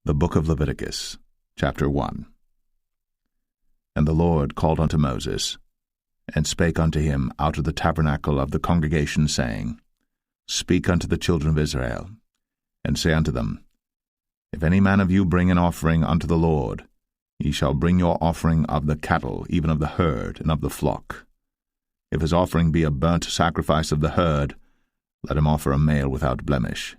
The book of Leviticus, chapter 1. And the Lord called unto Moses, and spake unto him out of the tabernacle of the congregation, saying, Speak unto the children of Israel, and say unto them, If any man of you bring an offering unto the Lord, ye shall bring your offering of the cattle, even of the herd, and of the flock. If his offering be a burnt sacrifice of the herd, let him offer a male without blemish.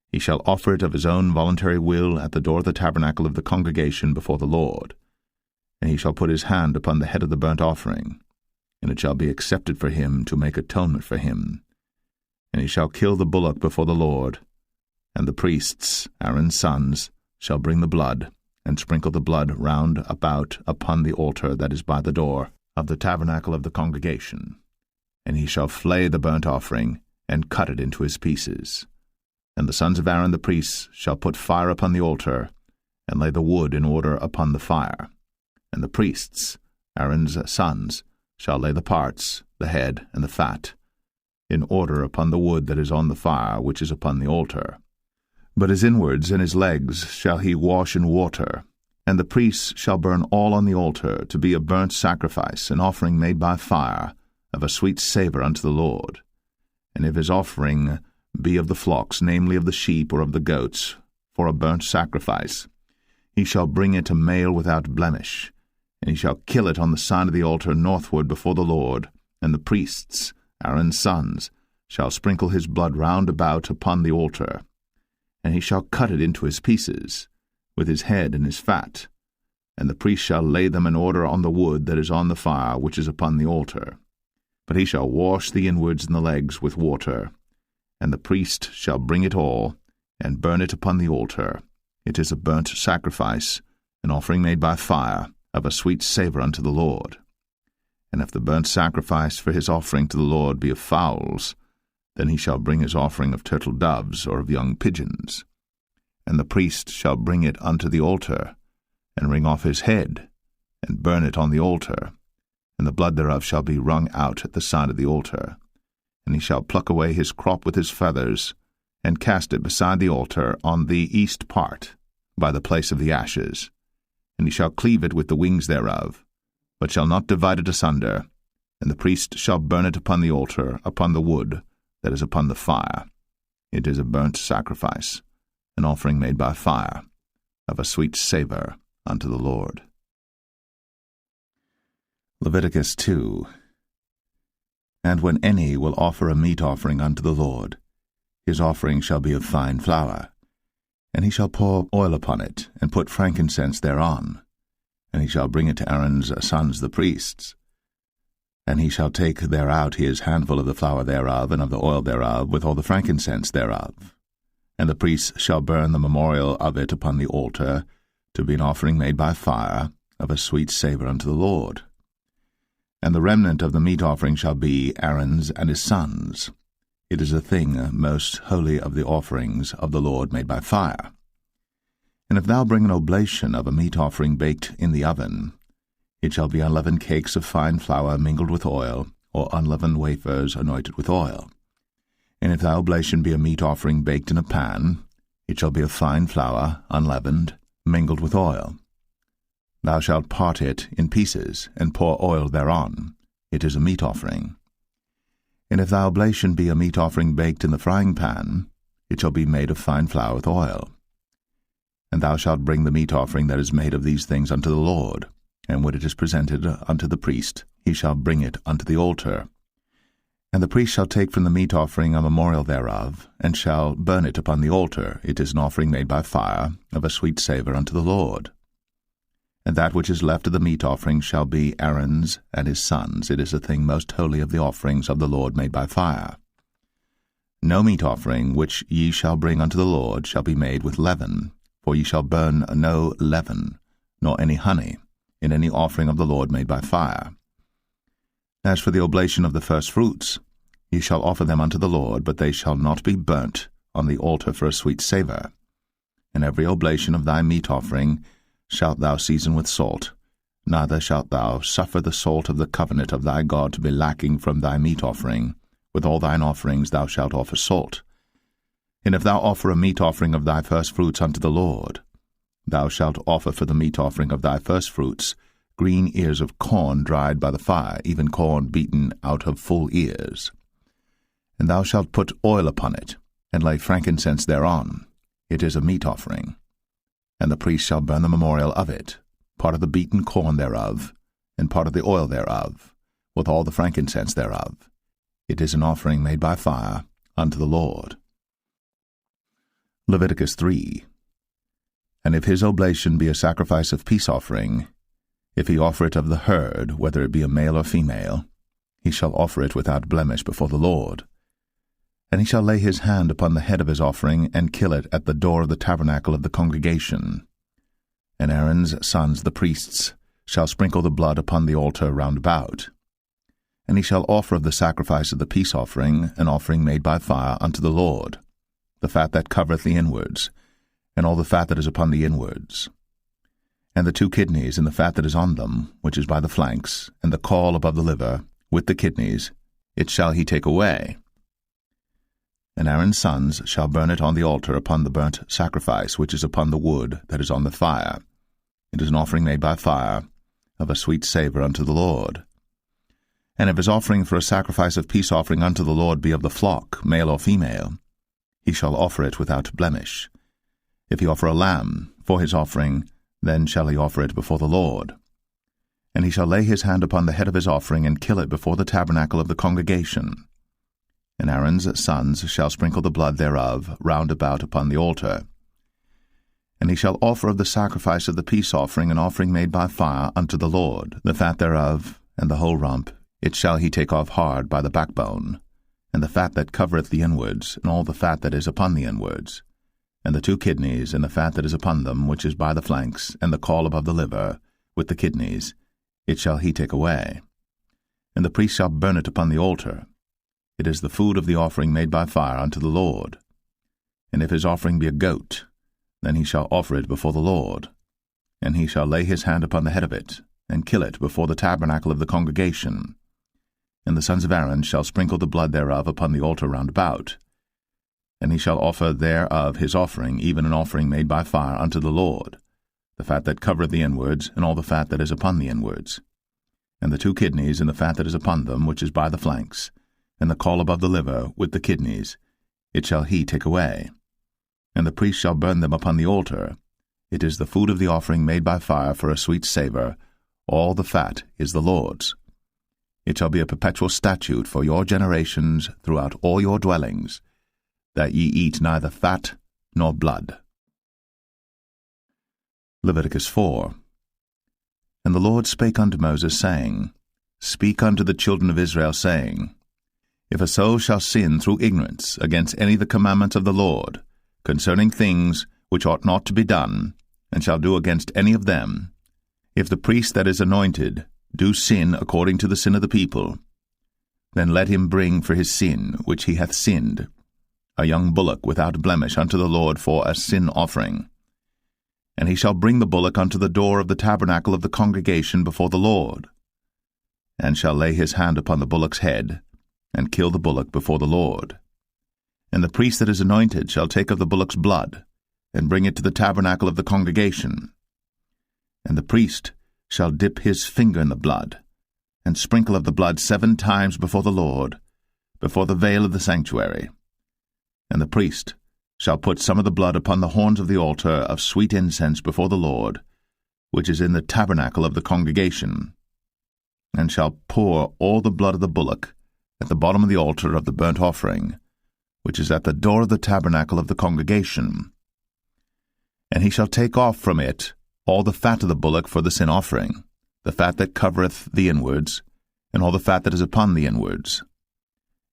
He shall offer it of his own voluntary will at the door of the tabernacle of the congregation before the Lord. And he shall put his hand upon the head of the burnt offering, and it shall be accepted for him to make atonement for him. And he shall kill the bullock before the Lord, and the priests, Aaron's sons, shall bring the blood, and sprinkle the blood round about upon the altar that is by the door of the tabernacle of the congregation. And he shall flay the burnt offering, and cut it into his pieces. And the sons of Aaron the priests shall put fire upon the altar, and lay the wood in order upon the fire. And the priests, Aaron's sons, shall lay the parts, the head, and the fat, in order upon the wood that is on the fire which is upon the altar. But his inwards and his legs shall he wash in water, and the priests shall burn all on the altar to be a burnt sacrifice, an offering made by fire, of a sweet savour unto the Lord. And if his offering be of the flocks, namely of the sheep or of the goats, for a burnt sacrifice, he shall bring it a male without blemish, and he shall kill it on the side of the altar northward before the Lord, and the priests, Aaron's sons, shall sprinkle his blood round about upon the altar. And he shall cut it into his pieces, with his head and his fat, and the priest shall lay them in order on the wood that is on the fire which is upon the altar. But he shall wash the inwards and the legs with water, and the priest shall bring it all, and burn it upon the altar. It is a burnt sacrifice, an offering made by fire, of a sweet savour unto the Lord. And if the burnt sacrifice for his offering to the Lord be of fowls, then he shall bring his offering of turtle doves or of young pigeons. And the priest shall bring it unto the altar, and wring off his head, and burn it on the altar, and the blood thereof shall be wrung out at the side of the altar. And he shall pluck away his crop with his feathers, and cast it beside the altar on the east part, by the place of the ashes. And he shall cleave it with the wings thereof, but shall not divide it asunder. And the priest shall burn it upon the altar, upon the wood that is upon the fire. It is a burnt sacrifice, an offering made by fire, of a sweet savour unto the Lord. Leviticus 2. And when any will offer a meat offering unto the Lord, his offering shall be of fine flour, and he shall pour oil upon it, and put frankincense thereon, and he shall bring it to Aaron's sons the priests. And he shall take thereout his handful of the flour thereof, and of the oil thereof, with all the frankincense thereof. And the priests shall burn the memorial of it upon the altar, to be an offering made by fire, of a sweet savour unto the Lord. And the remnant of the meat offering shall be Aaron's and his sons. It is a thing most holy of the offerings of the Lord made by fire. And if thou bring an oblation of a meat offering baked in the oven, it shall be unleavened cakes of fine flour mingled with oil, or unleavened wafers anointed with oil. And if thy oblation be a meat offering baked in a pan, it shall be of fine flour, unleavened, mingled with oil. Thou shalt part it in pieces, and pour oil thereon. It is a meat offering. And if thy oblation be a meat offering baked in the frying pan, it shall be made of fine flour with oil. And thou shalt bring the meat offering that is made of these things unto the Lord, and when it is presented unto the priest, he shall bring it unto the altar. And the priest shall take from the meat offering a memorial thereof, and shall burn it upon the altar. It is an offering made by fire, of a sweet savour unto the Lord. And that which is left of the meat offering shall be Aaron's and his sons. It is a thing most holy of the offerings of the Lord made by fire. No meat offering which ye shall bring unto the Lord shall be made with leaven, for ye shall burn no leaven, nor any honey, in any offering of the Lord made by fire. As for the oblation of the firstfruits, ye shall offer them unto the Lord, but they shall not be burnt on the altar for a sweet savour. And every oblation of thy meat offering shalt thou season with salt, neither shalt thou suffer the salt of the covenant of thy God to be lacking from thy meat offering. With all thine offerings thou shalt offer salt. And if thou offer a meat offering of thy firstfruits unto the Lord, thou shalt offer for the meat offering of thy firstfruits green ears of corn dried by the fire, even corn beaten out of full ears. And thou shalt put oil upon it, and lay frankincense thereon. It is a meat offering. And the priest shall burn the memorial of it, part of the beaten corn thereof, and part of the oil thereof, with all the frankincense thereof. It is an offering made by fire unto the Lord. Leviticus 3. And if his oblation be a sacrifice of peace offering, if he offer it of the herd, whether it be a male or female, he shall offer it without blemish before the Lord. And he shall lay his hand upon the head of his offering, and kill it at the door of the tabernacle of the congregation. And Aaron's sons, the priests, shall sprinkle the blood upon the altar round about. And he shall offer of the sacrifice of the peace offering an offering made by fire unto the Lord, the fat that covereth the inwards, and all the fat that is upon the inwards, and the 2 kidneys, and the fat that is on them, which is by the flanks, and the caul above the liver, with the kidneys, it shall he take away. And Aaron's sons shall burn it on the altar upon the burnt sacrifice which is upon the wood that is on the fire. It is an offering made by fire, of a sweet savour unto the Lord. And if his offering for a sacrifice of peace offering unto the Lord be of the flock, male or female, he shall offer it without blemish. If he offer a lamb for his offering, then shall he offer it before the Lord. And he shall lay his hand upon the head of his offering, and kill it before the tabernacle of the congregation. And Aaron's sons shall sprinkle the blood thereof round about upon the altar. And he shall offer of the sacrifice of the peace offering an offering made by fire unto the Lord, the fat thereof, and the whole rump, it shall he take off hard by the backbone, and the fat that covereth the inwards, and all the fat that is upon the inwards, and the 2 kidneys, and the fat that is upon them, which is by the flanks, and the caul above the liver, with the kidneys, it shall he take away. And the priest shall burn it upon the altar. It is the food of the offering made by fire unto the Lord. And if his offering be a goat, then he shall offer it before the Lord. And he shall lay his hand upon the head of it, and kill it before the tabernacle of the congregation. And the sons of Aaron shall sprinkle the blood thereof upon the altar round about. And he shall offer thereof his offering, even an offering made by fire unto the Lord, the fat that covereth the inwards, and all the fat that is upon the inwards, and the 2 kidneys, and the fat that is upon them, which is by the flanks, and the caul above the liver, with the kidneys, it shall he take away. And the priest shall burn them upon the altar. It is the food of the offering made by fire for a sweet savour. All the fat is the Lord's. It shall be a perpetual statute for your generations throughout all your dwellings, that ye eat neither fat nor blood. Leviticus 4. And the Lord spake unto Moses, saying, Speak unto the children of Israel, saying, If a soul shall sin through ignorance against any of the commandments of the Lord, concerning things which ought not to be done, and shall do against any of them, if the priest that is anointed do sin according to the sin of the people, then let him bring for his sin which he hath sinned a young bullock without blemish unto the Lord for a sin offering. And he shall bring the bullock unto the door of the tabernacle of the congregation before the Lord, and shall lay his hand upon the bullock's head, and kill the bullock before the Lord. And the priest that is anointed shall take of the bullock's blood, and bring it to the tabernacle of the congregation. And the priest shall dip his finger in the blood, and sprinkle of the blood 7 times before the Lord, before the veil of the sanctuary. And the priest shall put some of the blood upon the horns of the altar of sweet incense before the Lord, which is in the tabernacle of the congregation, and shall pour all the blood of the bullock at the bottom of the altar of the burnt offering, which is at the door of the tabernacle of the congregation. And he shall take off from it all the fat of the bullock for the sin offering, the fat that covereth the inwards, and all the fat that is upon the inwards,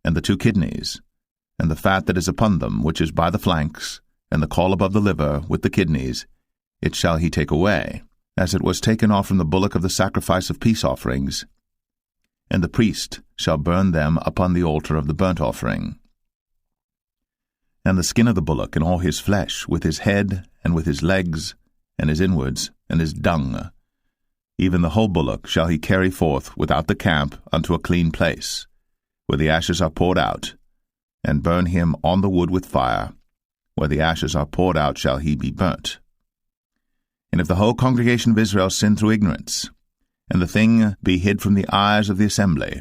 and the 2 kidneys, and the fat that is upon them, which is by the flanks, and the caul above the liver, with the kidneys, it shall he take away, as it was taken off from the bullock of the sacrifice of peace offerings. And the priest shall burn them upon the altar of the burnt offering. And the skin of the bullock, and all his flesh, with his head, and with his legs, and his inwards, and his dung, even the whole bullock shall he carry forth without the camp unto a clean place, where the ashes are poured out, and burn him on the wood with fire. Where the ashes are poured out shall he be burnt. And if the whole congregation of Israel sin through ignorance, and the thing be hid from the eyes of the assembly,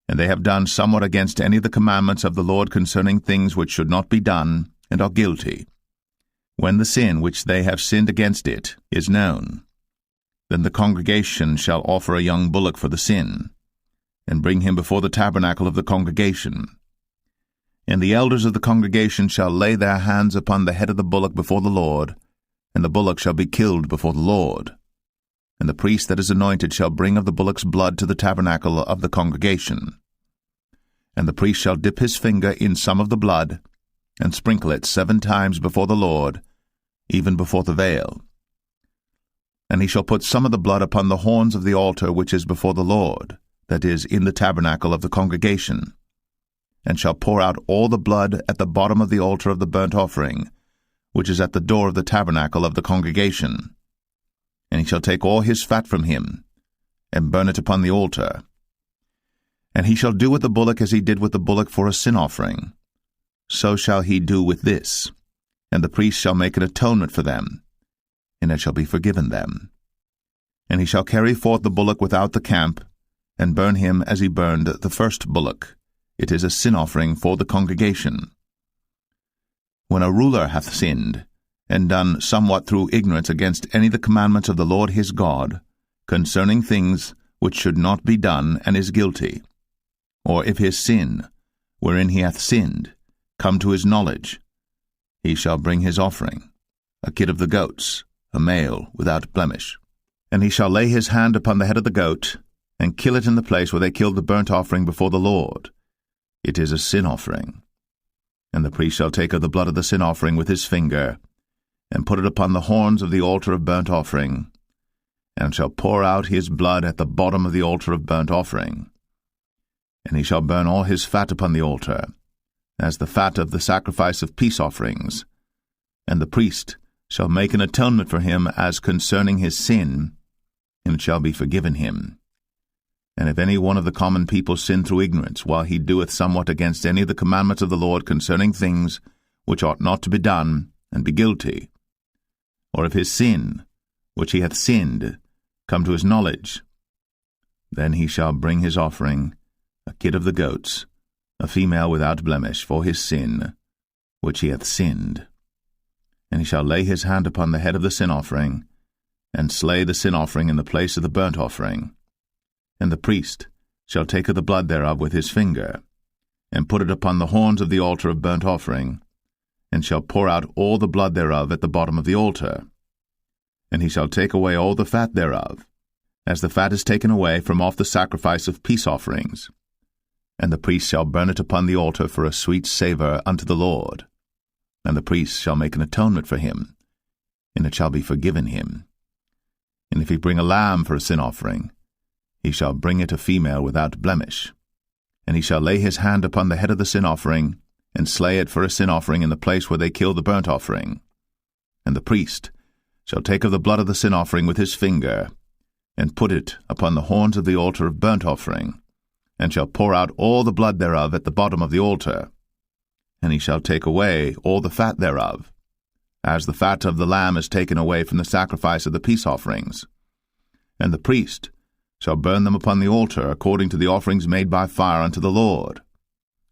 and they have done somewhat against any of the commandments of the Lord concerning things which should not be done, and are guilty, when the sin which they have sinned against it is known, then the congregation shall offer a young bullock for the sin, and bring him before the tabernacle of the congregation. And the elders of the congregation shall lay their hands upon the head of the bullock before the Lord, and the bullock shall be killed before the Lord. And the priest that is anointed shall bring of the bullock's blood to the tabernacle of the congregation. And the priest shall dip his finger in some of the blood, and sprinkle it 7 times before the Lord, even before the veil. And he shall put some of the blood upon the horns of the altar which is before the Lord, that is, in the tabernacle of the congregation, and shall pour out all the blood at the bottom of the altar of the burnt offering, which is at the door of the tabernacle of the congregation. And he shall take all his fat from him, and burn it upon the altar. And he shall do with the bullock as he did with the bullock for a sin offering. So shall he do with this, and the priest shall make an atonement for them, and it shall be forgiven them. And he shall carry forth the bullock without the camp, and burn him as he burned the first bullock. It is a sin offering for the congregation. When a ruler hath sinned, and done somewhat through ignorance against any of the commandments of the Lord his God, concerning things which should not be done, and is guilty, or if his sin, wherein he hath sinned, come to his knowledge, he shall bring his offering, a kid of the goats, a male without blemish. And he shall lay his hand upon the head of the goat, and kill it in the place where they killed the burnt offering before the Lord. It is a sin offering. And the priest shall take of the blood of the sin offering with his finger, and put it upon the horns of the altar of burnt offering, and shall pour out his blood at the bottom of the altar of burnt offering. And he shall burn all his fat upon the altar, as the fat of the sacrifice of peace offerings. And the priest shall make an atonement for him as concerning his sin, and it shall be forgiven him. And if any one of the common people sin through ignorance, while he doeth somewhat against any of the commandments of the Lord concerning things which ought not to be done, and be guilty, or if his sin, which he hath sinned, come to his knowledge, then he shall bring his offering, a kid of the goats, a female without blemish, for his sin, which he hath sinned. And he shall lay his hand upon the head of the sin offering, and slay the sin offering in the place of the burnt offering. And the priest shall take of the blood thereof with his finger, and put it upon the horns of the altar of burnt offering, and shall pour out all the blood thereof at the bottom of the altar. And he shall take away all the fat thereof, as the fat is taken away from off the sacrifice of peace offerings. And the priest shall burn it upon the altar for a sweet savour unto the Lord. And the priest shall make an atonement for him, and it shall be forgiven him. And if he bring a lamb for a sin offering, he shall bring it a female without blemish. And he shall lay his hand upon the head of the sin offering, and slay it for a sin offering in the place where they kill the burnt offering. And the priest shall take of the blood of the sin offering with his finger, and put it upon the horns of the altar of burnt offering, and shall pour out all the blood thereof at the bottom of the altar. And he shall take away all the fat thereof, as the fat of the lamb is taken away from the sacrifice of the peace offerings. And the priest shall burn them upon the altar according to the offerings made by fire unto the Lord.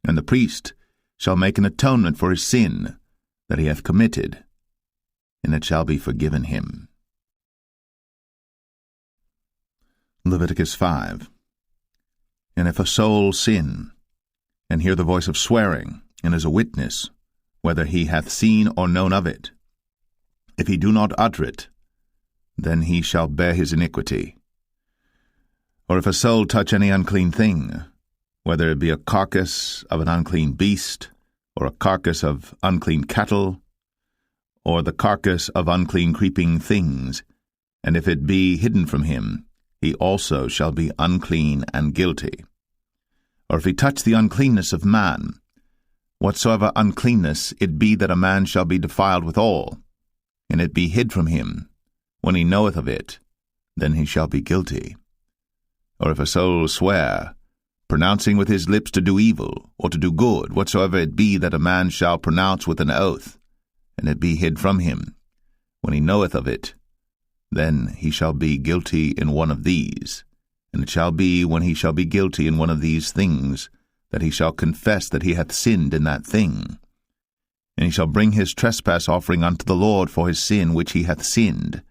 And the priest shall make an atonement for his sin that he hath committed, and it shall be forgiven him. Leviticus 5. And if a soul sin, and hear the voice of swearing, and is a witness, whether he hath seen or known of it, if he do not utter it, then he shall bear his iniquity. Or if a soul touch any unclean thing, whether it be a carcass of an unclean beast, or a carcass of unclean cattle, or the carcass of unclean creeping things, and if it be hidden from him, he also shall be unclean and guilty. Or if he touch the uncleanness of man, whatsoever uncleanness it be that a man shall be defiled withal, and it be hid from him, when he knoweth of it, then he shall be guilty. Or if a soul swear, pronouncing with his lips to do evil, or to do good, whatsoever it be that a man shall pronounce with an oath, and it be hid from him, when he knoweth of it, then he shall be guilty in one of these. And it shall be, when he shall be guilty in one of these things, that he shall confess that he hath sinned in that thing. And he shall bring his trespass offering unto the Lord for his sin which he hath sinned,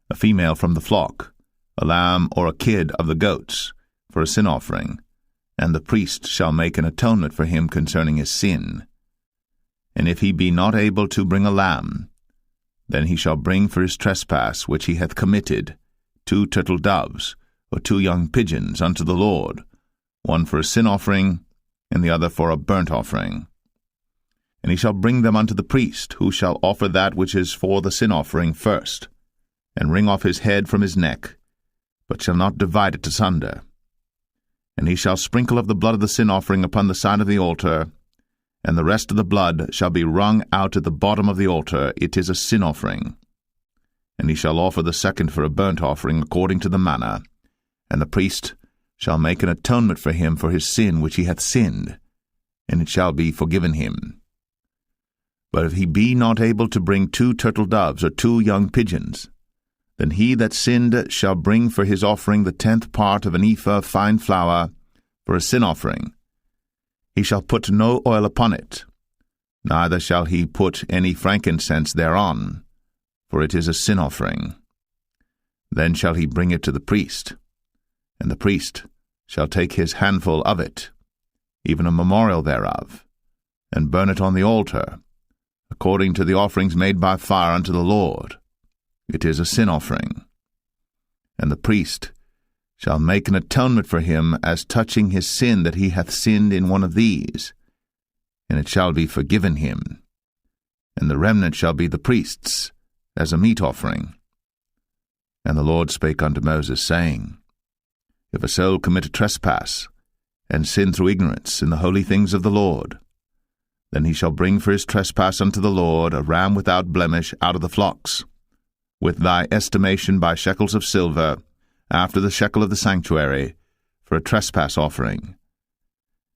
a female from the flock, a lamb or a kid of the goats, for a sin offering, and the priest shall make an atonement for him concerning his sin. And if he be not able to bring a lamb, then he shall bring for his trespass which he hath committed 2 turtle doves, or 2 young pigeons unto the Lord, one for a sin offering, and the other for a burnt offering. And he shall bring them unto the priest, who shall offer that which is for the sin offering first, and wring off his head from his neck, but shall not divide it asunder. And he shall sprinkle of the blood of the sin offering upon the side of the altar, and the rest of the blood shall be wrung out at the bottom of the altar. It is a sin offering. And he shall offer the second for a burnt offering according to the manner, and the priest shall make an atonement for him for his sin which he hath sinned, and it shall be forgiven him. But if he be not able to bring 2 turtle doves or 2 young pigeons, then he that sinned shall bring for his offering the 10th part of an ephah of fine flour for a sin offering. He shall put no oil upon it, neither shall he put any frankincense thereon, for it is a sin offering. Then shall he bring it to the priest, and the priest shall take his handful of it, even a memorial thereof, and burn it on the altar, according to the offerings made by fire unto the Lord. It is a sin offering. And the priest shall make an atonement for him as touching his sin that he hath sinned in one of these, and it shall be forgiven him. And the remnant shall be the priest's, as a meat offering. And the Lord spake unto Moses, saying, If a soul commit a trespass, and sin through ignorance in the holy things of the Lord, then he shall bring for his trespass unto the Lord a ram without blemish out of the flocks, with thy estimation by shekels of silver, after the shekel of the sanctuary, for a trespass offering.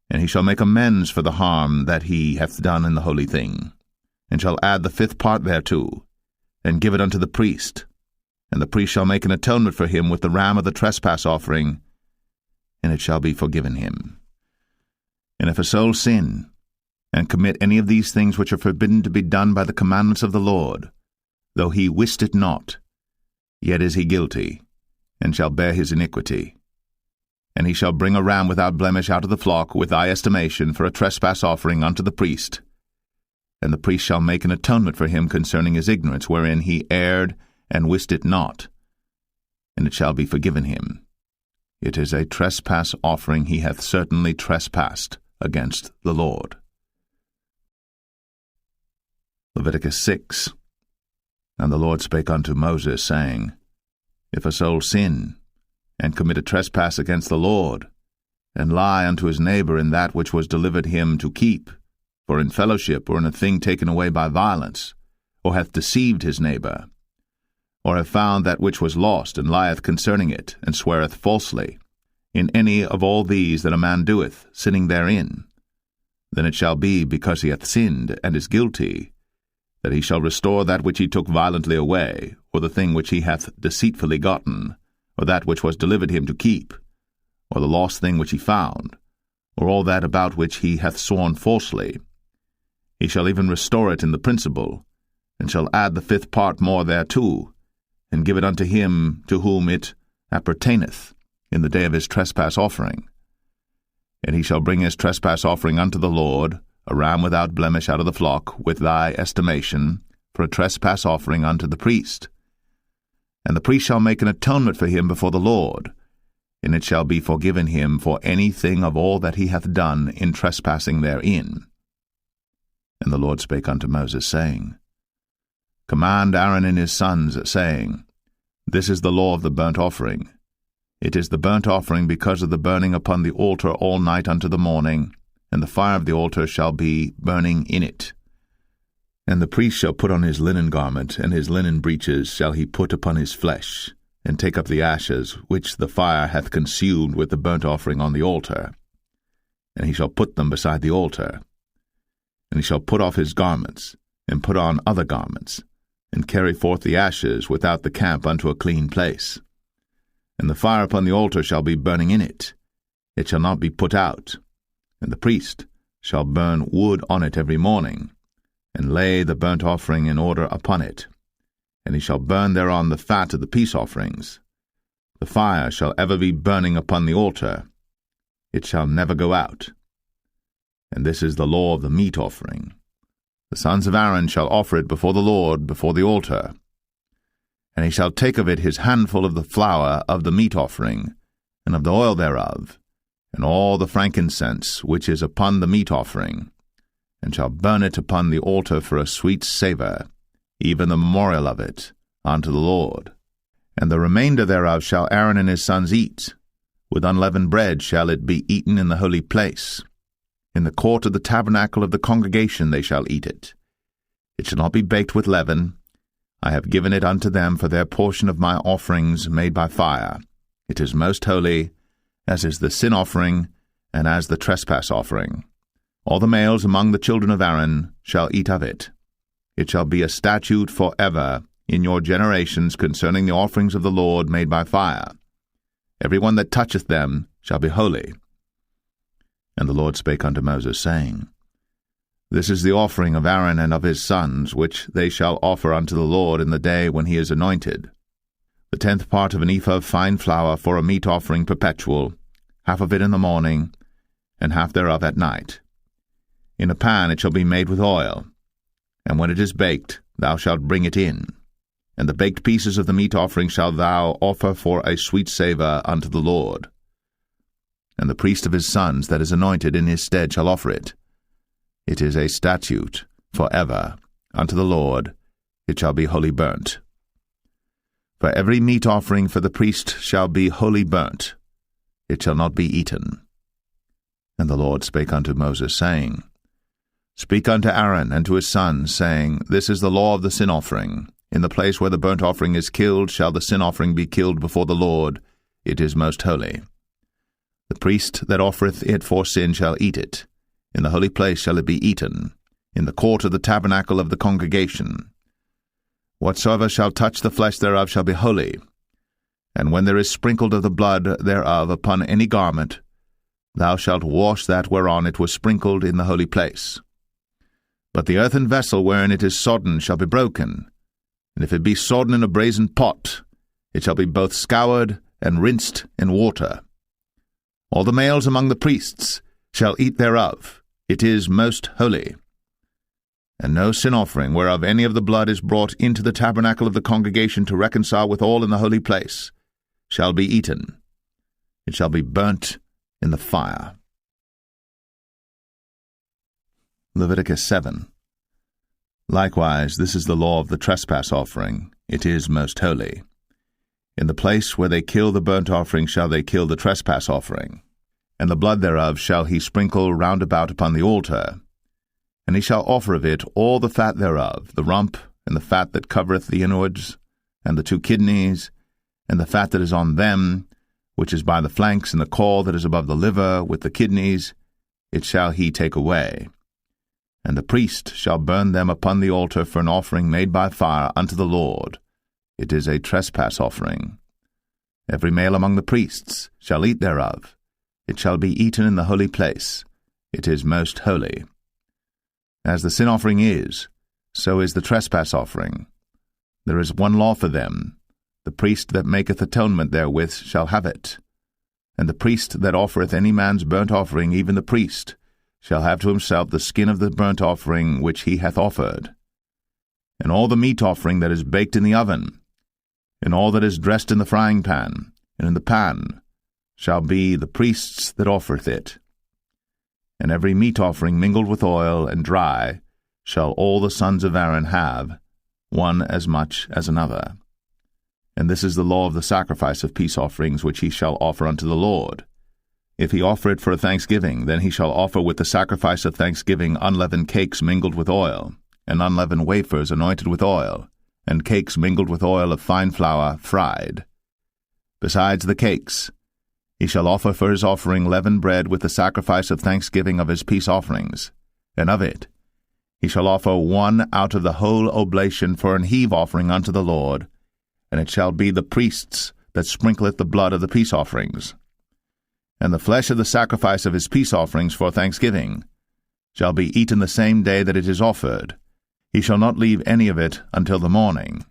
And he shall make amends for the harm that he hath done in the holy thing, and shall add the 5th part thereto, and give it unto the priest. And the priest shall make an atonement for him with the ram of the trespass offering, and it shall be forgiven him. And if a soul sin, and commit any of these things which are forbidden to be done by the commandments of the Lord, though he wist it not, yet is he guilty, and shall bear his iniquity. And he shall bring a ram without blemish out of the flock with thy estimation for a trespass offering unto the priest. And the priest shall make an atonement for him concerning his ignorance wherein he erred and wist it not, and it shall be forgiven him. It is a trespass offering. He hath certainly trespassed against the Lord. Leviticus 6. And the Lord spake unto Moses, saying, If a soul sin, and commit a trespass against the Lord, and lie unto his neighbor in that which was delivered him to keep, for in fellowship or in a thing taken away by violence, or hath deceived his neighbor, or have found that which was lost, and lieth concerning it, and sweareth falsely, in any of all these that a man doeth, sinning therein, then it shall be, because he hath sinned, and is guilty, that he shall restore that which he took violently away, or the thing which he hath deceitfully gotten, or that which was delivered him to keep, or the lost thing which he found, or all that about which he hath sworn falsely. He shall even restore it in the principal, and shall add the 5th part more thereto, and give it unto him to whom it appertaineth in the day of his trespass offering. And he shall bring his trespass offering unto the Lord, a ram without blemish out of the flock, with thy estimation, for a trespass offering unto the priest. And the priest shall make an atonement for him before the Lord, and it shall be forgiven him for anything of all that he hath done in trespassing therein. And the Lord spake unto Moses, saying, Command Aaron and his sons, saying, This is the law of the burnt offering. It is the burnt offering because of the burning upon the altar all night unto the morning, and the fire of the altar shall be burning in it. And the priest shall put on his linen garment, and his linen breeches shall he put upon his flesh, and take up the ashes which the fire hath consumed with the burnt offering on the altar. And he shall put them beside the altar. And he shall put off his garments, and put on other garments, and carry forth the ashes without the camp unto a clean place. And the fire upon the altar shall be burning in it. It shall not be put out. And the priest shall burn wood on it every morning, and lay the burnt offering in order upon it. And he shall burn thereon the fat of the peace offerings. The fire shall ever be burning upon the altar. It shall never go out. And this is the law of the meat offering. The sons of Aaron shall offer it before the Lord, before the altar. And he shall take of it his handful of the flour of the meat offering, and of the oil thereof, and all the frankincense which is upon the meat offering, and shall burn it upon the altar for a sweet savour, even the memorial of it, unto the Lord. And the remainder thereof shall Aaron and his sons eat. With unleavened bread shall it be eaten in the holy place. In the court of the tabernacle of the congregation they shall eat it. It shall not be baked with leaven. I have given it unto them for their portion of my offerings made by fire. It is most holy, as is the sin offering, and as the trespass offering. All the males among the children of Aaron shall eat of it. It shall be a statute for ever in your generations concerning the offerings of the Lord made by fire. Every one that toucheth them shall be holy. And the Lord spake unto Moses, saying, This is the offering of Aaron and of his sons, which they shall offer unto the Lord in the day when he is anointed. The 10th part of an ephah of fine flour for a meat offering perpetual, half of it in the morning, and half thereof at night. In a pan it shall be made with oil, and when it is baked, thou shalt bring it in. And the baked pieces of the meat offering shalt thou offer for a sweet savour unto the Lord. And the priest of his sons that is anointed in his stead shall offer it. It is a statute for ever unto the Lord. It shall be wholly burnt. For every meat offering for the priest shall be wholly burnt. It shall not be eaten. And the Lord spake unto Moses, saying, Speak unto Aaron and to his sons, saying, This is the law of the sin offering. In the place where the burnt offering is killed shall the sin offering be killed before the Lord. It is most holy. The priest that offereth it for sin shall eat it. In the holy place shall it be eaten, in the court of the tabernacle of the congregation. Whatsoever shall touch the flesh thereof shall be holy. And when there is sprinkled of the blood thereof upon any garment, thou shalt wash that whereon it was sprinkled in the holy place. But the earthen vessel wherein it is sodden shall be broken, and if it be sodden in a brazen pot, it shall be both scoured and rinsed in water. All the males among the priests shall eat thereof. It is most holy. And no sin offering whereof any of the blood is brought into the tabernacle of the congregation to reconcile with all in the holy place shall be eaten. It shall be burnt in the fire. Leviticus 7. Likewise, this is the law of the trespass offering. It is most holy. In the place where they kill the burnt offering shall they kill the trespass offering, and the blood thereof shall he sprinkle round about upon the altar. And he shall offer of it all the fat thereof, the rump, and the fat that covereth the inwards, and the 2 kidneys, and the fat that is on them, which is by the flanks, and the caul that is above the liver, with the kidneys, it shall he take away. And the priest shall burn them upon the altar for an offering made by fire unto the Lord. It is a trespass offering. Every male among the priests shall eat thereof. It shall be eaten in the holy place. It is most holy. As the sin offering is, so is the trespass offering. There is one law for them. The priest that maketh atonement therewith shall have it. And the priest that offereth any man's burnt offering, even the priest, shall have to himself the skin of the burnt offering which he hath offered. And all the meat offering that is baked in the oven, and all that is dressed in the frying pan, and in the pan, shall be the priest's that offereth it. And every meat offering mingled with oil and dry shall all the sons of Aaron have, one as much as another. And this is the law of the sacrifice of peace offerings which he shall offer unto the Lord. If he offer it for a thanksgiving, then he shall offer with the sacrifice of thanksgiving unleavened cakes mingled with oil, and unleavened wafers anointed with oil, and cakes mingled with oil of fine flour fried. Besides the cakes, he shall offer for his offering leavened bread with the sacrifice of thanksgiving of his peace offerings, and of it He shall offer one out of the whole oblation for an heave offering unto the Lord, and it shall be the priests that sprinkleth the blood of the peace offerings. And the flesh of the sacrifice of his peace offerings for thanksgiving shall be eaten the same day that it is offered. He shall not leave any of it until the morning.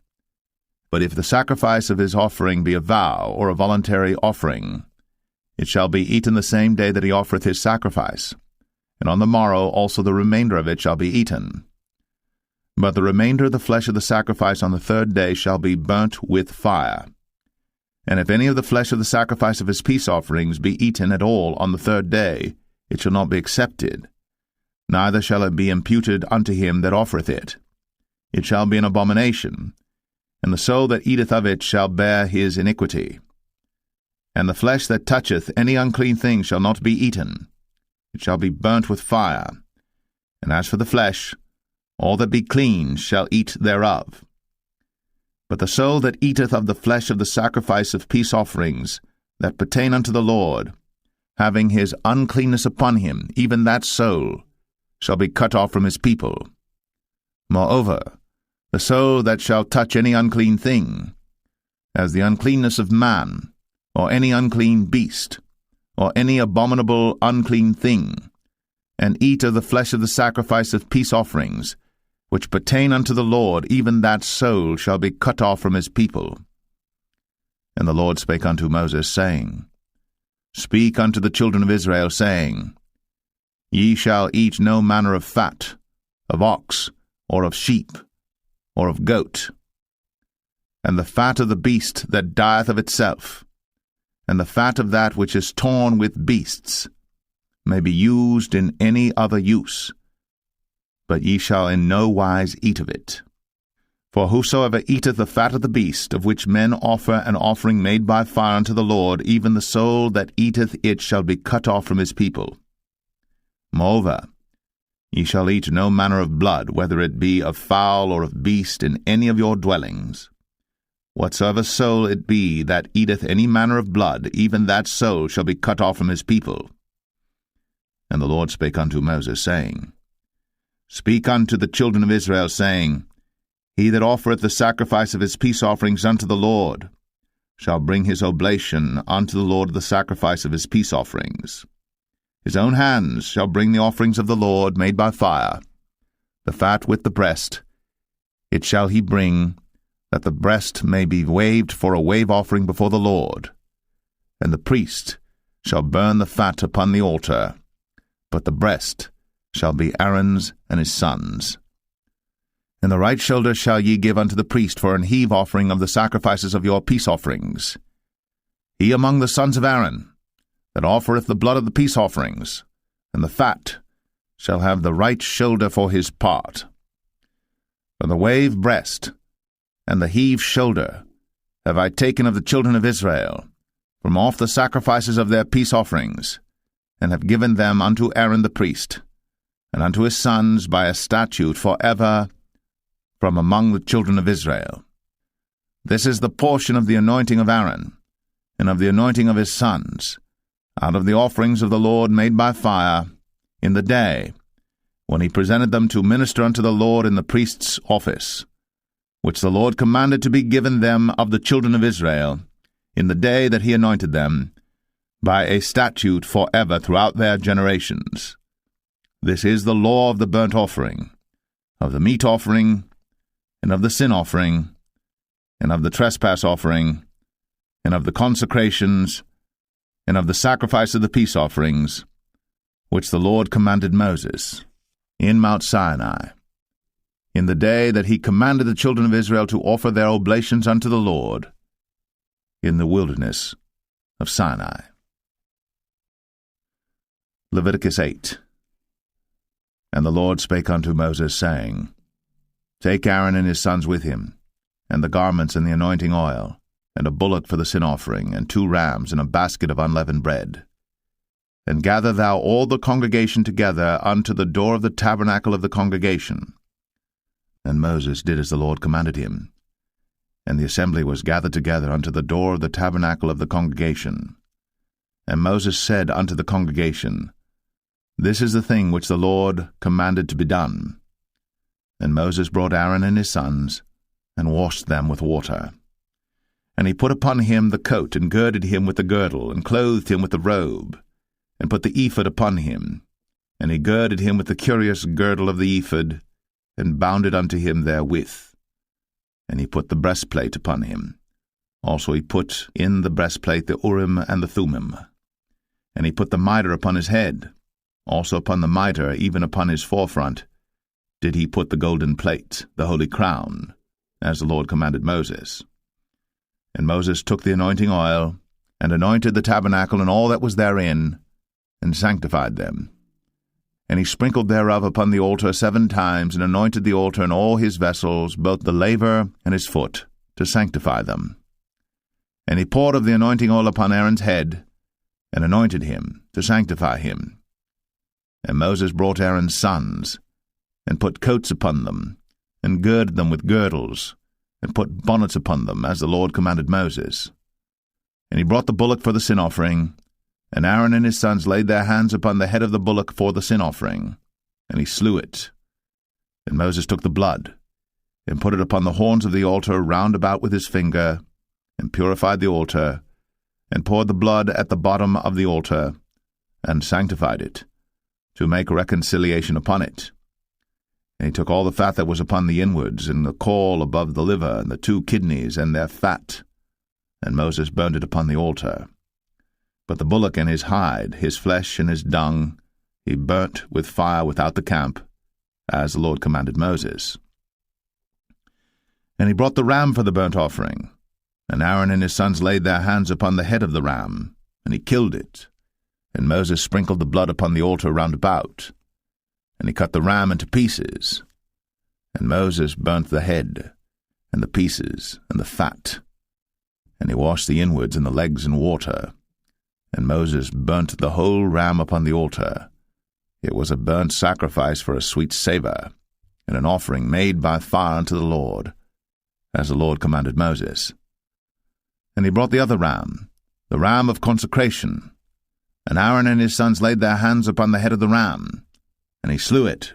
But if the sacrifice of his offering be a vow or a voluntary offering, it shall be eaten the same day that he offereth his sacrifice, and on the morrow also the remainder of it shall be eaten. But the remainder of the flesh of the sacrifice on the third day shall be burnt with fire. And if any of the flesh of the sacrifice of his peace offerings be eaten at all on the third day, it shall not be accepted, neither shall it be imputed unto him that offereth it. It shall be an abomination, and the soul that eateth of it shall bear his iniquity. And the flesh that toucheth any unclean thing shall not be eaten. It shall be burnt with fire. And as for the flesh, all that be clean shall eat thereof. But the soul that eateth of the flesh of the sacrifice of peace offerings that pertain unto the Lord, having his uncleanness upon him, even that soul shall be cut off from his people. Moreover, the soul that shall touch any unclean thing, as the uncleanness of man, or any unclean beast, or any abominable unclean thing, and eat of the flesh of the sacrifice of peace offerings, which pertain unto the Lord, even that soul shall be cut off from his people. And the Lord spake unto Moses, saying, Speak unto the children of Israel, saying, Ye shall eat no manner of fat, of ox, or of sheep, or of goat, and the fat of the beast that dieth of itself, and the fat of that which is torn with beasts, may be used in any other use, but ye shall in no wise eat of it. For whosoever eateth the fat of the beast, of which men offer an offering made by fire unto the Lord, even the soul that eateth it shall be cut off from his people. Moreover, ye shall eat no manner of blood, whether it be of fowl or of beast, in any of your dwellings. Whatsoever soul it be that eateth any manner of blood, even that soul shall be cut off from his people. And the Lord spake unto Moses, saying, Speak unto the children of Israel, saying, He that offereth the sacrifice of his peace offerings unto the Lord shall bring his oblation unto the Lord of the sacrifice of his peace offerings. His own hands shall bring the offerings of the Lord made by fire, the fat with the breast. It shall he bring, that the breast may be waved for a wave offering before the Lord. And the priest shall burn the fat upon the altar, but the breast shall be Aaron's and his sons'. And the right shoulder shall ye give unto the priest for an heave offering of the sacrifices of your peace offerings. He among the sons of Aaron, that offereth the blood of the peace offerings, and the fat, shall have the right shoulder for his part. For the wave breast and the heave shoulder have I taken of the children of Israel, from off the sacrifices of their peace offerings, and have given them unto Aaron the priest, and unto his sons by a statute for ever from among the children of Israel. This is the portion of the anointing of Aaron, and of the anointing of his sons, out of the offerings of the Lord made by fire, in the day when he presented them to minister unto the Lord in the priest's office, which the Lord commanded to be given them of the children of Israel, in the day that he anointed them, by a statute for ever throughout their generations. This is the law of the burnt offering, of the meat offering, and of the sin offering, and of the trespass offering, and of the consecrations, and of the sacrifice of the peace offerings, which the Lord commanded Moses in Mount Sinai, in the day that he commanded the children of Israel to offer their oblations unto the Lord in the wilderness of Sinai. Leviticus 8. And the Lord spake unto Moses, saying, Take Aaron and his sons with him, and the garments and the anointing oil, and a bullock for the sin offering, and 2 rams, and a basket of unleavened bread. And gather thou all the congregation together unto the door of the tabernacle of the congregation. And Moses did as the Lord commanded him. And the assembly was gathered together unto the door of the tabernacle of the congregation. And Moses said unto the congregation, This is the thing which the Lord commanded to be done. And Moses brought Aaron and his sons, and washed them with water. And he put upon him the coat, and girded him with the girdle, and clothed him with the robe, and put the ephod upon him. And he girded him with the curious girdle of the ephod, and bound it unto him therewith. And he put the breastplate upon him. Also he put in the breastplate the Urim and the Thummim. And he put the mitre upon his head. Also upon the mitre, even upon his forefront, did he put the golden plate, the holy crown, as the Lord commanded Moses. And Moses took the anointing oil, and anointed the tabernacle and all that was therein, and sanctified them. And he sprinkled thereof upon the altar 7 times, and anointed the altar and all his vessels, both the laver and his foot, to sanctify them. And he poured of the anointing oil upon Aaron's head, and anointed him, to sanctify him. And Moses brought Aaron's sons, and put coats upon them, and girded them with girdles, and put bonnets upon them, as the Lord commanded Moses. And he brought the bullock for the sin offering, and Aaron and his sons laid their hands upon the head of the bullock for the sin offering, and he slew it. And Moses took the blood, and put it upon the horns of the altar round about with his finger, and purified the altar, and poured the blood at the bottom of the altar, and sanctified it, to make reconciliation upon it. And he took all the fat that was upon the inwards, and the caul above the liver, and the 2 kidneys, and their fat, and Moses burned it upon the altar. But the bullock and his hide, his flesh and his dung, he burnt with fire without the camp, as the Lord commanded Moses. And he brought the ram for the burnt offering, and Aaron and his sons laid their hands upon the head of the ram, and he killed it. And Moses sprinkled the blood upon the altar round about, and he cut the ram into pieces. And Moses burnt the head, and the pieces, and the fat. And he washed the inwards and the legs in water. And Moses burnt the whole ram upon the altar. It was a burnt sacrifice for a sweet savour, and an offering made by fire unto the Lord, as the Lord commanded Moses. And he brought the other ram, the ram of consecration. And Aaron and his sons laid their hands upon the head of the ram, and he slew it.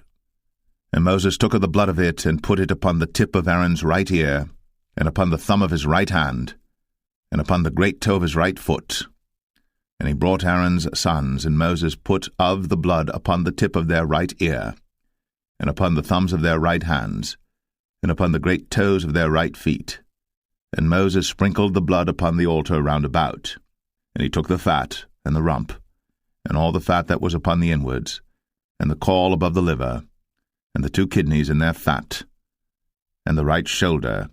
And Moses took of the blood of it, and put it upon the tip of Aaron's right ear, and upon the thumb of his right hand, and upon the great toe of his right foot. And he brought Aaron's sons, and Moses put of the blood upon the tip of their right ear, and upon the thumbs of their right hands, and upon the great toes of their right feet. And Moses sprinkled the blood upon the altar round about. And he took the fat, and the rump, and all the fat that was upon the inwards, and the caul above the liver, and the 2 kidneys in their fat, and the right shoulder,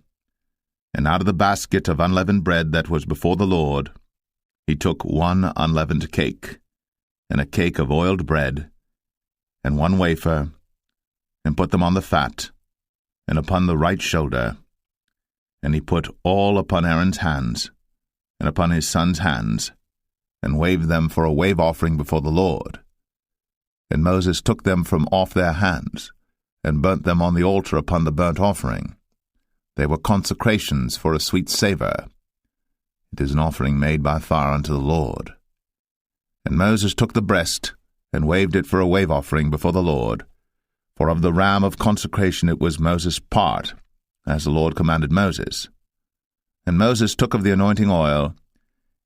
and out of the basket of unleavened bread that was before the Lord, he took 1 unleavened cake, and a cake of oiled bread, and 1 wafer, and put them on the fat, and upon the right shoulder. And he put all upon Aaron's hands, and upon his sons' hands, and waved them for a wave offering before the Lord. And Moses took them from off their hands, and burnt them on the altar upon the burnt offering. They were consecrations for a sweet savour. It is an offering made by fire unto the Lord. And Moses took the breast, and waved it for a wave offering before the Lord. For of the ram of consecration it was Moses' part, as the Lord commanded Moses. And Moses took of the anointing oil,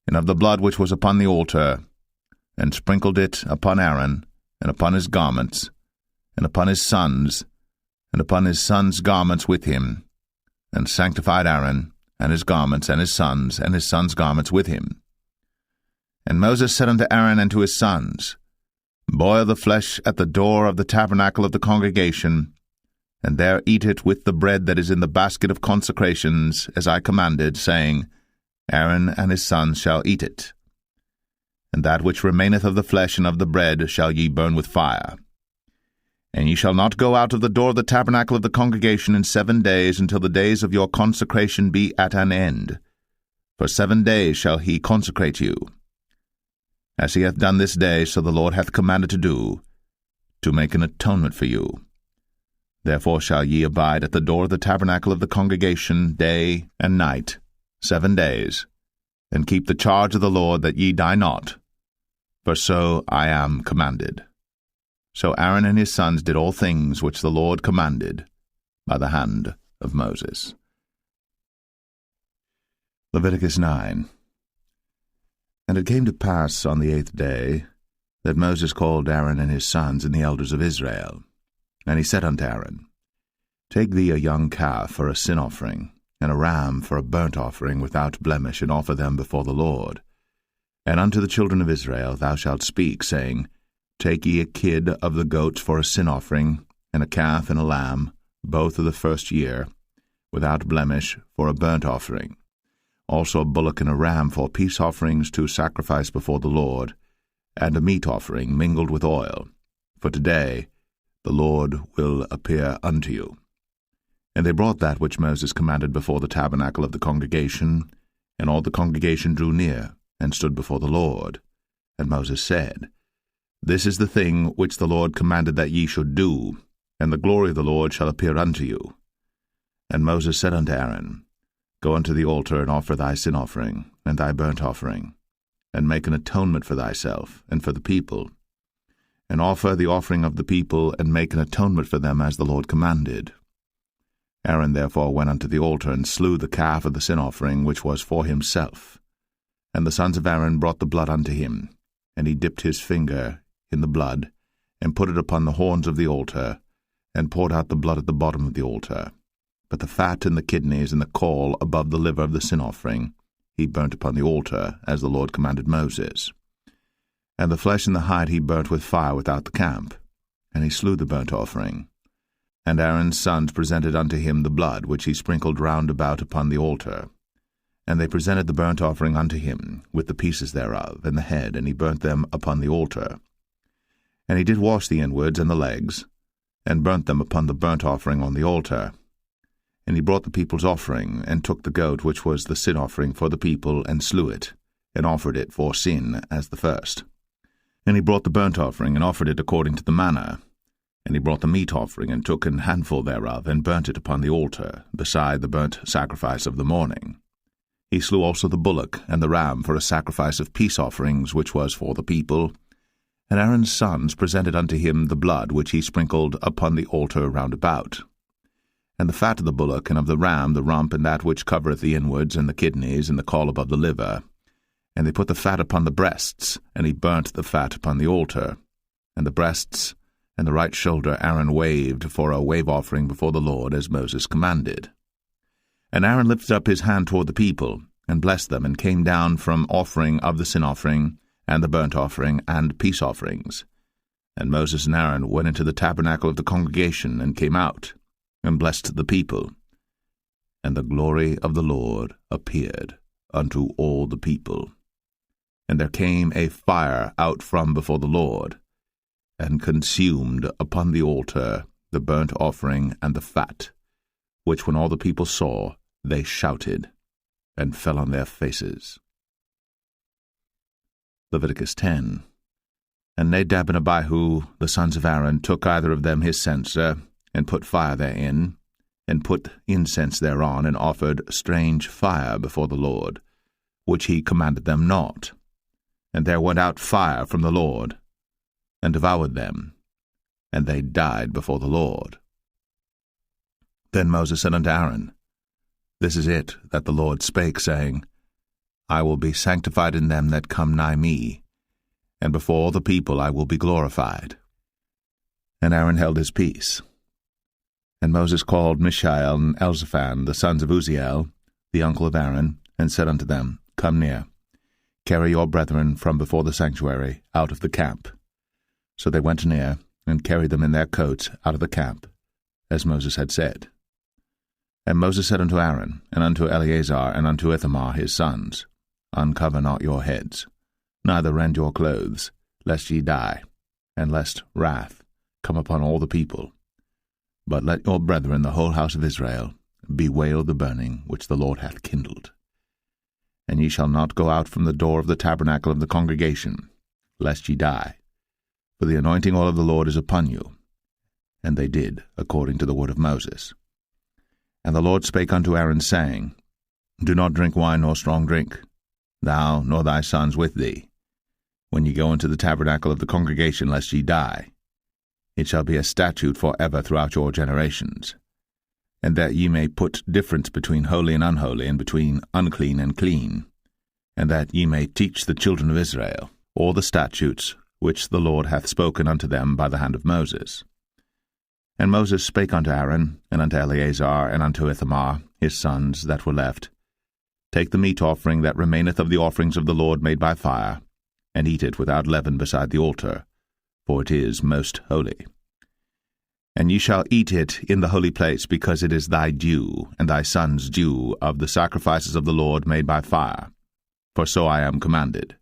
and of the blood which was upon the altar, and sprinkled it upon Aaron, and upon his garments, and upon his sons, and upon his sons' garments with him, and sanctified Aaron, and his garments, and his sons' garments with him. And Moses said unto Aaron and to his sons, Boil the flesh at the door of the tabernacle of the congregation, and there eat it with the bread that is in the basket of consecrations, as I commanded, saying, Aaron and his sons shall eat it. And that which remaineth of the flesh and of the bread shall ye burn with fire. And ye shall not go out of the door of the tabernacle of the congregation in 7 days, until the days of your consecration be at an end. For 7 days shall he consecrate you. As he hath done this day, so the Lord hath commanded to do, to make an atonement for you. Therefore shall ye abide at the door of the tabernacle of the congregation day and night, 7 days, and keep the charge of the Lord, that ye die not, for so I am commanded. So Aaron and his sons did all things which the Lord commanded, by the hand of Moses. Leviticus 9. And it came to pass on the 8th day that Moses called Aaron and his sons and the elders of Israel. And he said unto Aaron, Take thee a young calf for a sin offering, and a ram for a burnt offering without blemish, and offer them before the Lord. And unto the children of Israel thou shalt speak, saying, Take ye a kid of the goats for a sin offering, and a calf and a lamb, both of the first year, without blemish, for a burnt offering. Also a bullock and a ram for peace offerings to sacrifice before the Lord, and a meat offering mingled with oil. For today the Lord will appear unto you. And they brought that which Moses commanded before the tabernacle of the congregation, and all the congregation drew near, and stood before the Lord. And Moses said, This is the thing which the Lord commanded that ye should do, and the glory of the Lord shall appear unto you. And Moses said unto Aaron, Go unto the altar, and offer thy sin offering, and thy burnt offering, and make an atonement for thyself, and for the people. And offer the offering of the people, and make an atonement for them, as the Lord commanded. Aaron therefore went unto the altar, and slew the calf of the sin offering, which was for himself. And the sons of Aaron brought the blood unto him, and he dipped his finger in the blood, and put it upon the horns of the altar, and poured out the blood at the bottom of the altar. But the fat and the kidneys and the caul above the liver of the sin offering he burnt upon the altar, as the Lord commanded Moses. And the flesh and the hide he burnt with fire without the camp, and he slew the burnt offering. And Aaron's sons presented unto him the blood, which he sprinkled round about upon the altar. And they presented the burnt offering unto him, with the pieces thereof, and the head, and he burnt them upon the altar. And he did wash the inwards and the legs, and burnt them upon the burnt offering on the altar. And he brought the people's offering, and took the goat which was the sin offering for the people, and slew it, and offered it for sin as the first. And he brought the burnt offering, and offered it according to the manner. And he brought the meat offering, and took an handful thereof, and burnt it upon the altar, beside the burnt sacrifice of the morning. He slew also the bullock and the ram for a sacrifice of peace offerings, which was for the people. And Aaron's sons presented unto him the blood which he sprinkled upon the altar round about. And the fat of the bullock and of the ram, the rump, and that which covereth the inwards, and the kidneys, and the caul above the liver. And they put the fat upon the breasts, and he burnt the fat upon the altar. And the breasts and the right shoulder Aaron waved for a wave offering before the Lord, as Moses commanded. And Aaron lifted up his hand toward the people, and blessed them, and came down from offering of the sin offering, and the burnt offering, and peace offerings. And Moses and Aaron went into the tabernacle of the congregation, and came out, and blessed the people. And the glory of the Lord appeared unto all the people. And there came a fire out from before the Lord, and consumed upon the altar the burnt offering and the fat, which when all the people saw, they shouted, and fell on their faces. Leviticus 10. And Nadab and Abihu, the sons of Aaron, took either of them his censer, and put fire therein, and put incense thereon, and offered strange fire before the Lord, which he commanded them not. And there went out fire from the Lord, and devoured them, and they died before the Lord. Then Moses said unto Aaron, This is it that the Lord spake, saying, I will be sanctified in them that come nigh me, and before all the people I will be glorified. And Aaron held his peace. And Moses called Mishael and Elzaphan, the sons of Uzziel, the uncle of Aaron, and said unto them, Come near, carry your brethren from before the sanctuary out of the camp. So they went near, and carried them in their coats out of the camp, as Moses had said. And Moses said unto Aaron, and unto Eleazar, and unto Ithamar his sons, Uncover not your heads, neither rend your clothes, lest ye die, and lest wrath come upon all the people. But let your brethren, the whole house of Israel, bewail the burning which the Lord hath kindled. And ye shall not go out from the door of the tabernacle of the congregation, lest ye die. For the anointing oil of the Lord is upon you. And they did according to the word of Moses. And the Lord spake unto Aaron, saying, Do not drink wine nor strong drink, thou nor thy sons with thee, when ye go into the tabernacle of the congregation, lest ye die. It shall be a statute for ever throughout your generations. and that ye may put difference between holy and unholy, and between unclean and clean, and that ye may teach the children of Israel all the statutes which the Lord hath spoken unto them by the hand of Moses. And Moses spake unto Aaron, and unto Eleazar, and unto Ithamar, his sons that were left, Take the meat offering that remaineth of the offerings of the Lord made by fire, and eat it without leaven beside the altar, for it is most holy. And ye shall eat it in the holy place, because it is thy due, and thy son's due, of the sacrifices of the Lord made by fire, for so I am commanded.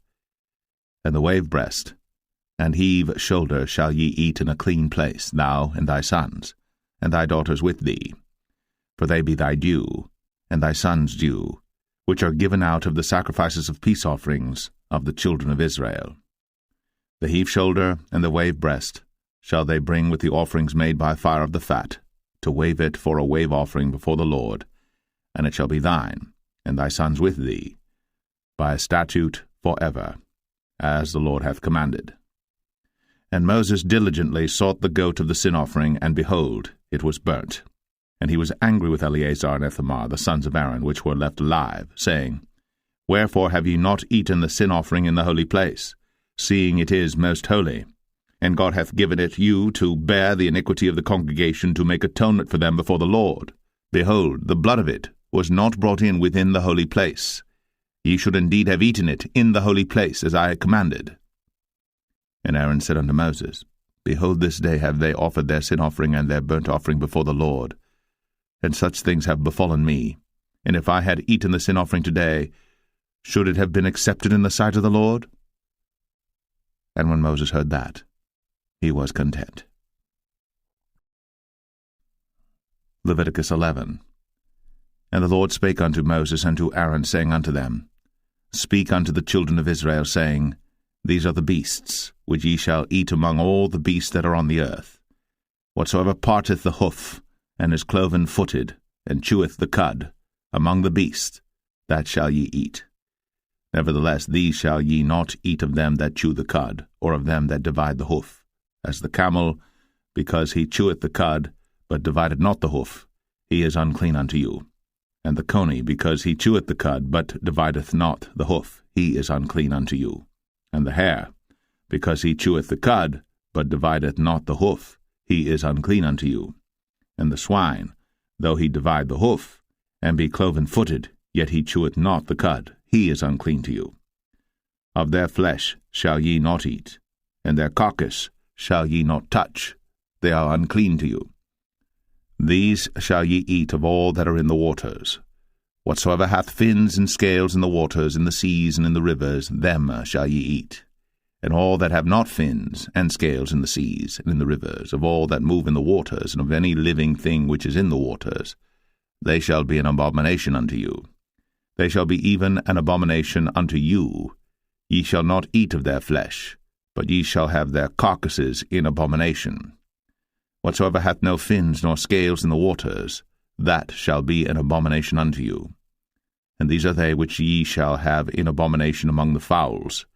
And the wave breast and heave shoulder shall ye eat in a clean place, thou and thy sons, and thy daughters with thee, for they be thy due, and thy son's due, which are given out of the sacrifices of peace offerings of the children of Israel. The heave shoulder and the wave breast shall they bring with the offerings made by fire of the fat, to wave it for a wave offering before the Lord, and it shall be thine, and thy sons with thee, by a statute for ever, as the Lord hath commanded. And Moses diligently sought the goat of the sin offering, and behold, it was burnt. And he was angry with Eleazar and Ithamar, the sons of Aaron, which were left alive, saying, Wherefore have ye not eaten the sin offering in the holy place, seeing it is most holy? And God hath given it you to bear the iniquity of the congregation, to make atonement for them before the Lord. Behold, the blood of it was not brought in within the holy place. Ye should indeed have eaten it in the holy place, as I commanded. And Aaron said unto Moses, Behold, this day have they offered their sin offering and their burnt offering before the Lord, and such things have befallen me. And if I had eaten the sin offering today, should it have been accepted in the sight of the Lord? And when Moses heard that, he was content. Leviticus 11. And the Lord spake unto Moses and to Aaron, saying unto them, Speak unto the children of Israel, saying, These are the beasts, which ye shall eat among all the beasts that are on the earth. Whatsoever parteth the hoof, and is cloven-footed, and cheweth the cud, among the beasts, that shall ye eat. Nevertheless, these shall ye not eat of them that chew the cud, or of them that divide the hoof. As the camel, because he cheweth the cud, but divideth not the hoof, he is unclean unto you. And the coney, because he cheweth the cud, but divideth not the hoof, he is unclean unto you. And the hare, because he cheweth the cud, but divideth not the hoof, he is unclean unto you. And the swine, though he divide the hoof, and be cloven-footed, yet he cheweth not the cud, he is unclean to you. Of their flesh shall ye not eat, and their carcass shall ye not touch, they are unclean to you. These shall ye eat of all that are in the waters. Whatsoever hath fins and scales in the waters, in the seas, and in the rivers, them shall ye eat. And all that have not fins and scales in the seas, and in the rivers, of all that move in the waters, and of any living thing which is in the waters, they shall be an abomination unto you. They shall be even an abomination unto you. Ye shall not eat of their flesh, but ye shall have their carcasses in abomination. Whatsoever hath no fins nor scales in the waters, that shall be an abomination unto you. And these are they which ye shall have in abomination among the fowls.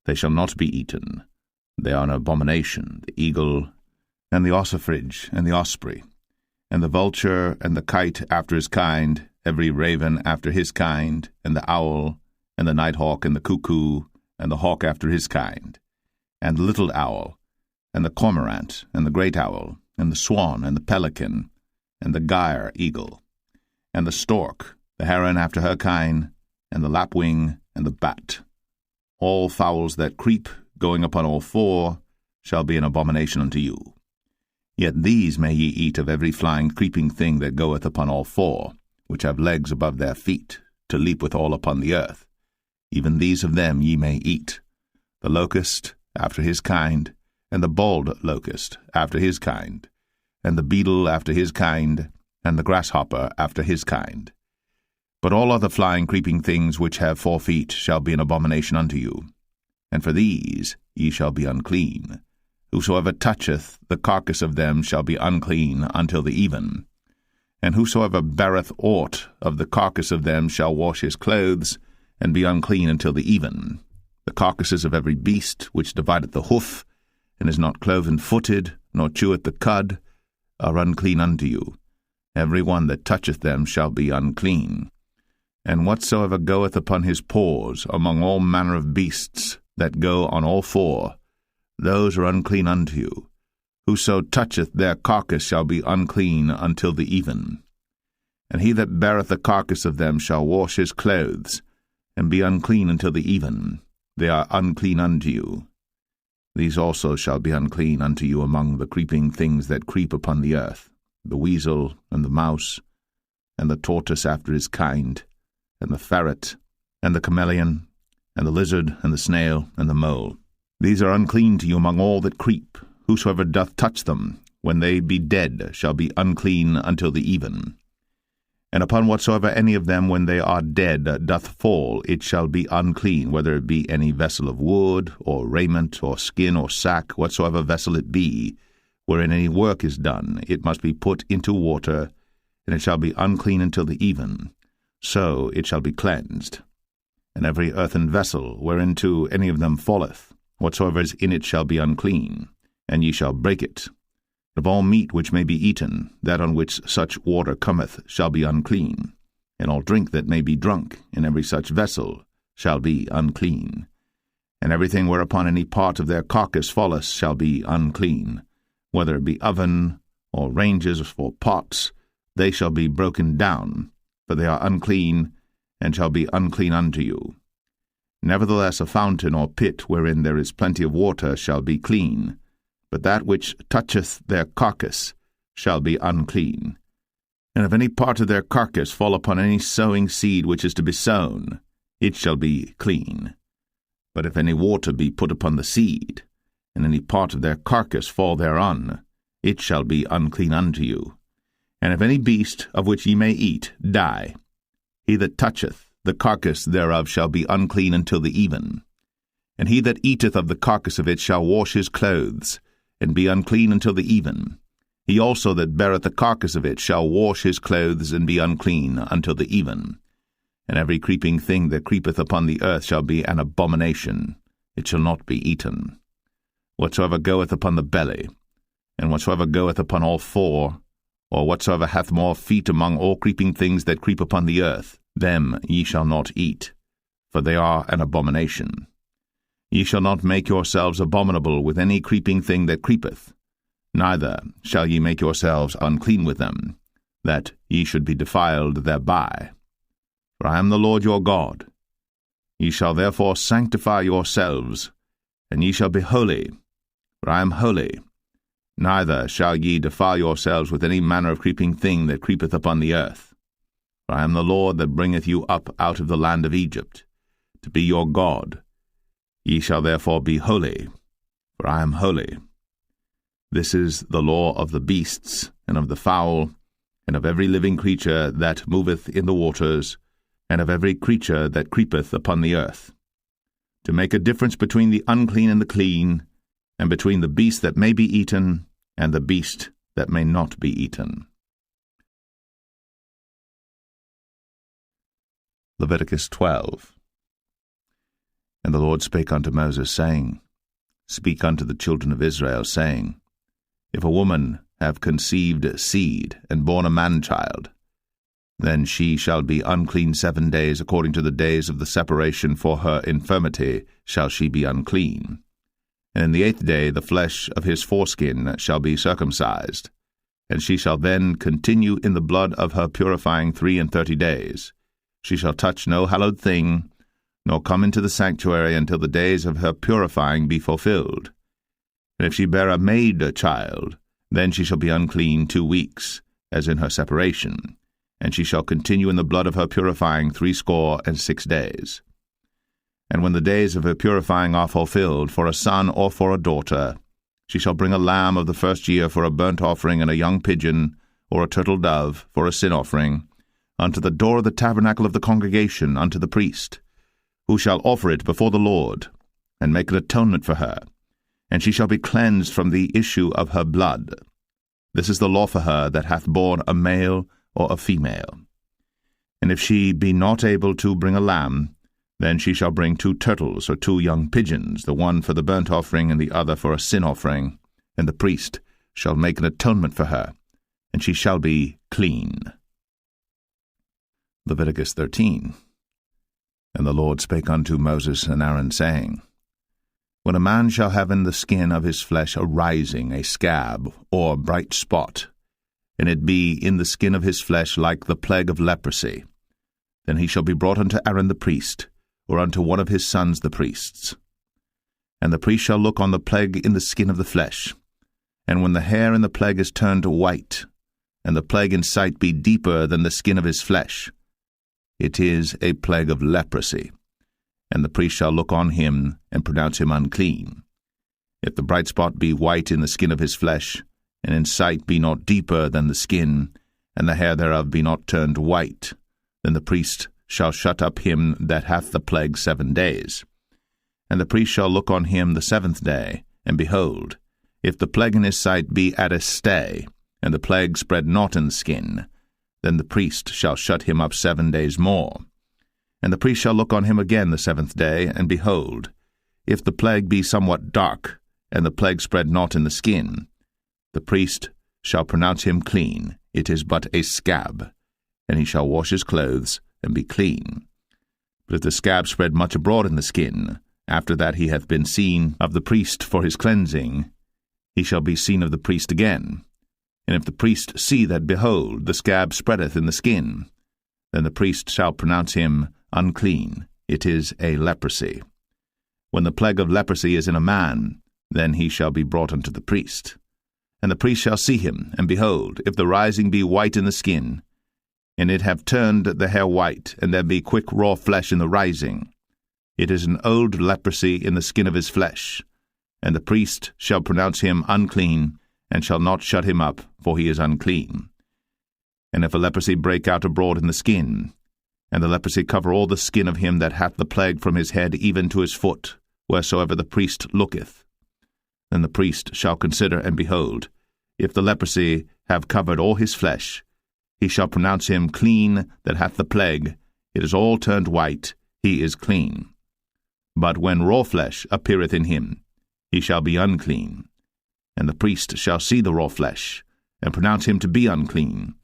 They shall not be eaten. They are an abomination, the eagle, and the ossifrage, and the osprey, and the vulture, and the kite after his kind, every raven after his kind, and the owl, and the nighthawk, and the cuckoo, and the hawk after his kind, and the little owl, and the cormorant, and the great owl, and the swan, and the pelican, and the gyre eagle, and the stork, the heron after her kind, and the lapwing, and the bat. All fowls that creep, going upon all four, shall be an abomination unto you. Yet these may ye eat of every flying creeping thing that goeth upon all four, which have legs above their feet, to leap withal upon the earth. Even these of them ye may eat, the locust after his kind, and the bald locust after his kind, and the beetle after his kind, and the grasshopper after his kind. But all other flying creeping things which have 4 feet shall be an abomination unto you. And for these ye shall be unclean. Whosoever toucheth the carcass of them shall be unclean until the even. And whosoever beareth aught of the carcass of them shall wash his clothes, and be unclean until the even. The carcasses of every beast which divideth the hoof, and is not cloven-footed, nor cheweth the cud, are unclean unto you. every one that toucheth them shall be unclean. And whatsoever goeth upon his paws among all manner of beasts that go on all four, those are unclean unto you. Whoso toucheth their carcass shall be unclean until the even. And he that beareth the carcass of them shall wash his clothes, and be unclean until the even. They are unclean unto you. These also shall be unclean unto you among the creeping things that creep upon the earth, the weasel, and the mouse, and the tortoise after his kind, and the ferret, and the chameleon, and the lizard, and the snail, and the mole. These are unclean to you among all that creep. Whosoever doth touch them, when they be dead, shall be unclean until the even. And upon whatsoever any of them, when they are dead, doth fall, it shall be unclean, whether it be any vessel of wood, or raiment, or skin, or sack, whatsoever vessel it be, wherein any work is done, it must be put into water, and it shall be unclean until the even. So it shall be cleansed. And every earthen vessel, whereinto any of them falleth, whatsoever is in it shall be unclean, and ye shall break it. Of all meat which may be eaten, that on which such water cometh shall be unclean, and all drink that may be drunk in every such vessel shall be unclean. And everything whereupon any part of their carcass falleth shall be unclean, whether it be oven, or ranges, or pots, they shall be broken down, for they are unclean, and shall be unclean unto you. Nevertheless a fountain or pit wherein there is plenty of water shall be clean, but that which toucheth their carcass shall be unclean. And if any part of their carcass fall upon any sowing seed which is to be sown, it shall be clean. But if any water be put upon the seed, and any part of their carcass fall thereon, it shall be unclean unto you. And if any beast of which ye may eat die, he that toucheth the carcass thereof shall be unclean until the even. And he that eateth of the carcass of it shall wash his clothes, and be unclean until the even. He also that beareth the carcass of it shall wash his clothes, and be unclean until the even. And every creeping thing that creepeth upon the earth shall be an abomination, it shall not be eaten. Whatsoever goeth upon the belly, and whatsoever goeth upon all four, or whatsoever hath more feet among all creeping things that creep upon the earth, them ye shall not eat, for they are an abomination. Ye shall not make yourselves abominable with any creeping thing that creepeth, neither shall ye make yourselves unclean with them, that ye should be defiled thereby. For I am the Lord your God. Ye shall therefore sanctify yourselves, and ye shall be holy, for I am holy. Neither shall ye defile yourselves with any manner of creeping thing that creepeth upon the earth. For I am the Lord that bringeth you up out of the land of Egypt, to be your God. Ye shall therefore be holy, for I am holy. This is the law of the beasts, and of the fowl, and of every living creature that moveth in the waters, and of every creature that creepeth upon the earth, to make a difference between the unclean and the clean, and between the beast that may be eaten, and the beast that may not be eaten. Leviticus 12. And the Lord spake unto Moses, saying, Speak unto the children of Israel, saying, If a woman have conceived seed, and born a man-child, then she shall be unclean 7 days, according to the days of the separation for her infirmity shall she be unclean. And in the 8th day the flesh of his foreskin shall be circumcised, and she shall then continue in the blood of her purifying 33 days. She shall touch no hallowed thing, nor come into the sanctuary until the days of her purifying be fulfilled. And if she bear a maid child, then she shall be unclean 2 weeks, as in her separation, and she shall continue in the blood of her purifying 66 days. And when the days of her purifying are fulfilled, for a son or for a daughter, she shall bring a lamb of the first year for a burnt offering, and a young pigeon, or a turtle dove, for a sin offering, unto the door of the tabernacle of the congregation, unto the priest, who shall offer it before the Lord, and make an atonement for her, and she shall be cleansed from the issue of her blood. This is the law for her that hath borne a male or a female. And if she be not able to bring a lamb, then she shall bring 2 turtles or 2 young pigeons, the one for the burnt offering and the other for a sin offering, and the priest shall make an atonement for her, and she shall be cleansed. clean. Leviticus 13. And the Lord spake unto Moses and Aaron, saying, When a man shall have in the skin of his flesh a rising, a scab, or bright spot, and it be in the skin of his flesh like the plague of leprosy, then he shall be brought unto Aaron the priest, or unto one of his sons the priests. And the priest shall look on the plague in the skin of the flesh, and when the hair in the plague is turned white, and the plague in sight be deeper than the skin of his flesh, it is a plague of leprosy, and the priest shall look on him, and pronounce him unclean. If the bright spot be white in the skin of his flesh, and in sight be not deeper than the skin, and the hair thereof be not turned white, then the priest shall shut up him that hath the plague 7 days. And the priest shall look on him the 7th day, and behold, if the plague in his sight be at a stay, and the plague spread not in the skin, then the priest shall shut him up 7 days more. And the priest shall look on him again the 7th day, and behold, if the plague be somewhat dark, and the plague spread not in the skin, the priest shall pronounce him clean, it is but a scab, and he shall wash his clothes, and be clean. But if the scab spread much abroad in the skin, after that he hath been seen of the priest for his cleansing, he shall be seen of the priest again. And if the priest see that, behold, the scab spreadeth in the skin, then the priest shall pronounce him unclean, it is a leprosy. When the plague of leprosy is in a man, then he shall be brought unto the priest. And the priest shall see him, and behold, if the rising be white in the skin, and it have turned the hair white, and there be quick raw flesh in the rising, it is an old leprosy in the skin of his flesh, and the priest shall pronounce him unclean, and shall not shut him up, for he is unclean. And if a leprosy break out abroad in the skin, and the leprosy cover all the skin of him that hath the plague from his head even to his foot, wheresoever the priest looketh, then the priest shall consider, and behold, if the leprosy have covered all his flesh, he shall pronounce him clean that hath the plague, it is all turned white, he is clean. But when raw flesh appeareth in him, he shall be unclean. And the priest shall see the raw flesh, and pronounce him to be unclean.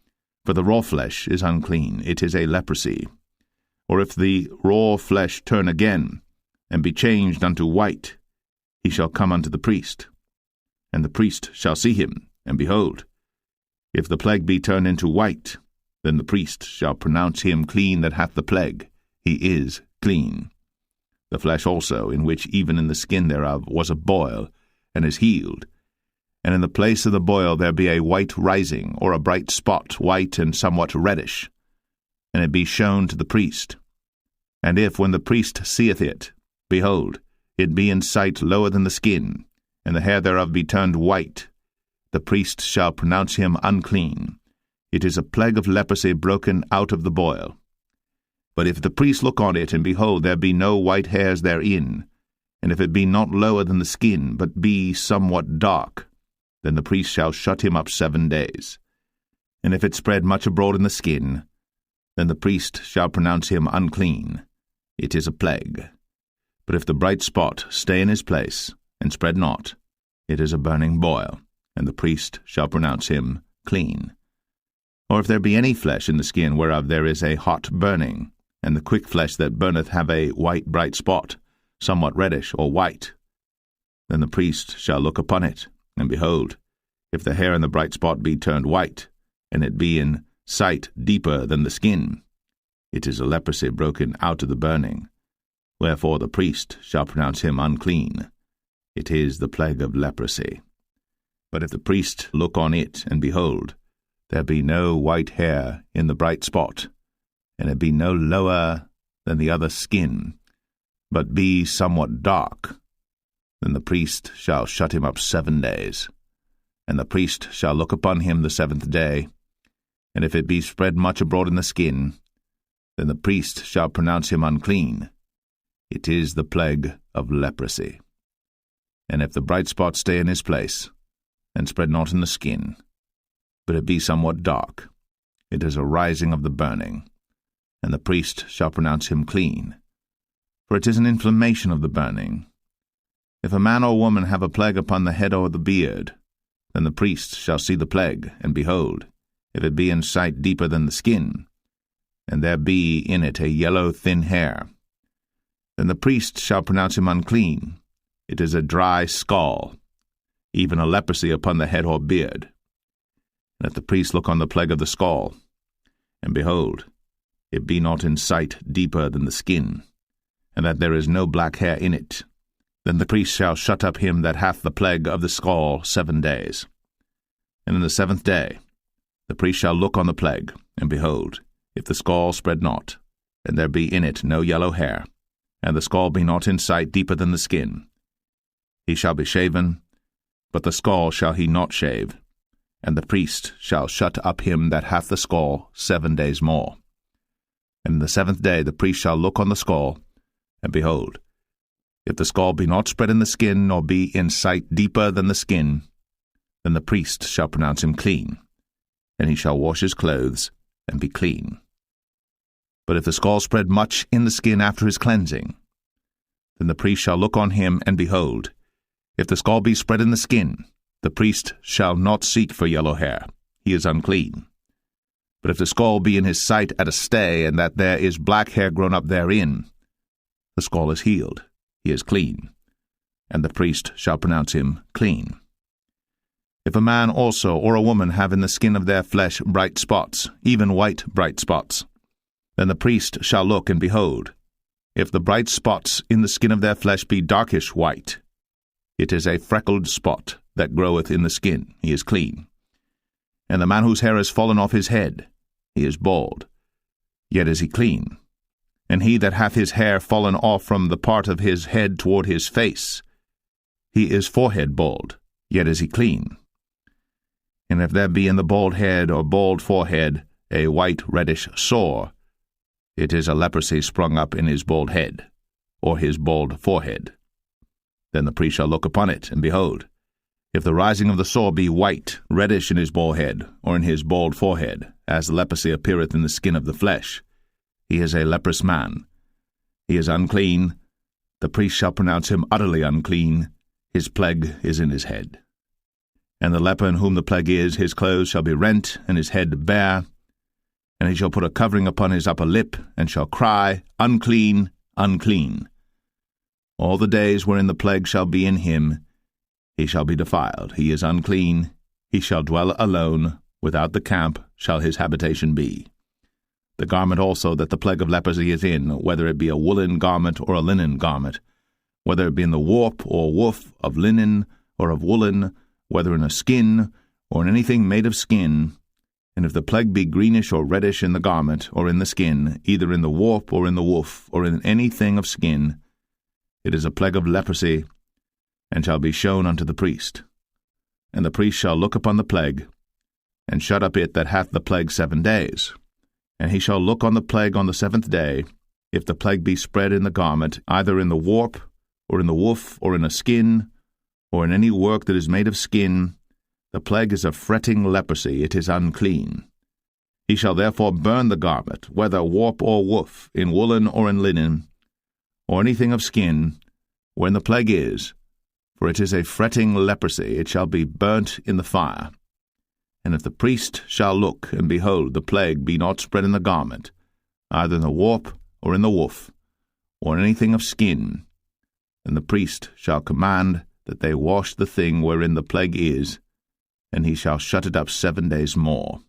For the raw flesh is unclean, it is a leprosy. Or if the raw flesh turn again, and be changed unto white, he shall come unto the priest. And the priest shall see him, and behold, if the plague be turned into white, then the priest shall pronounce him clean that hath the plague, he is clean. The flesh also, in which even in the skin thereof was a boil, and is healed, and in the place of the boil there be a white rising, or a bright spot, white and somewhat reddish, and it be shown to the priest. And if, when the priest seeth it, behold, it be in sight lower than the skin, and the hair thereof be turned white, the priest shall pronounce him unclean. It is a plague of leprosy broken out of the boil. But if the priest look on it, and behold, there be no white hairs therein, and if it be not lower than the skin, but be somewhat dark, then the priest shall shut him up 7 days. And if it spread much abroad in the skin, then the priest shall pronounce him unclean. It is a plague. But if the bright spot stay in his place, and spread not, it is a burning boil, and the priest shall pronounce him clean. Or if there be any flesh in the skin whereof there is a hot burning, and the quick flesh that burneth have a white bright spot, somewhat reddish or white, then the priest shall look upon it, and behold, if the hair in the bright spot be turned white, and it be in sight deeper than the skin, it is a leprosy broken out of the burning. Wherefore the priest shall pronounce him unclean. It is the plague of leprosy. But if the priest look on it, and behold, there be no white hair in the bright spot, and it be no lower than the other skin, but be somewhat dark, then the priest shall shut him up 7 days. And the priest shall look upon him the 7th day, and if it be spread much abroad in the skin, then the priest shall pronounce him unclean. It is the plague of leprosy. And if the bright spot stay in his place, and spread not in the skin, but it be somewhat dark, it is a rising of the burning, and the priest shall pronounce him clean. For it is an inflammation of the burning. If a man or woman have a plague upon the head or the beard, then the priest shall see the plague, and behold, if it be in sight deeper than the skin, and there be in it a yellow thin hair, then the priest shall pronounce him unclean. It is a dry scall, even a leprosy upon the head or beard. And if the priest look on the plague of the scall, and behold, it be not in sight deeper than the skin, and that there is no black hair in it, then the priest shall shut up him that hath the plague of the scall 7 days. And in the 7th day the priest shall look on the plague, and behold, if the scall spread not, and there be in it no yellow hair, and the scall be not in sight deeper than the skin, he shall be shaven, but the scall shall he not shave, and the priest shall shut up him that hath the scall 7 days more. And in the 7th day the priest shall look on the scall, and behold, if the scall be not spread in the skin, nor be in sight deeper than the skin, then the priest shall pronounce him clean, and he shall wash his clothes, and be clean. But if the scall spread much in the skin after his cleansing, then the priest shall look on him, and behold, if the scall be spread in the skin, the priest shall not seek for yellow hair, he is unclean. But if the scall be in his sight at a stay, and that there is black hair grown up therein, the scall is healed, he is clean, and the priest shall pronounce him clean. If a man also or a woman have in the skin of their flesh bright spots, even white bright spots, then the priest shall look, and behold, if the bright spots in the skin of their flesh be darkish white, it is a freckled spot that groweth in the skin, he is clean. And the man whose hair is fallen off his head, he is bald, yet is he clean. And he that hath his hair fallen off from the part of his head toward his face, he is forehead bald, yet is he clean. And if there be in the bald head or bald forehead a white reddish sore, it is a leprosy sprung up in his bald head, or his bald forehead. Then the priest shall look upon it, and behold, if the rising of the sore be white, reddish in his bald head, or in his bald forehead, as the leprosy appeareth in the skin of the flesh, he is a leprous man. He is unclean. The priest shall pronounce him utterly unclean. His plague is in his head. And the leper in whom the plague is, his clothes shall be rent, and his head bare. And he shall put a covering upon his upper lip, and shall cry, Unclean, unclean. All the days wherein the plague shall be in him, he shall be defiled. He is unclean. He shall dwell alone. Without the camp shall his habitation be. The garment also that the plague of leprosy is in, whether it be a woolen garment or a linen garment, whether it be in the warp or woof of linen or of woolen, whether in a skin or in anything made of skin, and if the plague be greenish or reddish in the garment or in the skin, either in the warp or in the woof or in anything of skin, it is a plague of leprosy, and shall be shown unto the priest. And the priest shall look upon the plague, and shut up it that hath the plague 7 days. And he shall look on the plague on the 7th day, if the plague be spread in the garment, either in the warp, or in the woof, or in a skin, or in any work that is made of skin, the plague is a fretting leprosy, it is unclean. He shall therefore burn the garment, whether warp or woof, in woolen or in linen, or anything of skin, wherein the plague is, for it is a fretting leprosy, it shall be burnt in the fire. And if the priest shall look, and behold, the plague be not spread in the garment, either in the warp, or in the woof, or in anything of skin, then the priest shall command that they wash the thing wherein the plague is, and he shall shut it up 7 days more.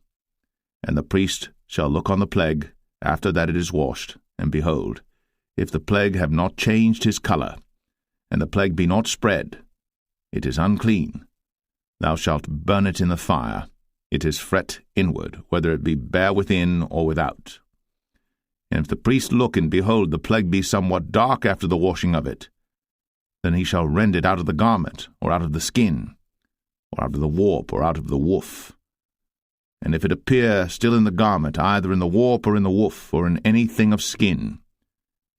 And the priest shall look on the plague, after that it is washed, and behold, if the plague have not changed his colour, and the plague be not spread, it is unclean. Thou shalt burn it in the fire. It is fret inward, whether it be bare within or without. And if the priest look, and behold, the plague be somewhat dark after the washing of it, then he shall rend it out of the garment, or out of the skin, or out of the warp, or out of the woof. And if it appear still in the garment, either in the warp, or in the woof, or in anything of skin,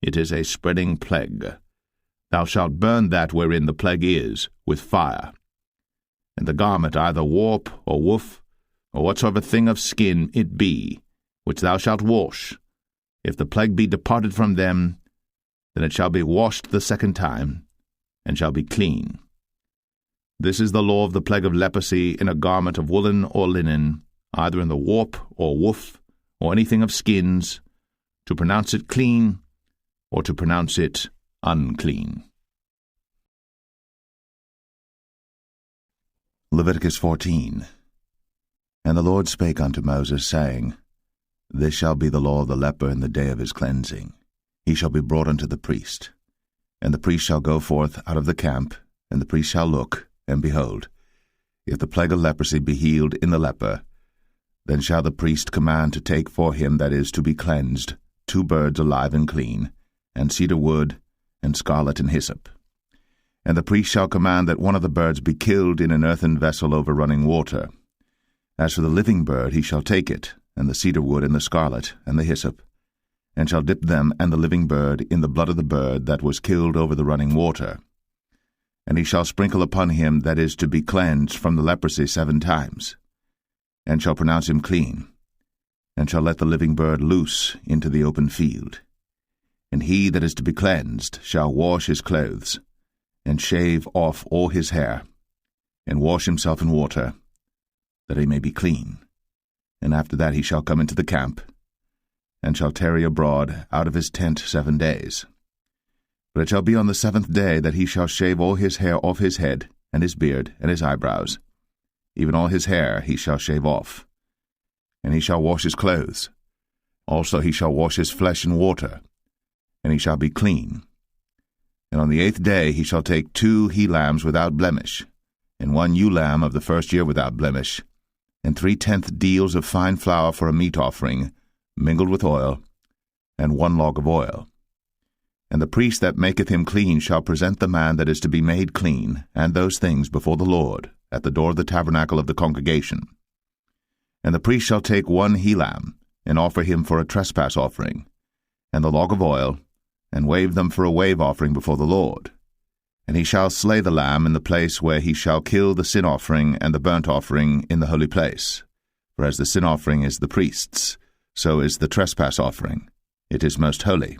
it is a spreading plague. Thou shalt burn that wherein the plague is with fire. And the garment, either warp, or woof, or whatsoever thing of skin it be, which thou shalt wash, if the plague be departed from them, then it shall be washed the 2nd time, and shall be clean. This is the law of the plague of leprosy in a garment of woolen or linen, either in the warp or woof, or anything of skins, to pronounce it clean, or to pronounce it unclean. Leviticus 14. And the Lord spake unto Moses, saying, This shall be the law of the leper in the day of his cleansing. He shall be brought unto the priest. And the priest shall go forth out of the camp, and the priest shall look, and behold, if the plague of leprosy be healed in the leper, then shall the priest command to take for him that is to be cleansed 2 birds alive and clean, and cedar wood, and scarlet and hyssop. And the priest shall command that one of the birds be killed in an earthen vessel over running water. As for the living bird, he shall take it, and the cedar wood, and the scarlet, and the hyssop, and shall dip them and the living bird in the blood of the bird that was killed over the running water. And he shall sprinkle upon him that is to be cleansed from the leprosy 7 times, and shall pronounce him clean, and shall let the living bird loose into the open field. And he that is to be cleansed shall wash his clothes, and shave off all his hair, and wash himself in water, that he may be clean. And after that he shall come into the camp, and shall tarry abroad out of his tent 7 days. But it shall be on the 7th day that he shall shave all his hair off his head, and his beard, and his eyebrows. Even all his hair he shall shave off. And he shall wash his clothes. Also he shall wash his flesh in water, and he shall be clean. And on the 8th day he shall take 2 he-lambs without blemish, and 1 ewe-lamb of the first year without blemish, and 3/10 deals of fine flour for a meat offering, mingled with oil, and 1 log of oil. And the priest that maketh him clean shall present the man that is to be made clean, and those things before the Lord, at the door of the tabernacle of the congregation. And the priest shall take 1 he-lamb, and offer him for a trespass offering, and the log of oil, and wave them for a wave offering before the Lord. And he shall slay the lamb in the place where he shall kill the sin offering and the burnt offering in the holy place. For as the sin offering is the priest's, so is the trespass offering. It is most holy.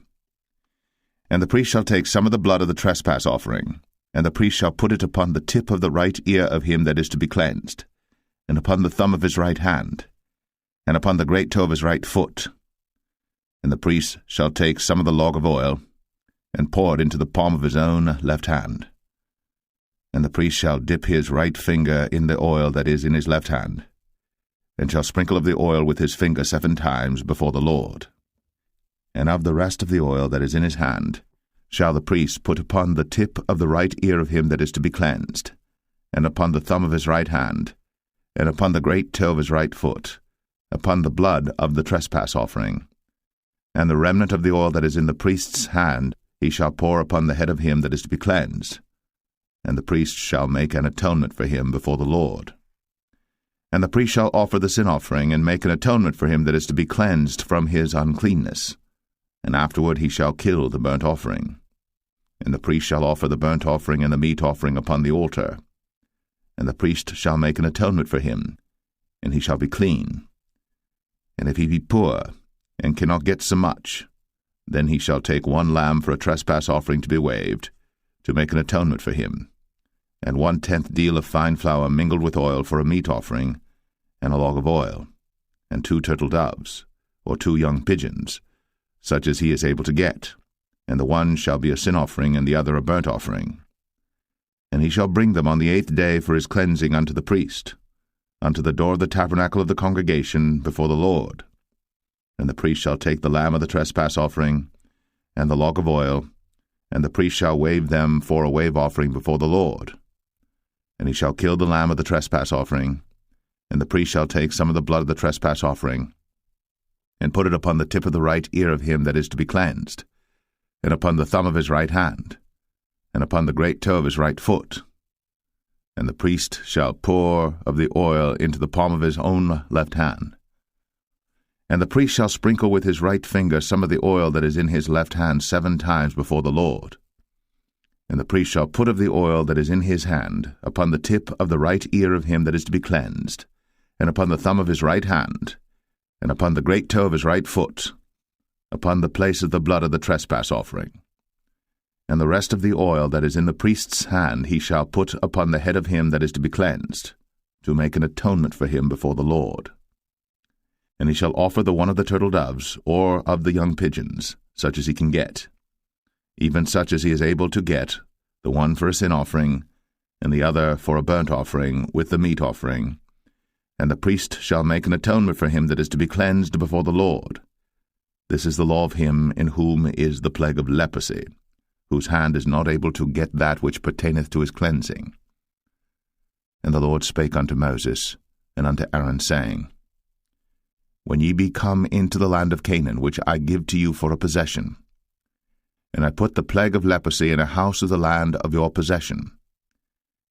And the priest shall take some of the blood of the trespass offering, and the priest shall put it upon the tip of the right ear of him that is to be cleansed, and upon the thumb of his right hand, and upon the great toe of his right foot. And the priest shall take some of the log of oil, and pour it into the palm of his own left hand. And the priest shall dip his right finger in the oil that is in his left hand, and shall sprinkle of the oil with his finger 7 times before the Lord. And of the rest of the oil that is in his hand shall the priest put upon the tip of the right ear of him that is to be cleansed, and upon the thumb of his right hand, and upon the great toe of his right foot, upon the blood of the trespass offering. And the remnant of the oil that is in the priest's hand he shall pour upon the head of him that is to be cleansed, and the priest shall make an atonement for him before the Lord. And the priest shall offer the sin offering, and make an atonement for him that is to be cleansed from his uncleanness. And afterward he shall kill the burnt offering. And the priest shall offer the burnt offering and the meat offering upon the altar. And the priest shall make an atonement for him, and he shall be clean. And if he be poor, and cannot get so much, then he shall take 1 lamb for a trespass offering to be waved, to make an atonement for him, and 1/10 deal of fine flour mingled with oil for a meat offering, and a log of oil, and 2 turtle doves, or 2 young pigeons, such as he is able to get, and the one shall be a sin offering, and the other a burnt offering. And he shall bring them on the 8th day for his cleansing unto the priest, unto the door of the tabernacle of the congregation before the Lord. And the priest shall take the lamb of the trespass offering, and the log of oil, and the priest shall wave them for a wave offering before the Lord. And he shall kill the lamb of the trespass offering, and the priest shall take some of the blood of the trespass offering, and put it upon the tip of the right ear of him that is to be cleansed, and upon the thumb of his right hand, and upon the great toe of his right foot. And the priest shall pour of the oil into the palm of his own left hand. And the priest shall sprinkle with his right finger some of the oil that is in his left hand 7 times before the Lord. And the priest shall put of the oil that is in his hand upon the tip of the right ear of him that is to be cleansed, and upon the thumb of his right hand, and upon the great toe of his right foot, upon the place of the blood of the trespass offering. And the rest of the oil that is in the priest's hand he shall put upon the head of him that is to be cleansed, to make an atonement for him before the Lord. And he shall offer the one of the turtle doves, or of the young pigeons, such as he can get, even such as he is able to get, the one for a sin offering, and the other for a burnt offering with the meat offering. And the priest shall make an atonement for him that is to be cleansed before the Lord. This is the law of him in whom is the plague of leprosy, whose hand is not able to get that which pertaineth to his cleansing. And the Lord spake unto Moses and unto Aaron, saying, When ye be come into the land of Canaan, which I give to you for a possession, and I put the plague of leprosy in a house of the land of your possession,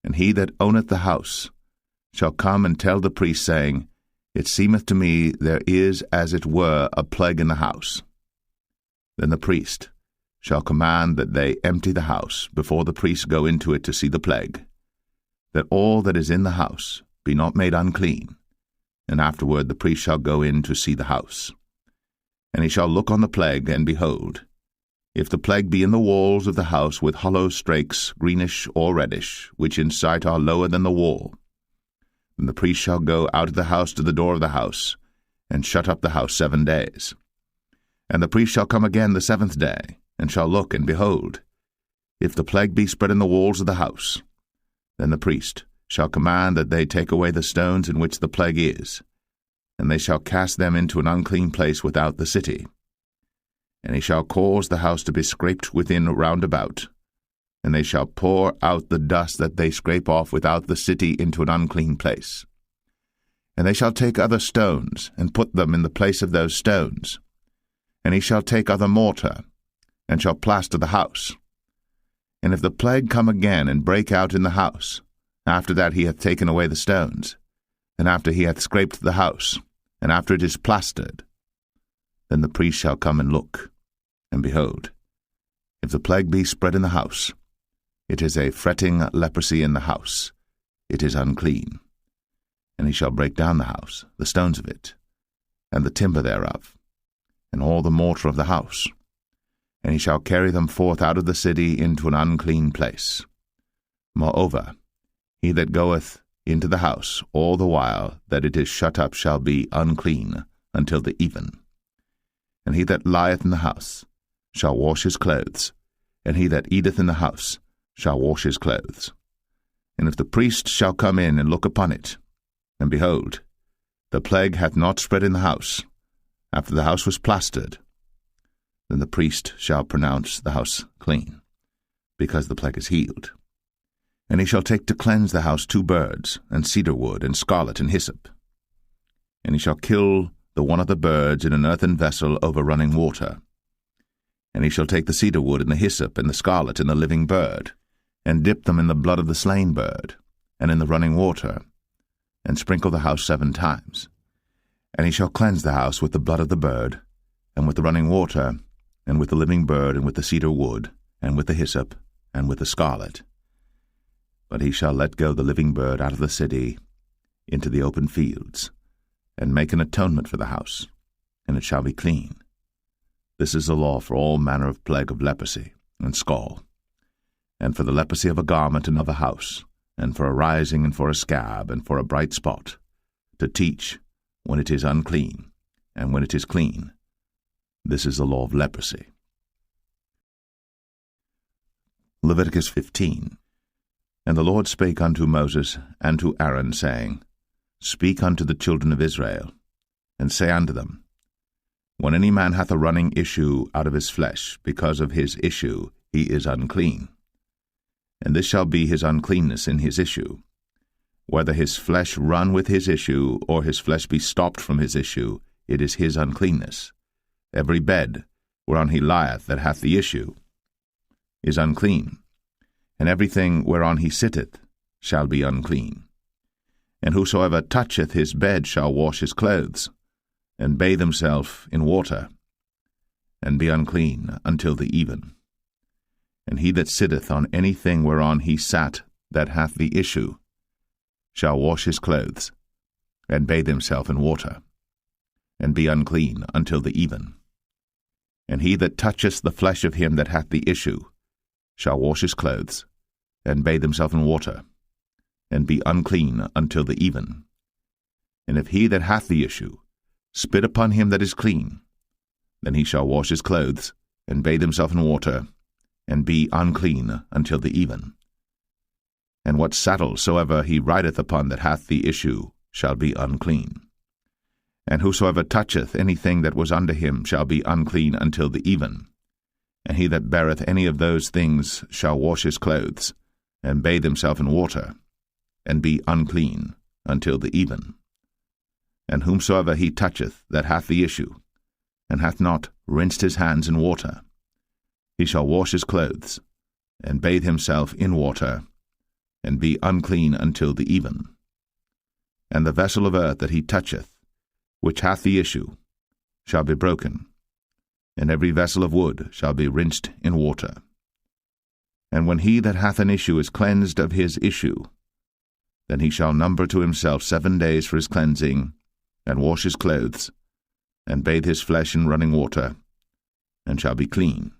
and he that owneth the house shall come and tell the priest, saying, It seemeth to me there is as it were a plague in the house. Then the priest shall command that they empty the house before the priests go into it to see the plague, that all that is in the house be not made unclean, and afterward the priest shall go in to see the house. And he shall look on the plague, and behold, if the plague be in the walls of the house with hollow strakes, greenish or reddish, which in sight are lower than the wall, then the priest shall go out of the house to the door of the house, and shut up the house 7 days. And the priest shall come again the 7th day, and shall look, and behold, if the plague be spread in the walls of the house, then the priest shall command that they take away the stones in which the plague is, and they shall cast them into an unclean place without the city. And he shall cause the house to be scraped within round about, and they shall pour out the dust that they scrape off without the city into an unclean place. And they shall take other stones, and put them in the place of those stones. And he shall take other mortar, and shall plaster the house. And if the plague come again and break out in the house, after that he hath taken away the stones, and after he hath scraped the house, and after it is plastered, then the priest shall come and look. And behold, if the plague be spread in the house, it is a fretting leprosy in the house, it is unclean. And he shall break down the house, the stones of it, and the timber thereof, and all the mortar of the house, and he shall carry them forth out of the city into an unclean place. Moreover, he that goeth into the house all the while that it is shut up shall be unclean until the even. And he that lieth in the house shall wash his clothes, and he that eateth in the house shall wash his clothes. And if the priest shall come in and look upon it, and behold, the plague hath not spread in the house, after the house was plastered, then the priest shall pronounce the house clean, because the plague is healed. And he shall take to cleanse the house 2 birds, and cedar wood, and scarlet, and hyssop. And he shall kill the one of the birds in an earthen vessel over running water. And he shall take the cedar wood, and the hyssop, and the scarlet, and the living bird, and dip them in the blood of the slain bird, and in the running water, and sprinkle the house 7 times. And he shall cleanse the house with the blood of the bird, and with the running water, and with the living bird, and with the cedar wood, and with the hyssop, and with the scarlet. But he shall let go the living bird out of the city into the open fields, and make an atonement for the house, and it shall be clean. This is the law for all manner of plague of leprosy and scall, and for the leprosy of a garment and of a house, and for a rising and for a scab and for a bright spot, to teach when it is unclean, and when it is clean. This is the law of leprosy. Leviticus 15. And the Lord spake unto Moses and to Aaron, saying, Speak unto the children of Israel, and say unto them, When any man hath a running issue out of his flesh, because of his issue he is unclean. And this shall be his uncleanness in his issue, whether his flesh run with his issue, or his flesh be stopped from his issue, it is his uncleanness. Every bed whereon he lieth that hath the issue is unclean, and everything whereon he sitteth shall be unclean. And whosoever toucheth his bed shall wash his clothes, and bathe himself in water, and be unclean until the even. And he that sitteth on anything whereon he sat that hath the issue shall wash his clothes, and bathe himself in water, and be unclean until the even. And he that toucheth the flesh of him that hath the issue shall wash his clothes, and bathe himself in water, and be unclean until the even. And if he that hath the issue spit upon him that is clean. Then he shall wash his clothes, and bathe himself in water, and be unclean until the even. And what saddle soever he rideth upon that hath the issue shall be unclean. And whosoever toucheth anything that was under him shall be unclean until the even. And he that beareth any of those things shall wash his clothes, and bathe himself in water, and be unclean until the even. And whomsoever he toucheth that hath the issue, and hath not rinsed his hands in water, he shall wash his clothes, and bathe himself in water, and be unclean until the even. And the vessel of earth that he toucheth, which hath the issue, shall be broken, and every vessel of wood shall be rinsed in water. And when he that hath an issue is cleansed of his issue, then he shall number to himself 7 days for his cleansing, and wash his clothes, and bathe his flesh in running water, and shall be clean.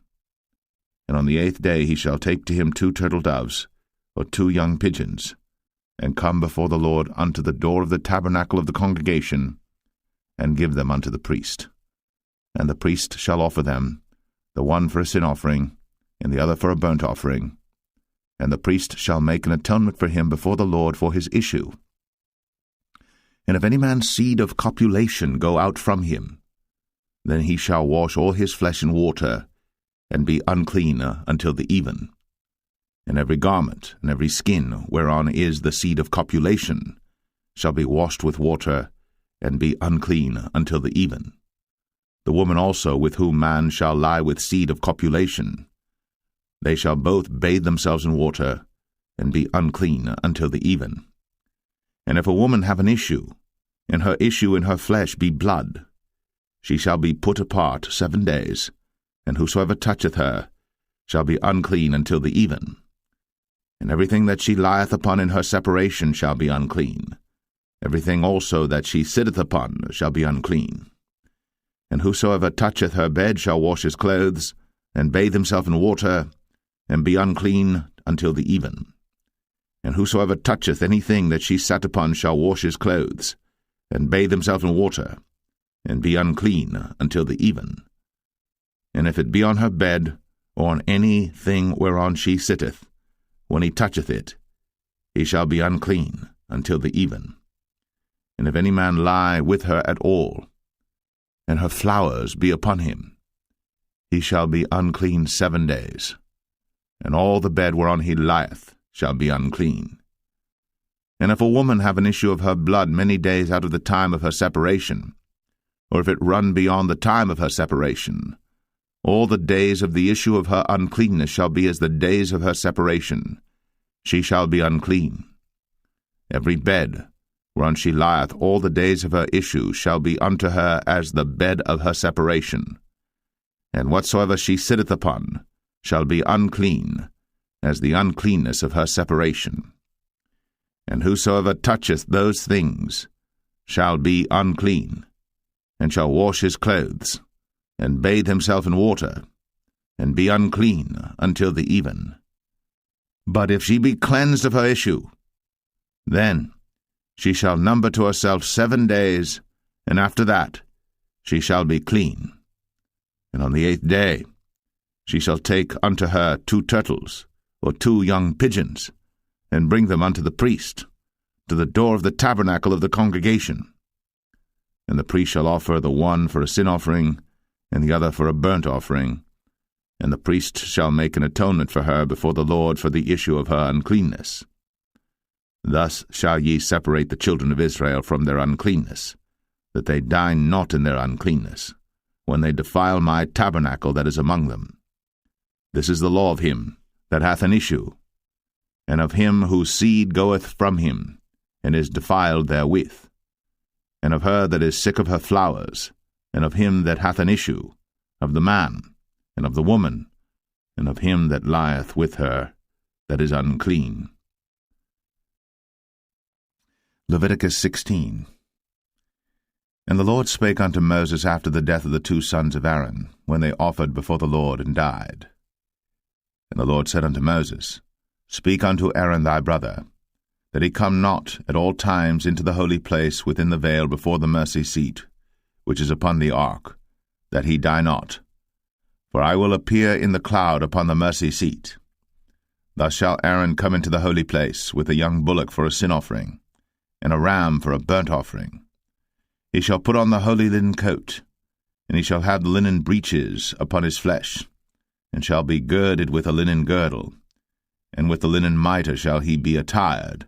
And on the 8th day he shall take to him 2 turtle doves, or 2 young pigeons, and come before the Lord unto the door of the tabernacle of the congregation, and give them unto the priest. And the priest shall offer them, the one for a sin offering, and the other for a burnt offering. And the priest shall make an atonement for him before the Lord for his issue. And if any man's seed of copulation go out from him, then he shall wash all his flesh in water, and be unclean until the even. And every garment and every skin whereon is the seed of copulation shall be washed with water, and be unclean until the even. The woman also with whom man shall lie with seed of copulation, they shall both bathe themselves in water, and be unclean until the even. And if a woman have an issue, and her issue in her flesh be blood, she shall be put apart 7 days, and whosoever toucheth her shall be unclean until the even. And everything that she lieth upon in her separation shall be unclean. Everything also that she sitteth upon shall be unclean. And whosoever toucheth her bed shall wash his clothes, and bathe himself in water, and be unclean until the even. And whosoever toucheth anything that she sat upon shall wash his clothes, and bathe himself in water, and be unclean until the even. And if it be on her bed, or on any thing whereon she sitteth, when he toucheth it, he shall be unclean until the even. And if any man lie with her at all, and her flowers be upon him, he shall be unclean 7 days, and all the bed whereon he lieth shall be unclean. And if a woman have an issue of her blood many days out of the time of her separation, or if it run beyond the time of her separation, all the days of the issue of her uncleanness shall be as the days of her separation. She shall be unclean. Every bed whereon she lieth all the days of her issue shall be unto her as the bed of her separation. And whatsoever she sitteth upon shall be unclean, as the uncleanness of her separation. And whosoever toucheth those things shall be unclean, and shall wash his clothes, and bathe himself in water, and be unclean until the even. But if she be cleansed of her issue, then she shall number to herself 7 days, and after that she shall be clean. And on the 8th day she shall take unto her 2 turtles, or 2 young pigeons, and bring them unto the priest, to the door of the tabernacle of the congregation. And the priest shall offer the one for a sin offering, and the other for a burnt offering, and the priest shall make an atonement for her before the Lord for the issue of her uncleanness. Thus shall ye separate the children of Israel from their uncleanness, that they die not in their uncleanness, when they defile my tabernacle that is among them. This is the law of him that hath an issue, and of him whose seed goeth from him, and is defiled therewith, and of her that is sick of her flowers, and of him that hath an issue, of the man, and of the woman, and of him that lieth with her, that is unclean. Leviticus 16. And the Lord spake unto Moses after the death of the 2 sons of Aaron, when they offered before the Lord and died. And the Lord said unto Moses, Speak unto Aaron thy brother, that he come not at all times into the holy place within the veil before the mercy seat, which is upon the ark, that he die not. For I will appear in the cloud upon the mercy seat. Thus shall Aaron come into the holy place with a young bullock for a sin offering, and a ram for a burnt offering. He shall put on the holy linen coat, and he shall have the linen breeches upon his flesh, and shall be girded with a linen girdle, and with the linen mitre shall he be attired.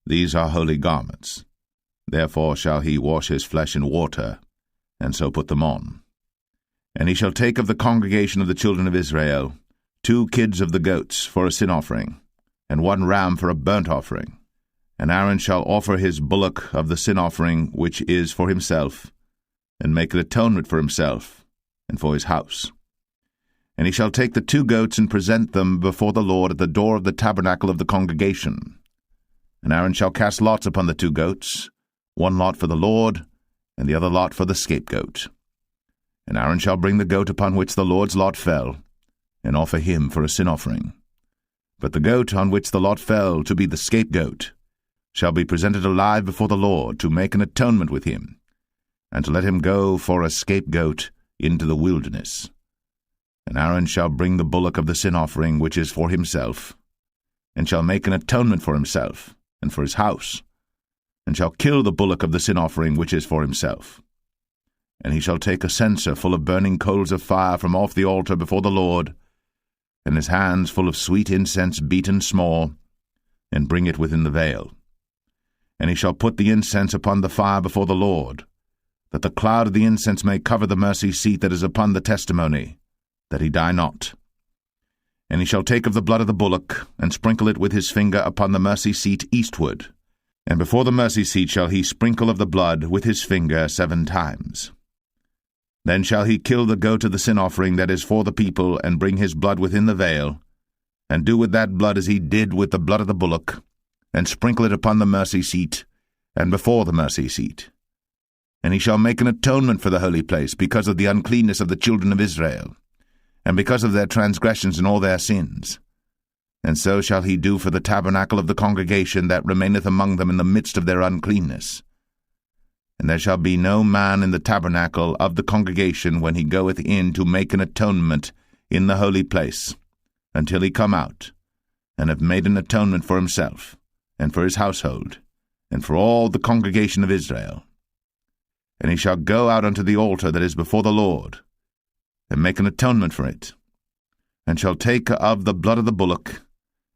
These are holy garments. Therefore shall he wash his flesh in water, and so put them on. And he shall take of the congregation of the children of Israel 2 kids of the goats for a sin offering, and 1 ram for a burnt offering. And Aaron shall offer his bullock of the sin offering which is for himself, and make an atonement for himself and for his house. And he shall take the 2 goats and present them before the Lord at the door of the tabernacle of the congregation. And Aaron shall cast lots upon the 2 goats, 1 lot for the Lord, and the other lot for the scapegoat. And Aaron shall bring the goat upon which the Lord's lot fell, and offer him for a sin offering. But the goat on which the lot fell to be the scapegoat shall be presented alive before the Lord to make an atonement with him, and to let him go for a scapegoat into the wilderness. And Aaron shall bring the bullock of the sin offering which is for himself, and shall make an atonement for himself and for his house, and shall kill the bullock of the sin offering which is for himself. And he shall take a censer full of burning coals of fire from off the altar before the Lord, and his hands full of sweet incense beaten small, and bring it within the veil. And he shall put the incense upon the fire before the Lord, that the cloud of the incense may cover the mercy seat that is upon the testimony, that he die not. And he shall take of the blood of the bullock, and sprinkle it with his finger upon the mercy seat eastward, and before the mercy seat shall he sprinkle of the blood with his finger 7 times. Then shall he kill the goat of the sin offering that is for the people, and bring his blood within the veil, and do with that blood as he did with the blood of the bullock, and sprinkle it upon the mercy seat, and before the mercy seat. And he shall make an atonement for the holy place, because of the uncleanness of the children of Israel, and because of their transgressions and all their sins. And so shall he do for the tabernacle of the congregation that remaineth among them in the midst of their uncleanness. And there shall be no man in the tabernacle of the congregation when he goeth in to make an atonement in the holy place, until he come out, and have made an atonement for himself, and for his household, and for all the congregation of Israel. And he shall go out unto the altar that is before the Lord, and make an atonement for it, and shall take of the blood of the bullock,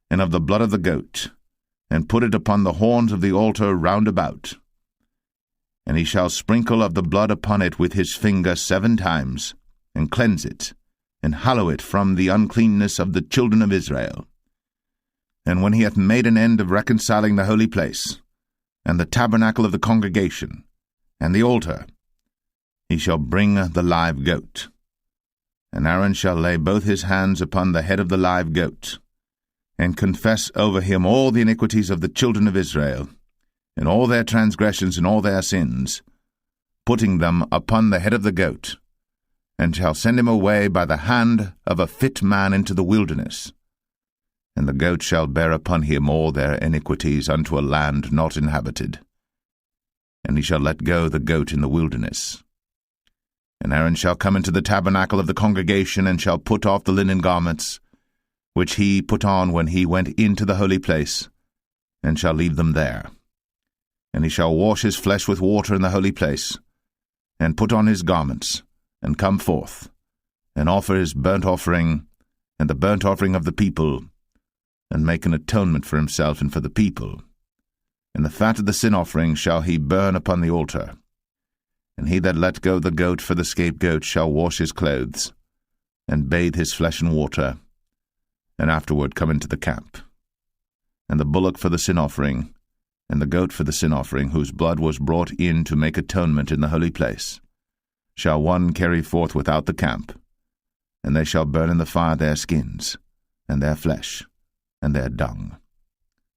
and of the blood of the goat, and put it upon the horns of the altar round about. And he shall sprinkle of the blood upon it with his finger 7 times, and cleanse it, and hallow it from the uncleanness of the children of Israel. And when he hath made an end of reconciling the holy place, and the tabernacle of the congregation, and the altar, he shall bring the live goat. And Aaron shall lay both his hands upon the head of the live goat, and confess over him all the iniquities of the children of Israel, and all their transgressions and all their sins, putting them upon the head of the goat, and shall send him away by the hand of a fit man into the wilderness. And the goat shall bear upon him all their iniquities unto a land not inhabited. And he shall let go the goat in the wilderness. And Aaron shall come into the tabernacle of the congregation, and shall put off the linen garments, which he put on when he went into the holy place, and shall leave them there. And he shall wash his flesh with water in the holy place, and put on his garments, and come forth, and offer his burnt offering, and the burnt offering of the people, and make an atonement for himself and for the people. And the fat of the sin offering shall he burn upon the altar. And he that let go the goat for the scapegoat shall wash his clothes, and bathe his flesh in water, and afterward come into the camp. And the bullock for the sin offering, and the goat for the sin offering, whose blood was brought in to make atonement in the holy place, shall one carry forth without the camp, and they shall burn in the fire their skins, and their flesh, and their dung.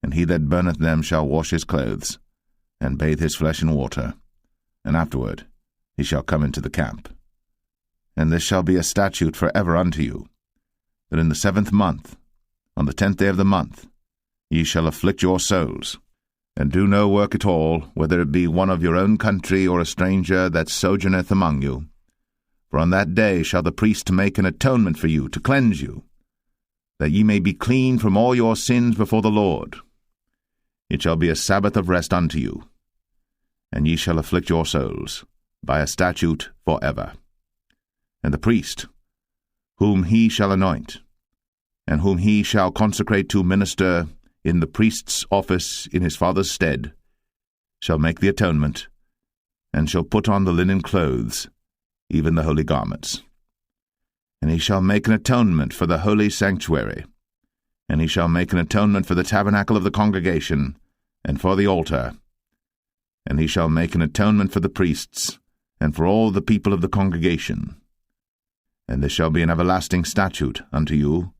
And he that burneth them shall wash his clothes, and bathe his flesh in water, and afterward he shall come into the camp. And this shall be a statute for ever unto you, that in the 7th month, on the 10th day of the month, ye shall afflict your souls, And do no work at all, whether it be one of your own country or a stranger that sojourneth among you. For on that day shall the priest make an atonement for you, to cleanse you, that ye may be clean from all your sins before the Lord. It shall be a Sabbath of rest unto you, and ye shall afflict your souls by a statute for ever. And the priest, whom he shall anoint, and whom he shall consecrate to minister in the priest's office in his father's stead, shall make the atonement, and shall put on the linen clothes, even the holy garments. And he shall make an atonement for the holy sanctuary, and he shall make an atonement for the tabernacle of the congregation, and for the altar. And he shall make an atonement for the priests, and for all the people of the congregation. And this shall be an everlasting statute unto you,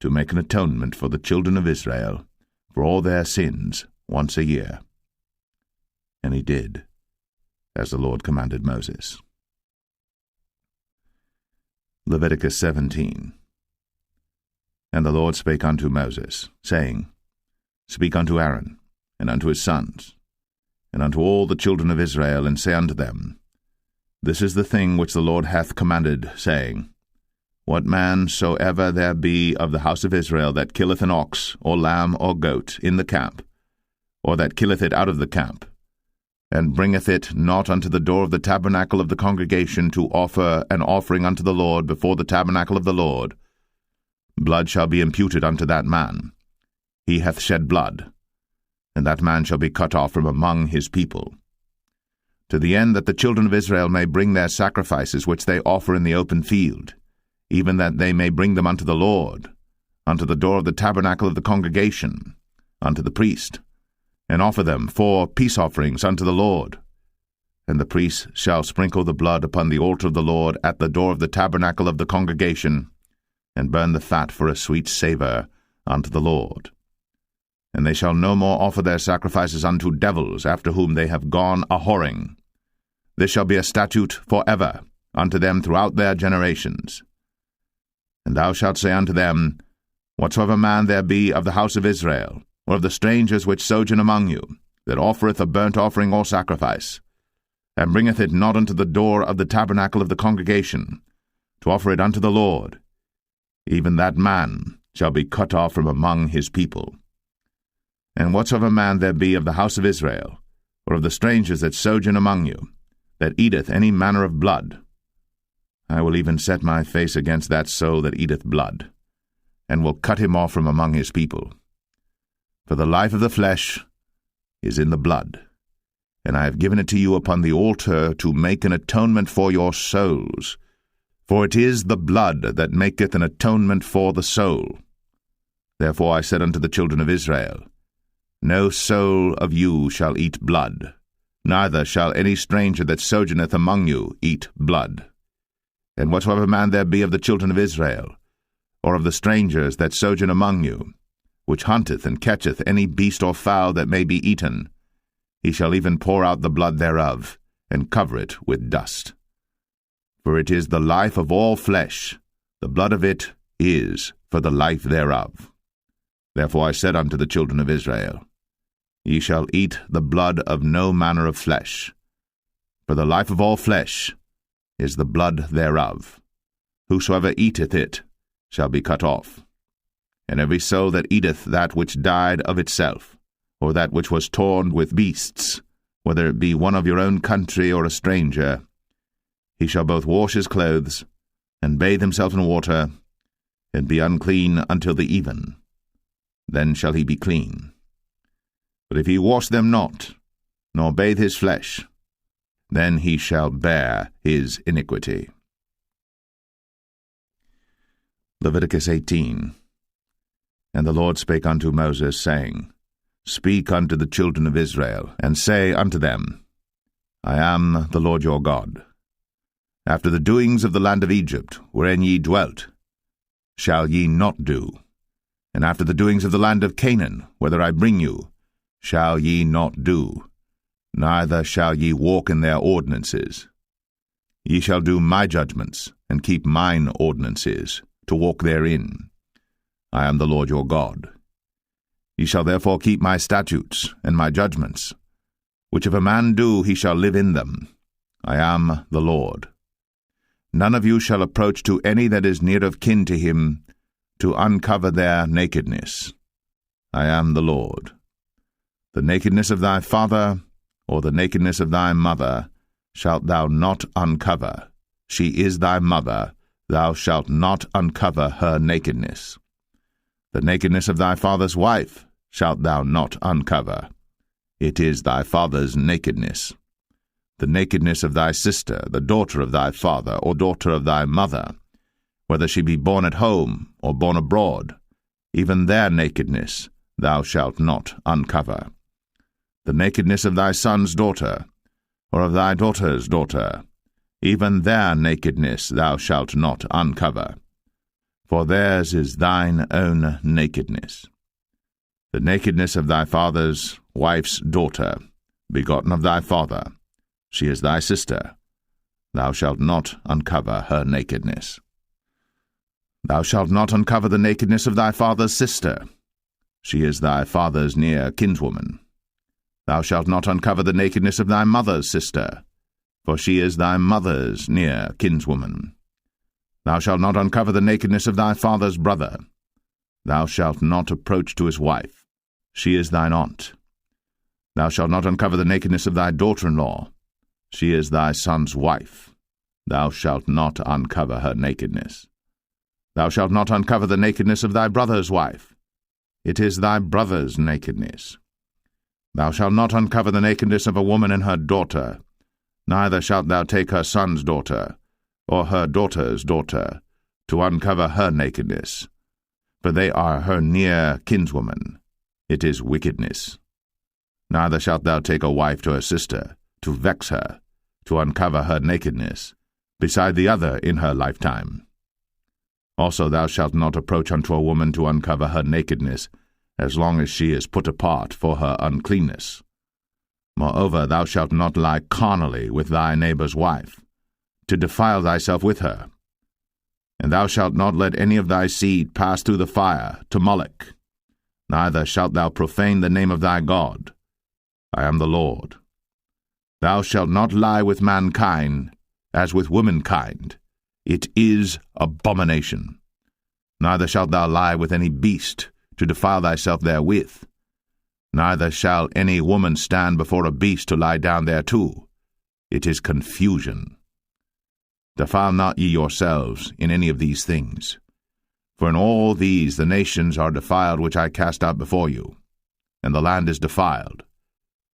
to make an atonement for the children of Israel, for all their sins, once a year. And he did, as the Lord commanded Moses. Leviticus 17. And the Lord spake unto Moses, saying, Speak unto Aaron, and unto his sons, and unto all the children of Israel, and say unto them, This is the thing which the Lord hath commanded, saying, What man soever there be of the house of Israel that killeth an ox, or lamb, or goat, in the camp, or that killeth it out of the camp, and bringeth it not unto the door of the tabernacle of the congregation to offer an offering unto the Lord before the tabernacle of the Lord, blood shall be imputed unto that man. He hath shed blood, and that man shall be cut off from among his people. To the end that the children of Israel may bring their sacrifices which they offer in the open field, even that they may bring them unto the Lord, unto the door of the tabernacle of the congregation, unto the priest, and offer them for peace offerings unto the Lord. And the priest shall sprinkle the blood upon the altar of the Lord at the door of the tabernacle of the congregation, and burn the fat for a sweet savour unto the Lord. And they shall no more offer their sacrifices unto devils, after whom they have gone a-whoring. This shall be a statute for ever unto them throughout their generations. And thou shalt say unto them, Whatsoever man there be of the house of Israel, or of the strangers which sojourn among you, that offereth a burnt offering or sacrifice, and bringeth it not unto the door of the tabernacle of the congregation, to offer it unto the Lord, even that man shall be cut off from among his people. And whatsoever man there be of the house of Israel, or of the strangers that sojourn among you, that eateth any manner of blood, I will even set my face against that soul that eateth blood, and will cut him off from among his people. For the life of the flesh is in the blood, and I have given it to you upon the altar to make an atonement for your souls. For it is the blood that maketh an atonement for the soul. Therefore I said unto the children of Israel, No soul of you shall eat blood, neither shall any stranger that sojourneth among you eat blood. And whatsoever man there be of the children of Israel, or of the strangers that sojourn among you, which hunteth and catcheth any beast or fowl that may be eaten, he shall even pour out the blood thereof, and cover it with dust. For it is the life of all flesh, the blood of it is for the life thereof. Therefore I said unto the children of Israel, Ye shall eat the blood of no manner of flesh, for the life of all flesh is the blood thereof. Whosoever eateth it shall be cut off. And every soul that eateth that which died of itself, or that which was torn with beasts, whether it be one of your own country or a stranger, he shall both wash his clothes, and bathe himself in water, and be unclean until the even. Then shall he be clean. But if he wash them not, nor bathe his flesh, then he shall bear his iniquity. Leviticus 18. And the Lord spake unto Moses, saying, Speak unto the children of Israel, and say unto them, I am the Lord your God. After the doings of the land of Egypt, wherein ye dwelt, shall ye not do, and after the doings of the land of Canaan, whither I bring you, shall ye not do, neither shall ye walk in their ordinances. Ye shall do my judgments, and keep mine ordinances, to walk therein. I am the Lord your God. Ye shall therefore keep my statutes and my judgments, which if a man do, he shall live in them. I am the Lord. None of you shall approach to any that is near of kin to him, to uncover their nakedness. I am the Lord. The nakedness of thy father, or the nakedness of thy mother, shalt thou not uncover. She is thy mother, thou shalt not uncover her nakedness. The nakedness of thy father's wife shalt thou not uncover. It is thy father's nakedness. The nakedness of thy sister, the daughter of thy father, or daughter of thy mother, whether she be born at home or born abroad, even their nakedness thou shalt not uncover. The nakedness of thy son's daughter, or of thy daughter's daughter, even their nakedness thou shalt not uncover, for theirs is thine own nakedness. The nakedness of thy father's wife's daughter, begotten of thy father, she is thy sister. Thou shalt not uncover her nakedness. Thou shalt not uncover the nakedness of thy father's sister. She is thy father's near kinswoman. Thou shalt not uncover the nakedness of thy mother's sister, for she is thy mother's near kinswoman. Thou shalt not uncover the nakedness of thy father's brother. Thou shalt not approach to his wife. She is thine aunt. Thou shalt not uncover the nakedness of thy daughter-in-law. She is thy son's wife. Thou shalt not uncover her nakedness. Thou shalt not uncover the nakedness of thy brother's wife. It is thy brother's nakedness. Thou shalt not uncover the nakedness of a woman and her daughter, neither shalt thou take her son's daughter, or her daughter's daughter, to uncover her nakedness, for they are her near kinswoman. It is wickedness. Neither shalt thou take a wife to her sister, to vex her, to uncover her nakedness, beside the other in her lifetime. Also thou shalt not approach unto a woman to uncover her nakedness, as long as she is put apart for her uncleanness. Moreover, thou shalt not lie carnally with thy neighbor's wife, to defile thyself with her. And thou shalt not let any of thy seed pass through the fire to Moloch, neither shalt thou profane the name of thy God. I am the Lord. Thou shalt not lie with mankind, as with womankind. It is abomination. Neither shalt thou lie with any beast, to defile thyself therewith. Neither shall any woman stand before a beast to lie down thereto. It is confusion. Defile not ye yourselves in any of these things. For in all these the nations are defiled which I cast out before you, and the land is defiled.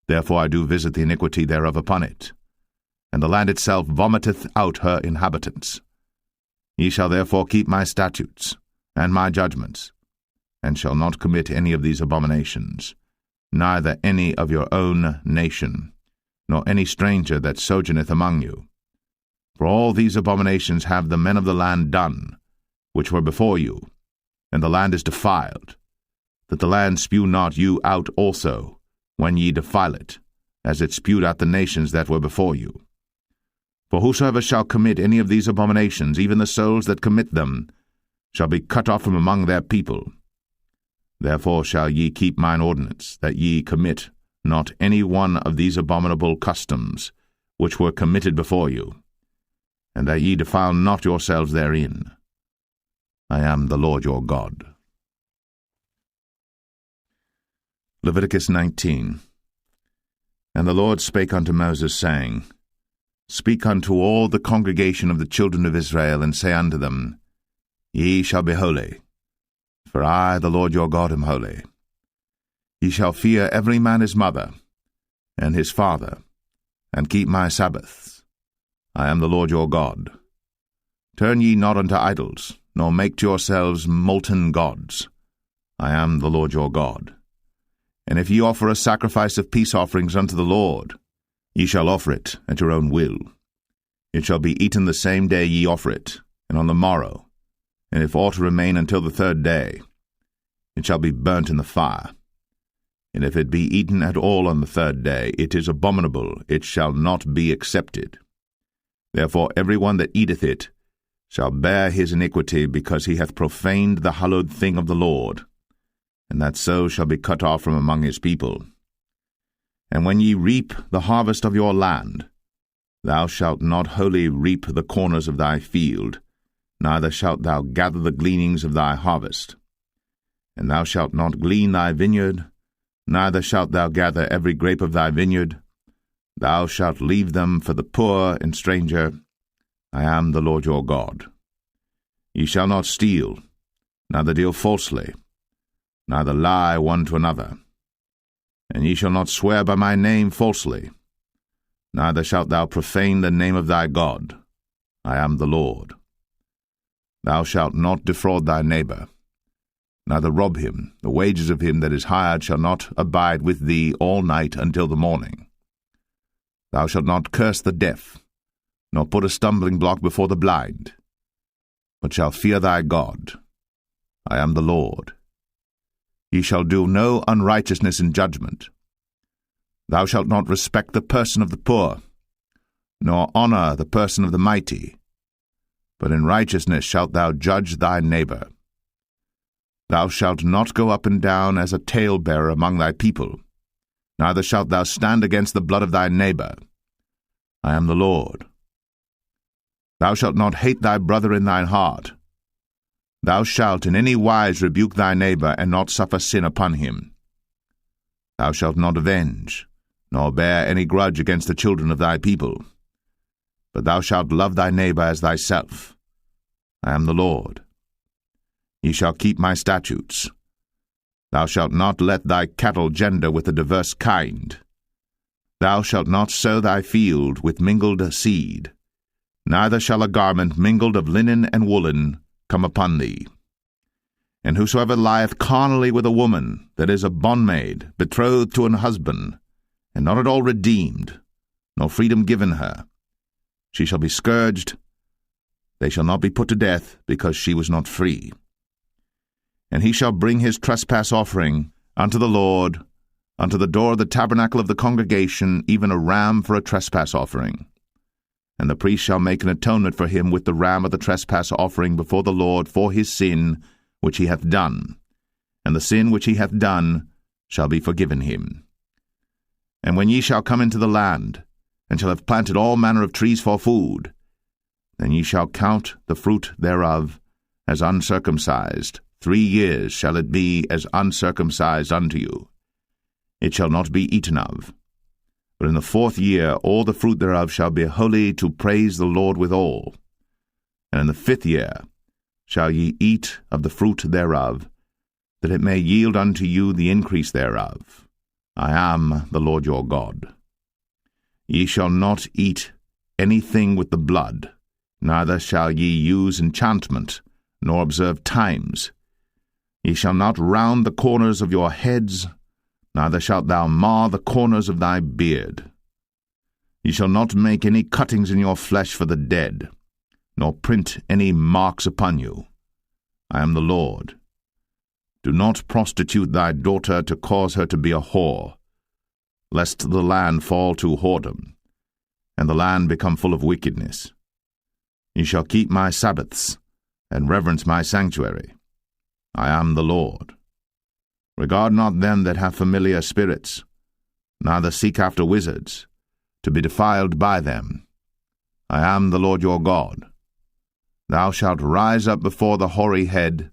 Therefore I do visit the iniquity thereof upon it, and the land itself vomiteth out her inhabitants. Ye shall therefore keep my statutes and my judgments, and shall not commit any of these abominations, neither any of your own nation, nor any stranger that sojourneth among you. For all these abominations have the men of the land done, which were before you, and the land is defiled, that the land spew not you out also, when ye defile it, as it spewed out the nations that were before you. For whosoever shall commit any of these abominations, even the souls that commit them, shall be cut off from among their people. Therefore shall ye keep mine ordinance, that ye commit not any one of these abominable customs, which were committed before you, and that ye defile not yourselves therein. I am the Lord your God. Leviticus 19. And the Lord spake unto Moses, saying, Speak unto all the congregation of the children of Israel, and say unto them, Ye shall be holy, for I, the Lord your God, am holy. Ye shall fear every man his mother, and his father, and keep my Sabbaths. I am the Lord your God. Turn ye not unto idols, nor make to yourselves molten gods. I am the Lord your God. And if ye offer a sacrifice of peace offerings unto the Lord, ye shall offer it at your own will. It shall be eaten the same day ye offer it, and on the morrow, and if aught remain until the third day, it shall be burnt in the fire. And if it be eaten at all on the third day, it is abominable, it shall not be accepted. Therefore every one that eateth it shall bear his iniquity, because he hath profaned the hallowed thing of the Lord. and that so shall be cut off from among his people. And when ye reap the harvest of your land, thou shalt not wholly reap the corners of thy field, neither shalt thou gather the gleanings of thy harvest. And thou shalt not glean thy vineyard, neither shalt thou gather every grape of thy vineyard. Thou shalt leave them for the poor and stranger. I am the Lord your God. Ye shall not steal, neither deal falsely, neither lie one to another. And ye shall not swear by my name falsely, neither shalt thou profane the name of thy God. I am the Lord. Thou shalt not defraud thy neighbor, neither rob him. The wages of him that is hired shall not abide with thee all night until the morning. Thou shalt not curse the deaf, nor put a stumbling block before the blind, but shalt fear thy God. I am the Lord. Ye shall do no unrighteousness in judgment. Thou shalt not respect the person of the poor, nor honor the person of the mighty, but in righteousness shalt thou judge thy neighbor. Thou shalt not go up and down as a talebearer among thy people, neither shalt thou stand against the blood of thy neighbor. I am the Lord. Thou shalt not hate thy brother in thine heart. Thou shalt in any wise rebuke thy neighbor, and not suffer sin upon him. Thou shalt not avenge, nor bear any grudge against the children of thy people, but thou shalt love thy neighbor as thyself. I am the Lord. Ye shall keep my statutes. Thou shalt not let thy cattle gender with a diverse kind. Thou shalt not sow thy field with mingled seed, neither shall a garment mingled of linen and woolen come upon thee. And whosoever lieth carnally with a woman that is a bondmaid, betrothed to an husband, and not at all redeemed, nor freedom given her, she shall be scourged. They shall not be put to death, because she was not free. And he shall bring his trespass offering unto the Lord, unto the door of the tabernacle of the congregation, even a ram for a trespass offering. And the priest shall make an atonement for him with the ram of the trespass offering before the Lord for his sin which he hath done, and the sin which he hath done shall be forgiven him. And when ye shall come into the land, and shall have planted all manner of trees for food, then ye shall count the fruit thereof as uncircumcised. 3 years shall it be as uncircumcised unto you. It shall not be eaten of. But in the 4th year all the fruit thereof shall be holy, to praise the Lord withal. And in the 5th year shall ye eat of the fruit thereof, that it may yield unto you the increase thereof. I am the Lord your God. Ye shall not eat anything with the blood, neither shall ye use enchantment, nor observe times. Ye shall not round the corners of your heads, neither shalt thou mar the corners of thy beard. Ye shall not make any cuttings in your flesh for the dead, nor print any marks upon you. I am the Lord. Do not prostitute thy daughter to cause her to be a whore, lest the land fall to whoredom, and the land become full of wickedness. Ye shall keep my Sabbaths, and reverence my sanctuary. I am the Lord. Regard not them that have familiar spirits, neither seek after wizards, to be defiled by them. I am the Lord your God. Thou shalt rise up before the hoary head,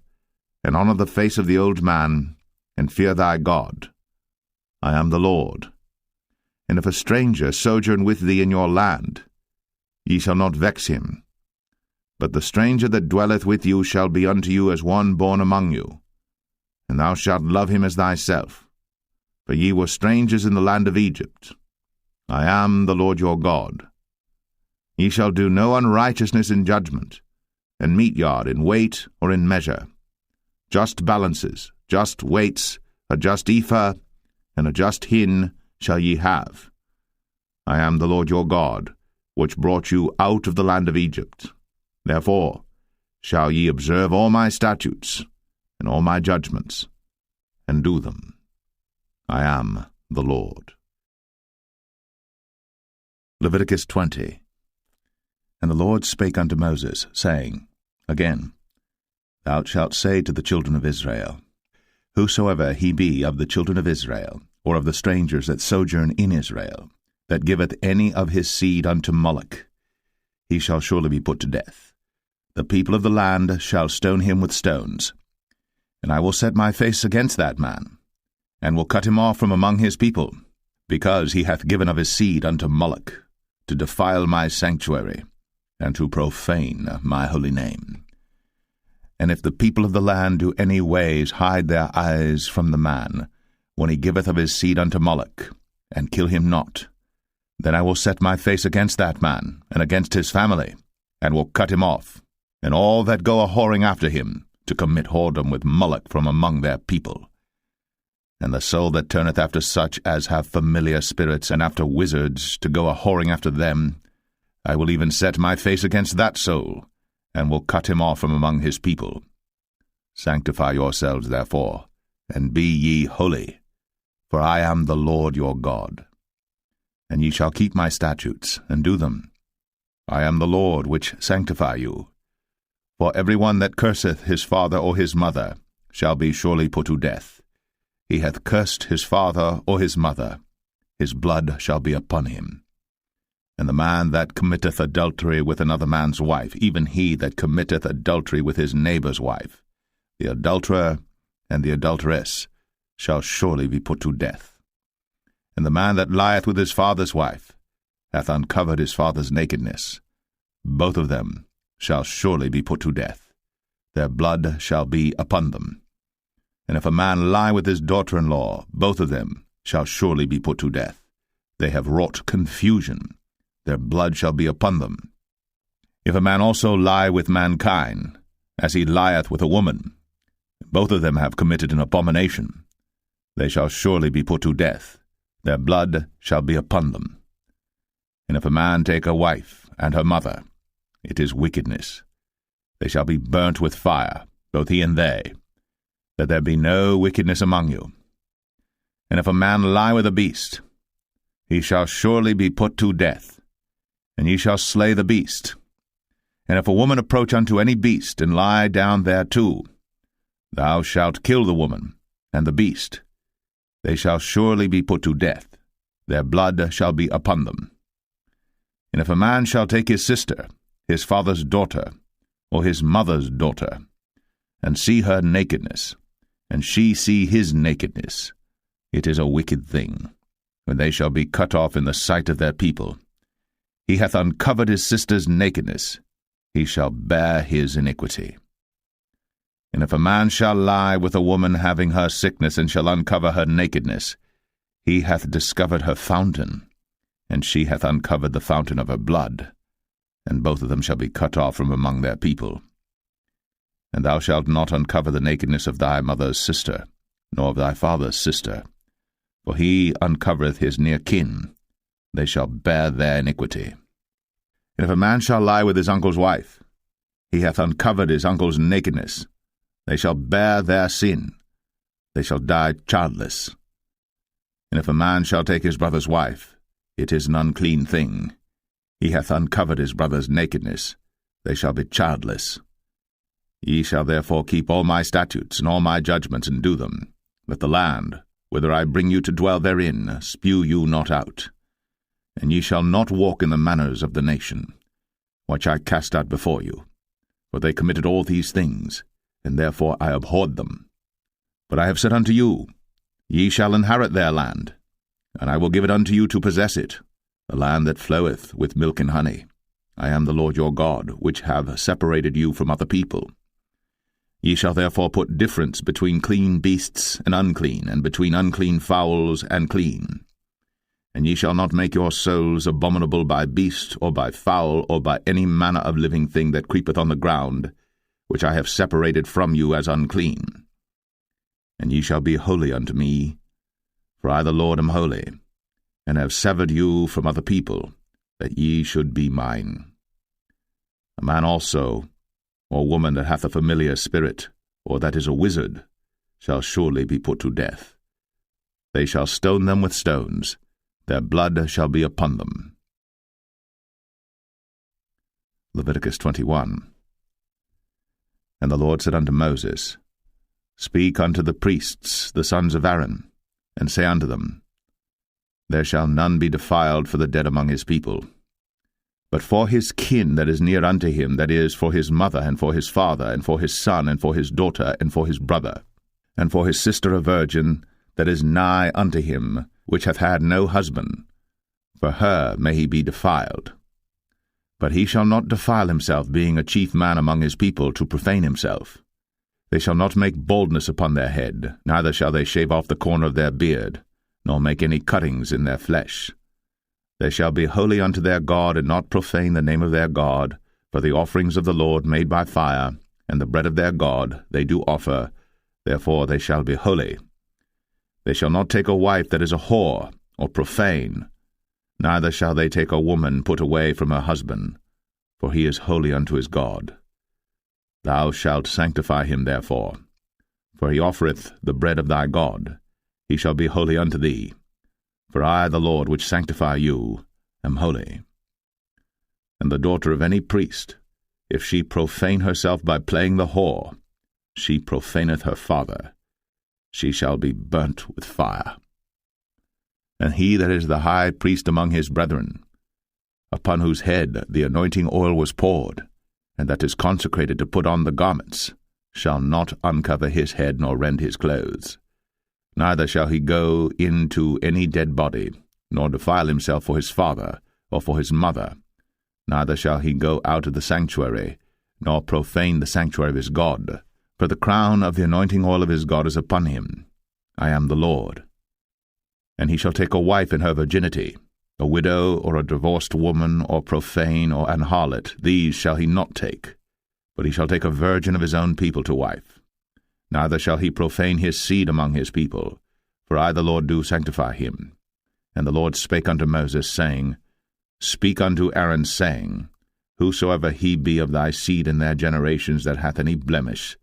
and honor the face of the old man, and fear thy God. I am the Lord. And if a stranger sojourn with thee in your land, ye shall not vex him. But the stranger that dwelleth with you shall be unto you as one born among you, and thou shalt love him as thyself. For ye were strangers in the land of Egypt. I am the Lord your God. Ye shall do no unrighteousness in judgment, and meet yard in weight or in measure. Just balances, just weights, a just ephah, and a just hin shall ye have. I am the Lord your God, which brought you out of the land of Egypt. Therefore shall ye observe all my statutes, and all my judgments, and do them. I am the Lord. Leviticus 20. And the Lord spake unto Moses, saying, Again, thou shalt say to the children of Israel, Whosoever he be of the children of Israel, or of the strangers that sojourn in Israel, that giveth any of his seed unto Moloch, he shall surely be put to death. The people of the land shall stone him with stones. And I will set my face against that man, and will cut him off from among his people, because he hath given of his seed unto Moloch, to defile my sanctuary, and to profane my holy name. And if the people of the land do any ways hide their eyes from the man, when he giveth of his seed unto Moloch, and kill him not, then I will set my face against that man, and against his family, and will cut him off, and all that go a-whoring after him, to commit whoredom with Moloch from among their people. And the soul that turneth after such as have familiar spirits, and after wizards, to go a-whoring after them, I will even set my face against that soul, and will cut him off from among his people. Sanctify yourselves, therefore, and be ye holy, for I am the Lord your God. And ye shall keep my statutes, and do them. I am the Lord which sanctify you. For every one that curseth his father or his mother shall be surely put to death. He hath cursed his father or his mother, his blood shall be upon him. And the man that committeth adultery with another man's wife, even he that committeth adultery with his neighbour's wife, the adulterer and the adulteress, shall surely be put to death. And the man that lieth with his father's wife hath uncovered his father's nakedness. Both of them shall surely be put to death. Their blood shall be upon them. And if a man lie with his daughter-in-law, both of them shall surely be put to death. They have wrought confusion. Their blood shall be upon them. If a man also lie with mankind, as he lieth with a woman, both of them have committed an abomination. They shall surely be put to death. Their blood shall be upon them. And if a man take a wife and her mother, it is wickedness. They shall be burnt with fire, both he and they, that there be no wickedness among you. And if a man lie with a beast, he shall surely be put to death, and ye shall slay the beast. And if a woman approach unto any beast, and lie down thereto, thou shalt kill the woman and the beast. They shall surely be put to death. Their blood shall be upon them. And if a man shall take his sister, his father's daughter, or his mother's daughter, and see her nakedness, and she see his nakedness, it is a wicked thing, when they shall be cut off in the sight of their people. He hath uncovered his sister's nakedness, he shall bear his iniquity. And if a man shall lie with a woman having her sickness, and shall uncover her nakedness, he hath discovered her fountain, and she hath uncovered the fountain of her blood, and both of them shall be cut off from among their people. And thou shalt not uncover the nakedness of thy mother's sister, nor of thy father's sister, for he uncovereth his near kin, they shall bear their iniquity. And if a man shall lie with his uncle's wife, he hath uncovered his uncle's nakedness, they shall bear their sin, they shall die childless. And if a man shall take his brother's wife, it is an unclean thing. He hath uncovered his brother's nakedness, they shall be childless. Ye shall therefore keep all my statutes and all my judgments, and do them, that the land, whither I bring you to dwell therein, spew you not out. And ye shall not walk in the manners of the nation, which I cast out before you. For they committed all these things, and therefore I abhorred them. But I have said unto you, Ye shall inherit their land, and I will give it unto you to possess it, a land that floweth with milk and honey. I am the Lord your God, which have separated you from other people. Ye shall therefore put difference between clean beasts and unclean, and between unclean fowls and clean. And ye shall not make your souls abominable by beast, or by fowl, or by any manner of living thing that creepeth on the ground, which I have separated from you as unclean. And ye shall be holy unto me, for I the Lord am holy, and have severed you from other people, that ye should be mine. A man also, or woman that hath a familiar spirit, or that is a wizard, shall surely be put to death. They shall stone them with stones, their blood shall be upon them. Leviticus 21. And the Lord said unto Moses, Speak unto the priests, the sons of Aaron, and say unto them, There shall none be defiled for the dead among his people. But for his kin that is near unto him, that is, for his mother, and for his father, and for his son, and for his daughter, and for his brother, and for his sister a virgin, that is nigh unto him, which hath had no husband, for her may he be defiled. But he shall not defile himself, being a chief man among his people, to profane himself. They shall not make baldness upon their head, neither shall they shave off the corner of their beard, nor make any cuttings in their flesh. They shall be holy unto their God, and not profane the name of their God, for the offerings of the Lord made by fire, and the bread of their God they do offer, therefore they shall be holy. They shall not take a wife that is a whore, or profane, neither shall they take a woman put away from her husband, for he is holy unto his God. Thou shalt sanctify him therefore, for he offereth the bread of thy God. He shall be holy unto thee. For I, the Lord, which sanctify you, am holy. And the daughter of any priest, if she profane herself by playing the whore, she profaneth her father. She shall be burnt with fire. And he that is the high priest among his brethren, upon whose head the anointing oil was poured, and that is consecrated to put on the garments, shall not uncover his head nor rend his clothes. Neither shall he go into any dead body, nor defile himself for his father, or for his mother. Neither shall he go out of the sanctuary, nor profane the sanctuary of his God. For the crown of the anointing oil of his God is upon him. I am the Lord. And he shall take a wife in her virginity, a widow, or a divorced woman, or profane, or an harlot. These shall he not take, but he shall take a virgin of his own people to wife. Neither shall he profane his seed among his people, for I the Lord do sanctify him. And the Lord spake unto Moses, saying, Speak unto Aaron, saying, Whosoever he be of thy seed in their generations that hath any blemish,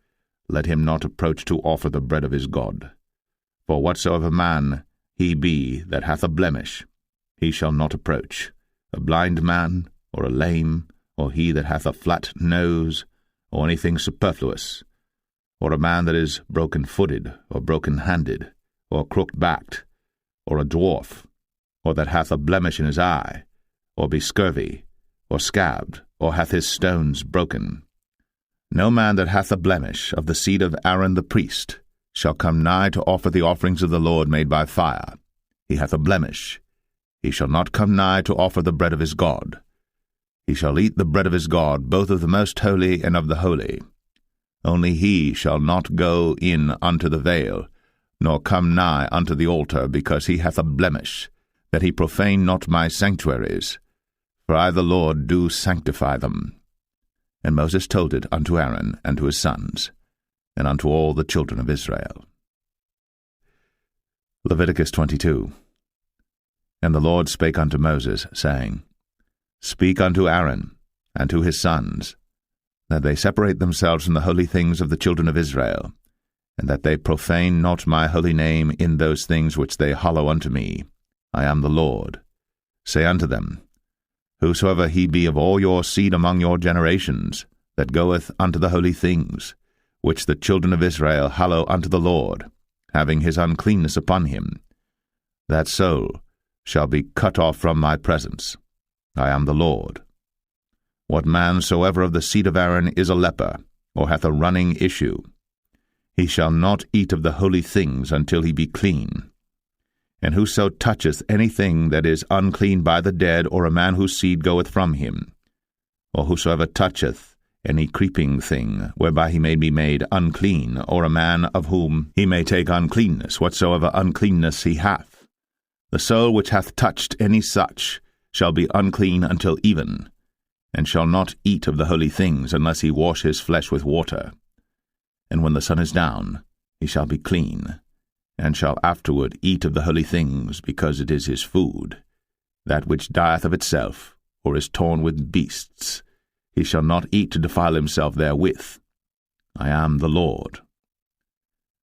let him not approach to offer the bread of his God. For whatsoever man he be that hath a blemish, he shall not approach, a blind man, or a lame, or he that hath a flat nose, or anything superfluous, or a man that is broken-footed, or broken-handed, or crooked-backed, or a dwarf, or that hath a blemish in his eye, or be scurvy, or scabbed, or hath his stones broken. No man that hath a blemish of the seed of Aaron the priest shall come nigh to offer the offerings of the Lord made by fire. He hath a blemish. He shall not come nigh to offer the bread of his God. He shall eat the bread of his God, both of the most holy and of the holy. Only he shall not go in unto the veil, nor come nigh unto the altar, because he hath a blemish, that he profane not my sanctuaries. For I the Lord do sanctify them. And Moses told it unto Aaron and to his sons, and unto all the children of Israel. Leviticus 22. And the Lord spake unto Moses, saying, Speak unto Aaron and to his sons, that they separate themselves from the holy things of the children of Israel, and that they profane not my holy name in those things which they hallow unto me. I am the Lord. Say unto them, Whosoever he be of all your seed among your generations, that goeth unto the holy things, which the children of Israel hallow unto the Lord, having his uncleanness upon him, that soul shall be cut off from my presence. I am the Lord. What man soever of the seed of Aaron is a leper, or hath a running issue, he shall not eat of the holy things until he be clean. And whoso toucheth anything that is unclean by the dead, or a man whose seed goeth from him, or whosoever toucheth any creeping thing, whereby he may be made unclean, or a man of whom he may take uncleanness, whatsoever uncleanness he hath, the soul which hath touched any such shall be unclean until even, and shall not eat of the holy things, unless he wash his flesh with water. And when the sun is down, he shall be clean, and shall afterward eat of the holy things, because it is his food. That which dieth of itself, or is torn with beasts, he shall not eat to defile himself therewith. I am the Lord.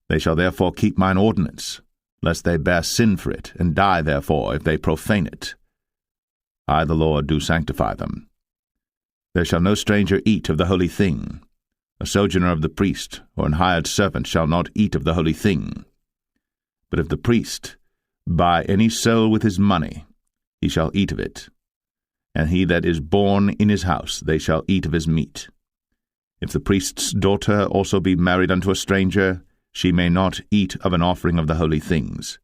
They shall therefore keep mine ordinance, lest they bear sin for it, and die therefore if they profane it. I the Lord do sanctify them. There shall no stranger eat of the holy thing, A sojourner of the priest, or an hired servant, shall not eat of the holy thing. But if the priest buy any soul with his money, he shall eat of it. And he that is born in his house, they shall eat of his meat. If the priest's daughter also be married unto a stranger, she may not eat of an offering of the holy things.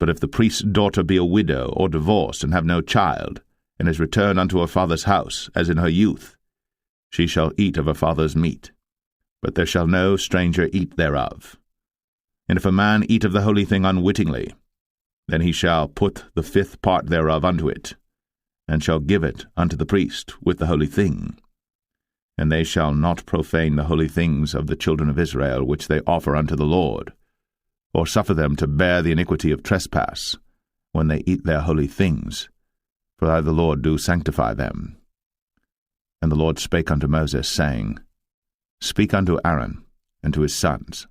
But if the priest's daughter be a widow or divorced, and have no child, and is returned unto her father's house, as in her youth, she shall eat of her father's meat. But there shall no stranger eat thereof. And if a man eat of the holy thing unwittingly, then he shall put the 5th part thereof unto it, and shall give it unto the priest with the holy thing. And they shall not profane the holy things of the children of Israel, which they offer unto the Lord, or suffer them to bear the iniquity of trespass, when they eat their holy things, for I the Lord do sanctify them. And the Lord spake unto Moses, saying, Speak unto Aaron, and to his sons,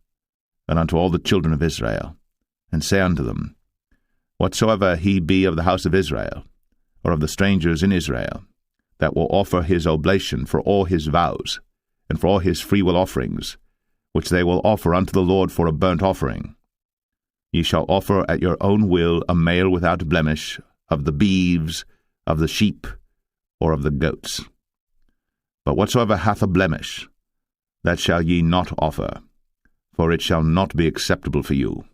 and unto all the children of Israel, and say unto them, Whatsoever he be of the house of Israel, or of the strangers in Israel, that will offer his oblation for all his vows, and for all his freewill offerings, which they will offer unto the Lord for a burnt offering, ye shall offer at your own will a male without blemish of the beeves, of the sheep, or of the goats. But whatsoever hath a blemish, that shall ye not offer, for it shall not be acceptable for you.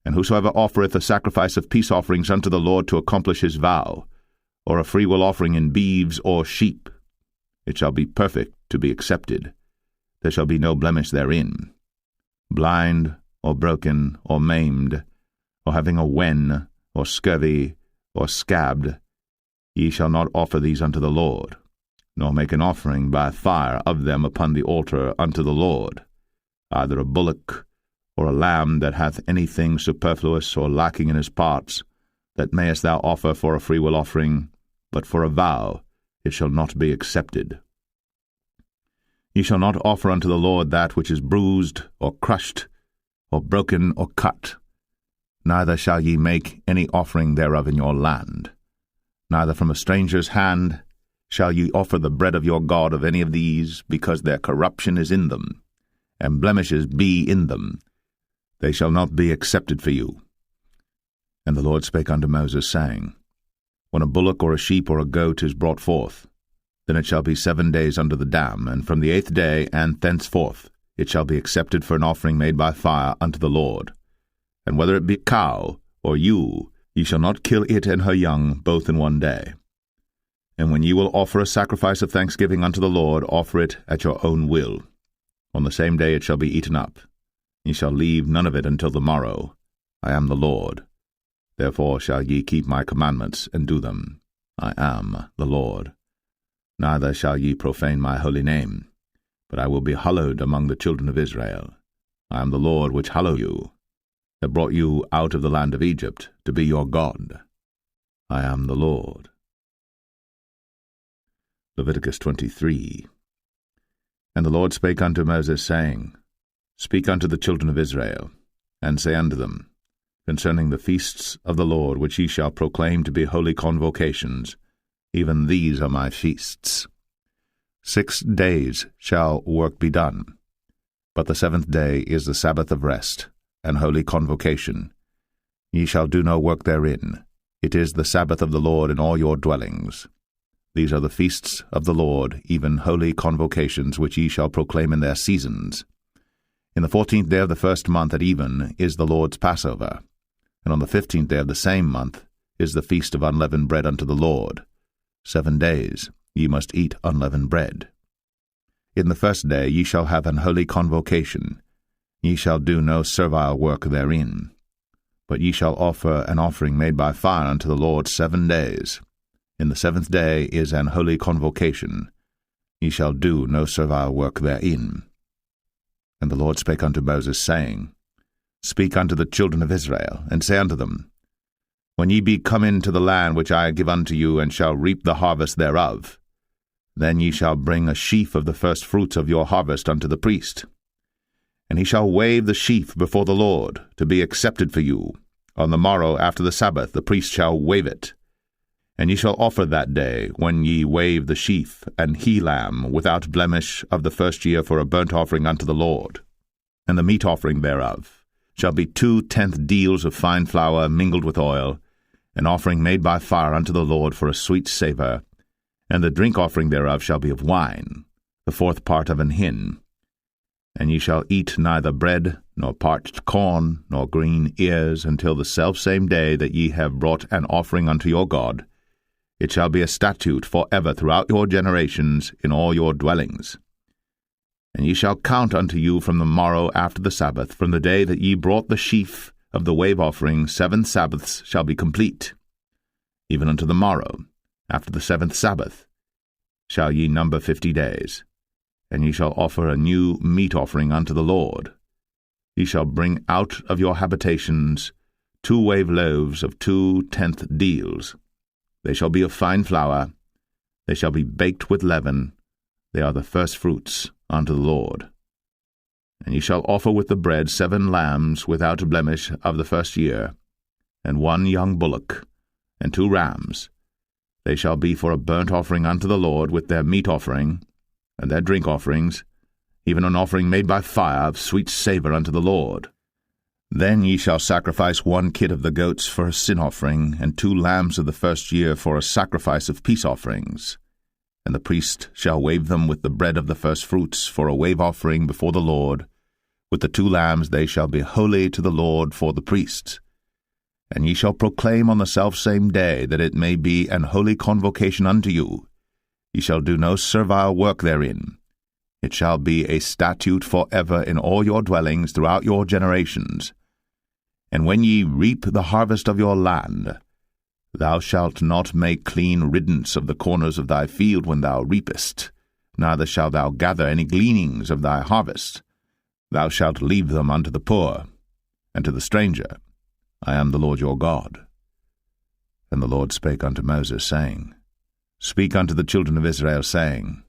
And whosoever offereth a sacrifice of peace offerings unto the Lord to accomplish his vow, or a freewill offering in beeves or sheep, it shall be perfect to be accepted. There shall be no blemish therein. Blind, or broken, or maimed, or having a wen, or scurvy, or scabbed, ye shall not offer these unto the Lord, nor make an offering by fire of them upon the altar unto the Lord, either a bullock, or a lamb that hath anything superfluous or lacking in his parts, that mayest thou offer for a freewill offering, but for a vow it shall not be accepted. Ye shall not offer unto the Lord that which is bruised, or crushed, or broken, or cut. Neither shall ye make any offering thereof in your land. Neither from a stranger's hand shall ye offer the bread of your God of any of these, because their corruption is in them, and blemishes be in them. They shall not be accepted for you. And the Lord spake unto Moses, saying, When a bullock or a sheep or a goat is brought forth, then it shall be 7 days under the dam, and from the 8th day and thenceforth it shall be accepted for an offering made by fire unto the Lord. And whether it be cow or ewe, ye shall not kill it and her young both in 1 day. And when ye will offer a sacrifice of thanksgiving unto the Lord, offer it at your own will. On the same day it shall be eaten up. Ye shall leave none of it until the morrow. I am the Lord. Therefore shall ye keep my commandments, and do them. I am the Lord. Neither shall ye profane my holy name, but I will be hallowed among the children of Israel. I am the Lord which hallow you, that brought you out of the land of Egypt, to be your God. I am the Lord. Leviticus 23. And the Lord spake unto Moses, saying, Speak unto the children of Israel, and say unto them, Concerning the feasts of the Lord, which ye shall proclaim to be holy convocations, even these are my feasts. 6 days shall work be done, but the 7th day is the Sabbath of rest, and holy convocation. Ye shall do no work therein. It is the Sabbath of the Lord in all your dwellings. These are the feasts of the Lord, even holy convocations, which ye shall proclaim in their seasons. In the 14th day of the 1st month at even is the Lord's Passover, and on the 15th day of the same month is the feast of unleavened bread unto the Lord. 7 days ye must eat unleavened bread. In the 1st day ye shall have an holy convocation. Ye shall do no servile work therein. But ye shall offer an offering made by fire unto the Lord 7 days. In the 7th day is an holy convocation. Ye shall do no servile work therein. And the Lord spake unto Moses, saying, Speak unto the children of Israel, and say unto them, When ye be come into the land which I give unto you, and shall reap the harvest thereof, then ye shall bring a sheaf of the first fruits of your harvest unto the priest. And he shall wave the sheaf before the Lord, to be accepted for you. On the morrow after the Sabbath the priest shall wave it. And ye shall offer that day, when ye wave the sheaf and he-lamb without blemish of the first year for a burnt offering unto the Lord. And the meat offering thereof shall be 2/10 deals of fine flour mingled with oil, an offering made by fire unto the Lord for a sweet savour. And the drink offering thereof shall be of wine, the 4th part of an hin. And ye shall eat neither bread, nor parched corn, nor green ears, until the selfsame day that ye have brought an offering unto your God. It shall be a statute for ever throughout your generations in all your dwellings. And ye shall count unto you from the morrow after the Sabbath, from the day that ye brought the sheaf of the wave offering, 7 Sabbaths shall be complete. Even unto the morrow, after the 7th Sabbath, shall ye number 50 days. And ye shall offer a new meat offering unto the Lord. Ye shall bring out of your habitations 2 wave loaves of 2/10 deals. They shall be of fine flour. They shall be baked with leaven. They are the first fruits unto the Lord. And ye shall offer with the bread 7 lambs without blemish of the first year, and 1 young bullock, and 2 rams. They shall be for a burnt offering unto the Lord, with their meat offering, and their drink offerings, even an offering made by fire of sweet savour unto the Lord. Then ye shall sacrifice 1 kid of the goats for a sin offering, and 2 lambs of the first year for a sacrifice of peace offerings. And the priest shall wave them with the bread of the first fruits for a wave offering before the Lord. With the 2 lambs they shall be holy to the Lord for the priests. And ye shall proclaim on the selfsame day that it may be an holy convocation unto you. Ye shall do no servile work therein. It shall be a statute for ever in all your dwellings throughout your generations. And when ye reap the harvest of your land, thou shalt not make clean riddance of the corners of thy field when thou reapest, neither shalt thou gather any gleanings of thy harvest. Thou shalt leave them unto the poor, and to the stranger. I am the Lord your God. And the Lord spake unto Moses, saying, Speak unto the children of Israel, saying,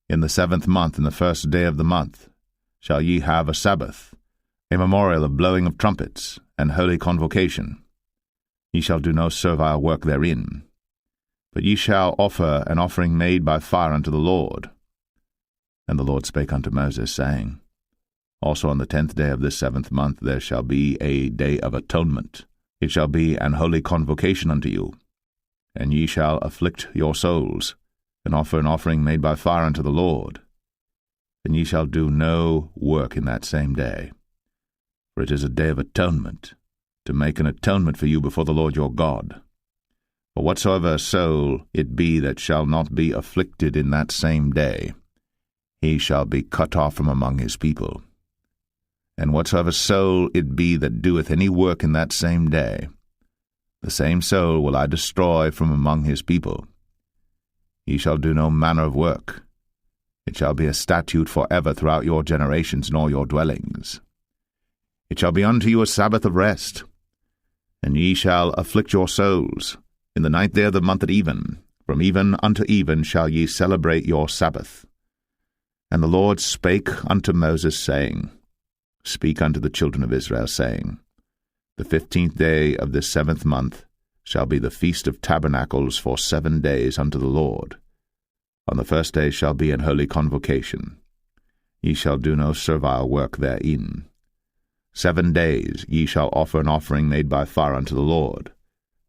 In the 7th month, in the 1st day of the month, shall ye have a Sabbath, a memorial of blowing of trumpets, and holy convocation. Ye shall do no servile work therein, but ye shall offer an offering made by fire unto the Lord. And the Lord spake unto Moses, saying, Also on the 10th day of this 7th month there shall be a day of atonement. It shall be an holy convocation unto you. And ye shall afflict your souls, and offer an offering made by fire unto the Lord. And ye shall do no work in that same day. For it is a day of atonement, to make an atonement for you before the Lord your God. For whatsoever soul it be that shall not be afflicted in that same day, he shall be cut off from among his people. And whatsoever soul it be that doeth any work in that same day, the same soul will I destroy from among his people. Ye shall do no manner of work. It shall be a statute for ever throughout your generations in all your dwellings. It shall be unto you a Sabbath of rest. And ye shall afflict your souls. In the 9th day of the month at even, from even unto even shall ye celebrate your Sabbath. And the Lord spake unto Moses, saying, Speak unto the children of Israel, saying, The 15th day of this 7th month shall be the feast of tabernacles for 7 days unto the Lord. On the 1st day shall be an holy convocation. Ye shall do no servile work therein. 7 days ye shall offer an offering made by fire unto the Lord.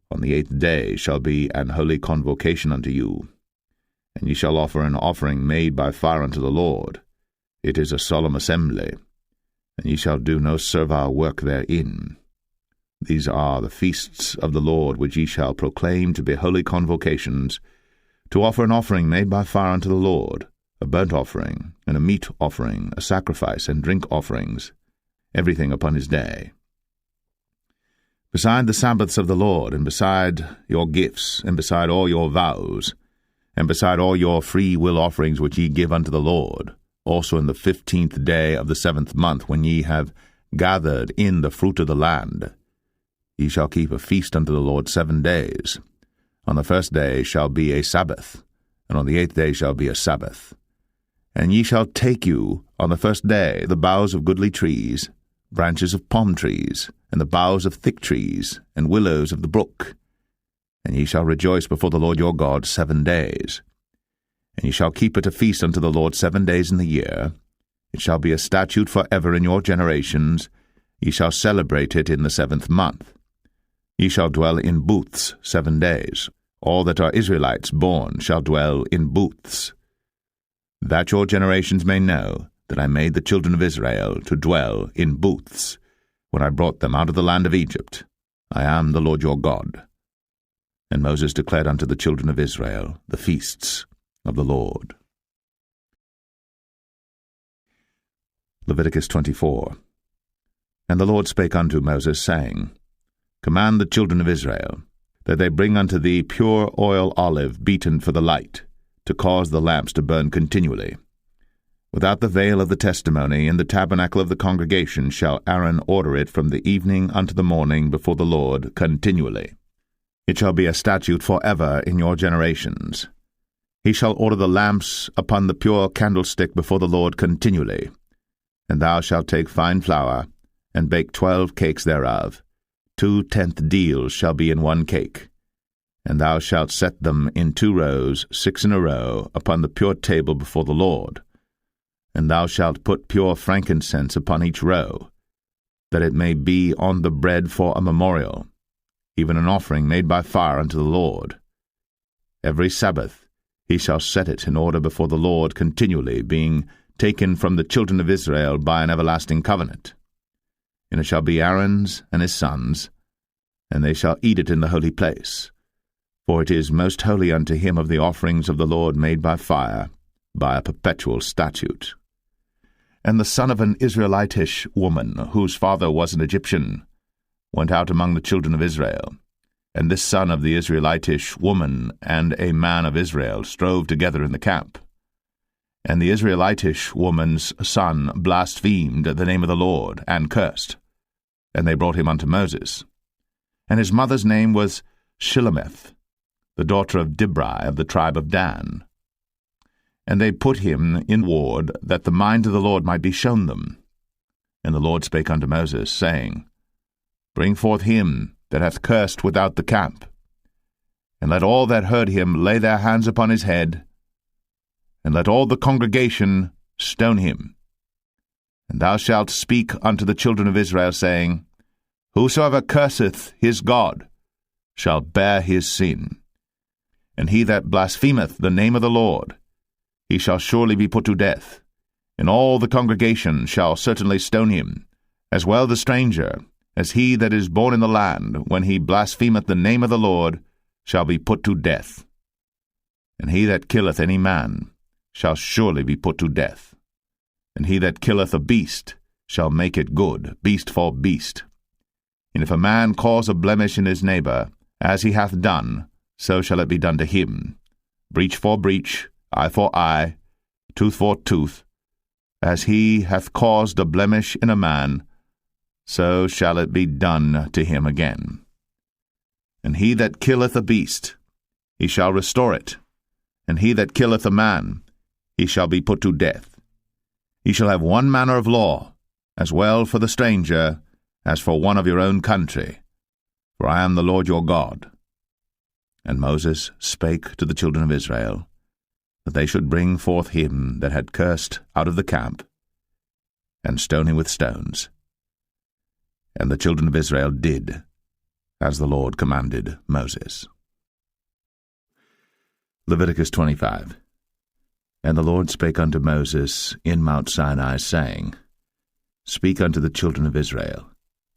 On the 8th day shall be an holy convocation unto you. And ye shall offer an offering made by fire unto the Lord. It is a solemn assembly. And ye shall do no servile work therein. These are the feasts of the Lord which ye shall proclaim to be holy convocations, to offer an offering made by fire unto the Lord, a burnt offering, and a meat offering, a sacrifice, and drink offerings, everything upon his day. Beside the Sabbaths of the Lord, and beside your gifts, and beside all your vows, and beside all your free will offerings which ye give unto the Lord, also in the 15th day of the 7th month, when ye have gathered in the fruit of the land, ye shall keep a feast unto the Lord 7 days. On the 1st day shall be a Sabbath, and on the 8th day shall be a Sabbath. And ye shall take you on the 1st day the boughs of goodly trees, branches of palm trees, and the boughs of thick trees, and willows of the brook. And ye shall rejoice before the Lord your God 7 days. And ye shall keep it a feast unto the Lord 7 days in the year. It shall be a statute for ever in your generations. Ye shall celebrate it in the 7th month. Ye shall dwell in booths 7 days. All that are Israelites born shall dwell in booths. That your generations may know that I made the children of Israel to dwell in booths, when I brought them out of the land of Egypt. I am the Lord your God. And Moses declared unto the children of Israel the feasts of the Lord. Leviticus 24. And the Lord spake unto Moses, saying, Command the children of Israel, that they bring unto thee pure oil olive beaten for the light, to cause the lamps to burn continually. Without the veil of the testimony in the tabernacle of the congregation shall Aaron order it from the evening unto the morning before the Lord continually. It shall be a statute for ever in your generations. He shall order the lamps upon the pure candlestick before the Lord continually. And thou shalt take fine flour, and bake 12 cakes thereof. 2/10 deals shall be in 1 cake. And thou shalt set them in 2 rows, 6 in a row, upon the pure table before the Lord. And thou shalt put pure frankincense upon each row, that it may be on the bread for a memorial, even an offering made by fire unto the Lord. Every Sabbath he shall set it in order before the Lord continually, being taken from the children of Israel by an everlasting covenant. And it shall be Aaron's and his sons, and they shall eat it in the holy place. For it is most holy unto him of the offerings of the Lord made by fire, by a perpetual statute. And the son of an Israelitish woman, whose father was an Egyptian, went out among the children of Israel. And this son of the Israelitish woman and a man of Israel strove together in the camp. And the Israelitish woman's son blasphemed the name of the Lord, and cursed. And they brought him unto Moses. And his mother's name was Shilemeth, the daughter of Dibri of the tribe of Dan. And they put him in ward, that the mind of the Lord might be shown them. And the Lord spake unto Moses, saying, Bring forth him that hath cursed without the camp, and let all that heard him lay their hands upon his head, and let all the congregation stone him. And thou shalt speak unto the children of Israel, saying, Whosoever curseth his God shall bear his sin. And he that blasphemeth the name of the Lord, he shall surely be put to death. And all the congregation shall certainly stone him, as well the stranger, as he that is born in the land, when he blasphemeth the name of the Lord, shall be put to death. And he that killeth any man shall surely be put to death. And he that killeth a beast shall make it good, beast for beast. And if a man cause a blemish in his neighbor, as he hath done, so shall it be done to him. Breach for breach, eye for eye, tooth for tooth. As he hath caused a blemish in a man, so shall it be done to him again. And he that killeth a beast, he shall restore it. And he that killeth a man, he shall be put to death. Ye shall have one manner of law, as well for the stranger as for one of your own country, for I am the Lord your God. And Moses spake to the children of Israel, that they should bring forth him that had cursed out of the camp, and stone him with stones. And the children of Israel did as the Lord commanded Moses. Leviticus 25. And the Lord spake unto Moses in Mount Sinai, saying, Speak unto the children of Israel,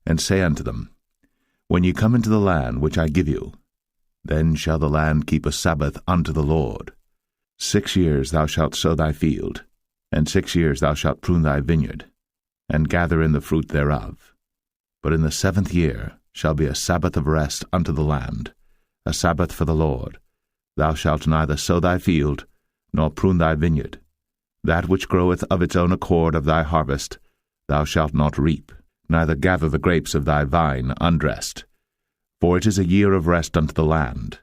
and say unto them, When ye come into the land which I give you, then shall the land keep a Sabbath unto the Lord. 6 years thou shalt sow thy field, and 6 years thou shalt prune thy vineyard, and gather in the fruit thereof. But in the 7th year shall be a Sabbath of rest unto the land, a Sabbath for the Lord. Thou shalt neither sow thy field, nor prune thy vineyard. That which groweth of its own accord of thy harvest thou shalt not reap, neither gather the grapes of thy vine undressed. For it is a year of rest unto the land,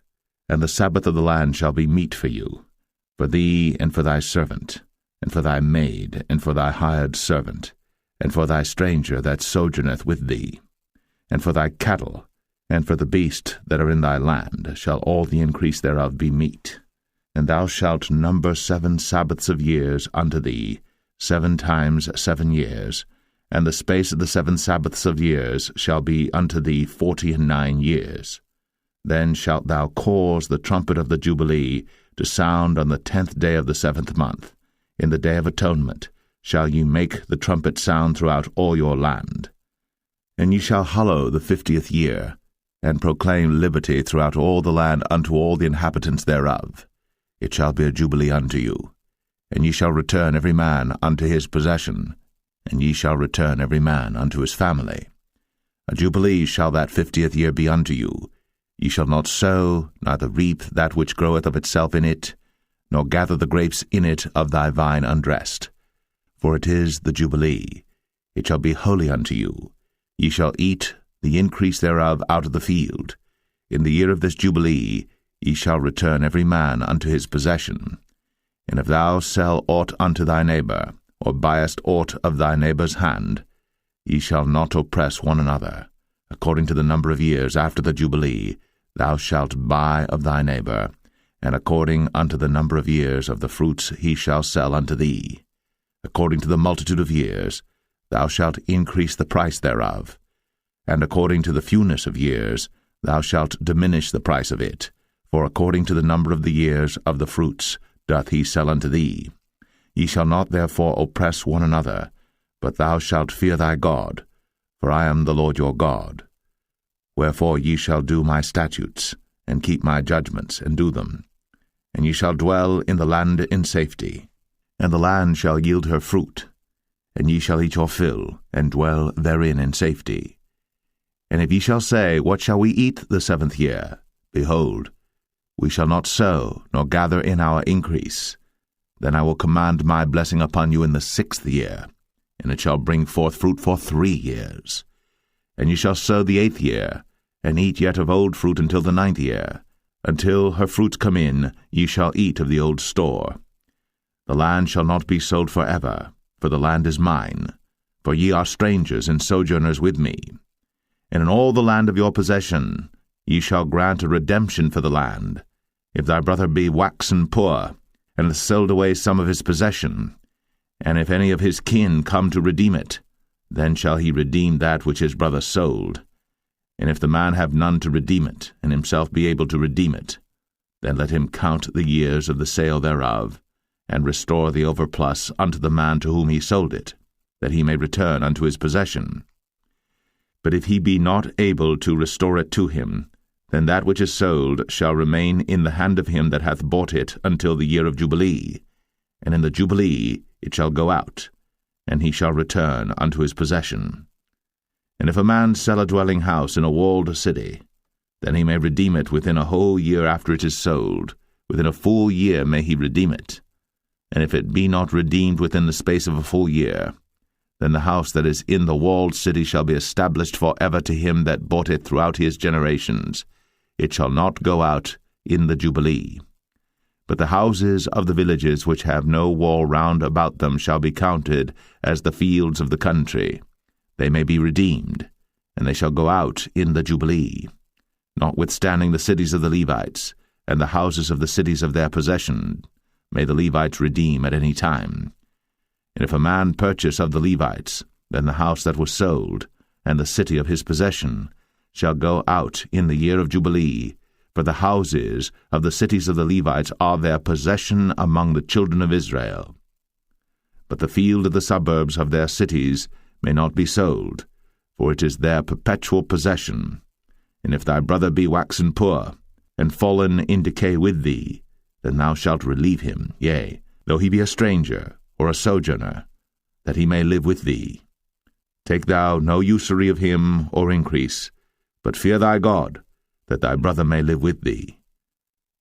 and the Sabbath of the land shall be meat for you, for thee and for thy servant, and for thy maid, and for thy hired servant, and for thy stranger that sojourneth with thee, and for thy cattle, And for the beasts that are in thy land shall all the increase thereof be meat. And thou shalt number 7 Sabbaths of years unto thee, 7 times 7 years, and the space of the 7 Sabbaths of years shall be unto thee 49 years. Then shalt thou cause the trumpet of the Jubilee to sound on the 10th day of the 7th month. In the day of atonement shall ye make the trumpet sound throughout all your land. And ye shall hallow the 50th year, and proclaim liberty throughout all the land unto all the inhabitants thereof. It shall be a jubilee unto you. And ye shall return every man unto his possession, and ye shall return every man unto his family. A jubilee shall that 50th year be unto you. Ye shall not sow, neither reap that which groweth of itself in it, nor gather the grapes in it of thy vine undressed. For it is the jubilee. It shall be holy unto you. Ye shall eat the increase thereof out of the field. In the year of this jubilee ye shall return every man unto his possession. And if thou sell aught unto thy neighbor, or buyest aught of thy neighbor's hand, ye shall not oppress one another. According to the number of years after the jubilee thou shalt buy of thy neighbor, and according unto the number of years of the fruits he shall sell unto thee. According to the multitude of years thou shalt increase the price thereof, and according to the fewness of years thou shalt diminish the price of it, for according to the number of the years of the fruits doth he sell unto thee. Ye shall not therefore oppress one another, but thou shalt fear thy God, for I am the Lord your God. Wherefore ye shall do my statutes, and keep my judgments, and do them. And ye shall dwell in the land in safety, and the land shall yield her fruit, and ye shall eat your fill, and dwell therein in safety. And if ye shall say, What shall we eat the 7th year? Behold, we shall not sow, nor gather in our increase. Then I will command my blessing upon you in the 6th year, and it shall bring forth fruit for 3 years. And ye shall sow the 8th year, and eat yet of old fruit until the 9th year. Until her fruits come in, ye shall eat of the old store. The land shall not be sold forever, for the land is mine, for ye are strangers and sojourners with me. And in all the land of your possession ye shall grant a redemption for the land. If thy brother be waxen poor, and hath sold away some of his possession, and if any of his kin come to redeem it, then shall he redeem that which his brother sold. And if the man have none to redeem it, and himself be able to redeem it, then let him count the years of the sale thereof, and restore the overplus unto the man to whom he sold it, that he may return unto his possession. But if he be not able to restore it to him, then that which is sold shall remain in the hand of him that hath bought it until the year of Jubilee, and in the Jubilee it shall go out, and he shall return unto his possession. And if a man sell a dwelling house in a walled city, then he may redeem it within a whole year after it is sold. Within a full year may he redeem it. And if it be not redeemed within the space of a full year, then the house that is in the walled city shall be established for ever to him that bought it throughout his generations. It shall not go out in the Jubilee. But the houses of the villages which have no wall round about them shall be counted as the fields of the country. They may be redeemed, and they shall go out in the Jubilee. Notwithstanding the cities of the Levites, and the houses of the cities of their possession, may the Levites redeem at any time. And if a man purchase of the Levites, then the house that was sold, and the city of his possession, shall go out in the year of Jubilee, for the houses of the cities of the Levites are their possession among the children of Israel. But the field of the suburbs of their cities may not be sold, for it is their perpetual possession. And if thy brother be waxen poor, and fallen in decay with thee, then thou shalt relieve him, yea, though he be a stranger, or a sojourner, that he may live with thee. Take thou no usury of him or increase, but fear thy God, that thy brother may live with thee.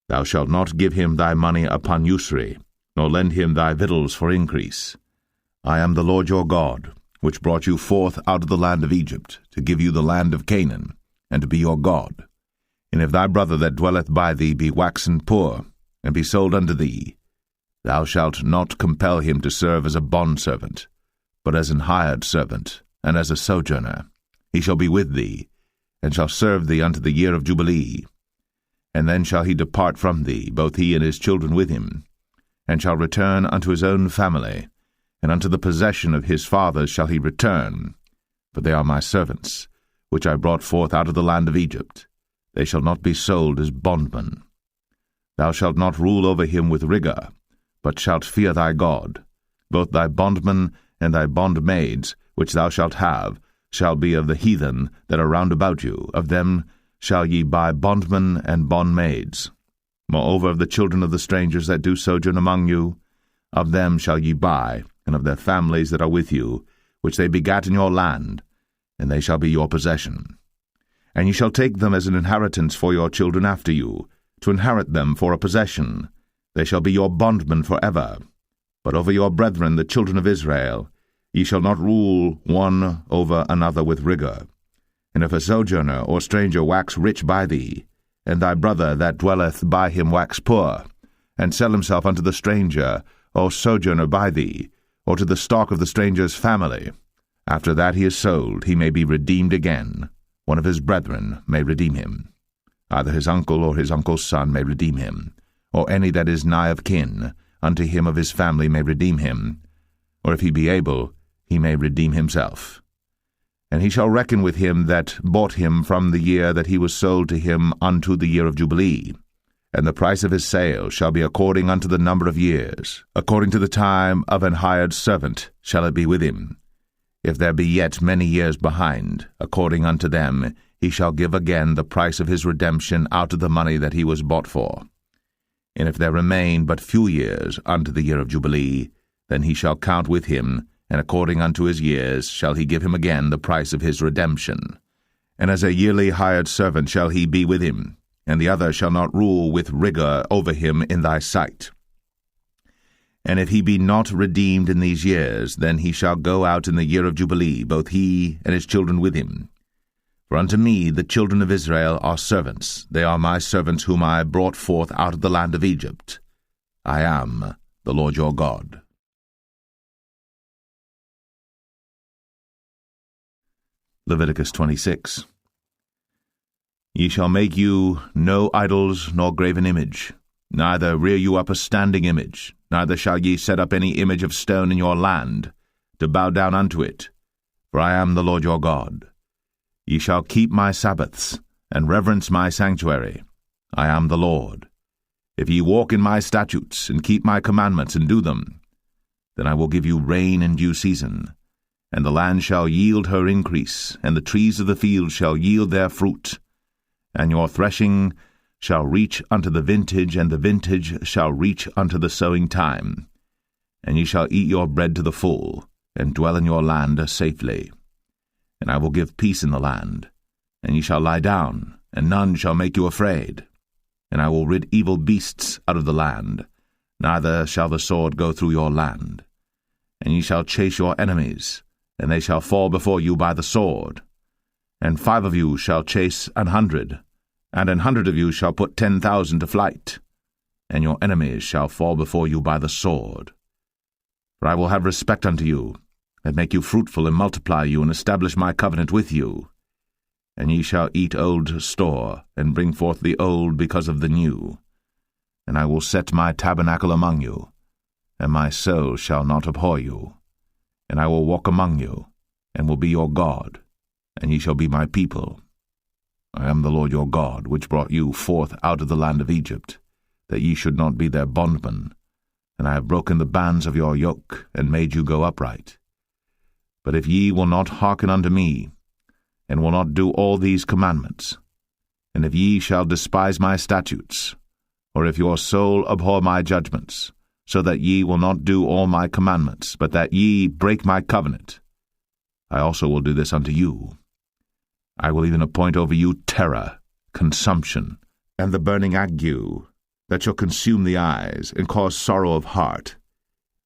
Thou shalt not give him thy money upon usury, nor lend him thy victuals for increase. I am the Lord your God, which brought you forth out of the land of Egypt, to give you the land of Canaan, and to be your God. And if thy brother that dwelleth by thee be waxen poor, and be sold unto thee, thou shalt not compel him to serve as a bondservant, but as an hired servant, and as a sojourner. He shall be with thee, and shall serve thee unto the year of Jubilee. And then shall he depart from thee, both he and his children with him, and shall return unto his own family, and unto the possession of his fathers shall he return, for they are my servants, which I brought forth out of the land of Egypt. They shall not be sold as bondmen. Thou shalt not rule over him with rigor, but shalt fear thy God. Both thy bondmen and thy bondmaids, which thou shalt have, shall be of the heathen that are round about you. Of them shall ye buy bondmen and bondmaids. Moreover, of the children of the strangers that do sojourn among you, of them shall ye buy, and of their families that are with you, which they begat in your land, and they shall be your possession. And ye shall take them as an inheritance for your children after you, to inherit them for a possession. They shall be your bondmen forever. But over your brethren, the children of Israel, ye shall not rule one over another with rigor. And if a sojourner or stranger wax rich by thee, and thy brother that dwelleth by him wax poor, and sell himself unto the stranger or sojourner by thee, or to the stock of the stranger's family, after that he is sold, he may be redeemed again. One of his brethren may redeem him. Either his uncle or his uncle's son may redeem him, or any that is nigh of kin unto him of his family may redeem him, or if he be able, he may redeem himself. And he shall reckon with him that bought him from the year that he was sold to him unto the year of Jubilee. And the price of his sale shall be according unto the number of years. According to the time of an hired servant shall it be with him. If there be yet many years behind, according unto them he shall give again the price of his redemption out of the money that he was bought for. And if there remain but few years unto the year of Jubilee, then he shall count with him, and according unto his years shall he give him again the price of his redemption. And as a yearly hired servant shall he be with him, and the other shall not rule with rigor over him in thy sight. And if he be not redeemed in these years, then he shall go out in the year of Jubilee, both he and his children with him. For unto me the children of Israel are servants. They are my servants whom I brought forth out of the land of Egypt. I am the Lord your God. Leviticus 26. Ye shall make you no idols nor graven image, neither rear you up a standing image, neither shall ye set up any image of stone in your land, to bow down unto it, for I am the Lord your God. Ye shall keep my Sabbaths, and reverence my sanctuary. I am the Lord. If ye walk in my statutes, and keep my commandments, and do them, then I will give you rain in due season, and the land shall yield her increase, and the trees of the field shall yield their fruit, and your threshing shall reach unto the vintage, and the vintage shall reach unto the sowing time. And ye shall eat your bread to the full, and dwell in your land safely. And I will give peace in the land, and ye shall lie down, and none shall make you afraid. And I will rid evil beasts out of the land, neither shall the sword go through your land. And ye shall chase your enemies, and they shall fall before you by the sword. And 5 of you shall chase 100, and 100 of you shall put 10,000 to flight, and your enemies shall fall before you by the sword. For I will have respect unto you, and make you fruitful, and multiply you, and establish my covenant with you. And ye shall eat old store, and bring forth the old because of the new. And I will set my tabernacle among you, and my soul shall not abhor you. And I will walk among you, and will be your God, and ye shall be my people. I am the Lord your God, which brought you forth out of the land of Egypt, that ye should not be their bondmen. And I have broken the bands of your yoke, and made you go upright. But if ye will not hearken unto me, and will not do all these commandments, and if ye shall despise my statutes, or if your soul abhor my judgments, so that ye will not do all my commandments, but that ye break my covenant, I also will do this unto you. I will even appoint over you terror, consumption, and the burning ague, that shall consume the eyes, and cause sorrow of heart.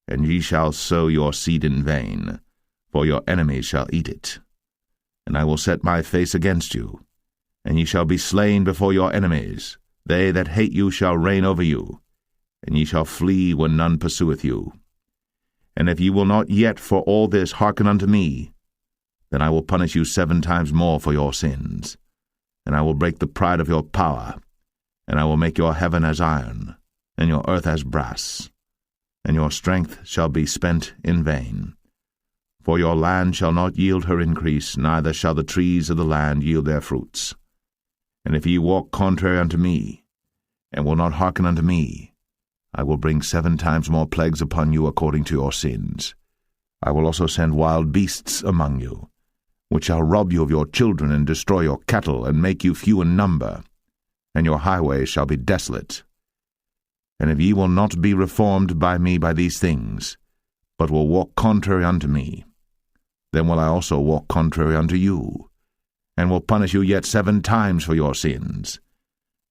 And ye shall sow your seed in vain, for your enemies shall eat it. And I will set my face against you, and ye shall be slain before your enemies. They that hate you shall reign over you, and ye shall flee when none pursueth you. And if ye will not yet for all this hearken unto me, then I will punish you 7 times more for your sins. and I will break the pride of your power, and I will make your heaven as iron, and your earth as brass, and your strength shall be spent in vain. For your land shall not yield her increase, neither shall the trees of the land yield their fruits. And if ye walk contrary unto me, and will not hearken unto me, I will bring 7 times more plagues upon you according to your sins. I will also send wild beasts among you, which shall rob you of your children, and destroy your cattle, and make you few in number, and your highways shall be desolate. And if ye will not be reformed by me by these things, but will walk contrary unto me, then will I also walk contrary unto you, and will punish you yet 7 times for your sins.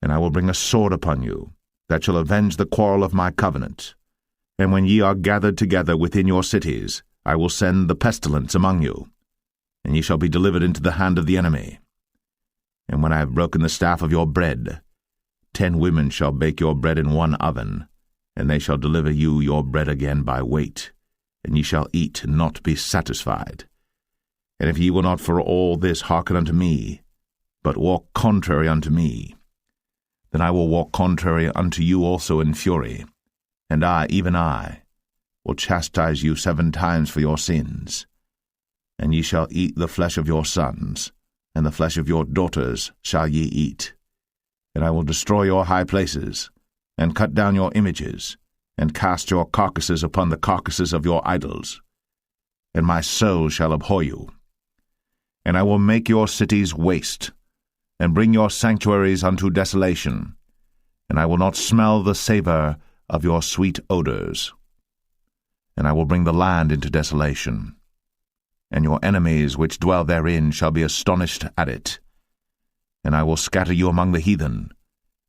And I will bring a sword upon you, that shall avenge the quarrel of my covenant. And when ye are gathered together within your cities, I will send the pestilence among you, and ye shall be delivered into the hand of the enemy. And when I have broken the staff of your bread, 10 women shall bake your bread in one oven, and they shall deliver you your bread again by weight, and ye shall eat and not be satisfied. And if ye will not for all this hearken unto me, but walk contrary unto me, then I will walk contrary unto you also in fury, and I, even I, will chastise you 7 times for your sins. And ye shall eat the flesh of your sons, and the flesh of your daughters shall ye eat. And I will destroy your high places, and cut down your images, and cast your carcasses upon the carcasses of your idols. And my soul shall abhor you. And I will make your cities waste, and bring your sanctuaries unto desolation, and I will not smell the savour of your sweet odours. And I will bring the land into desolation, and your enemies which dwell therein shall be astonished at it. And I will scatter you among the heathen,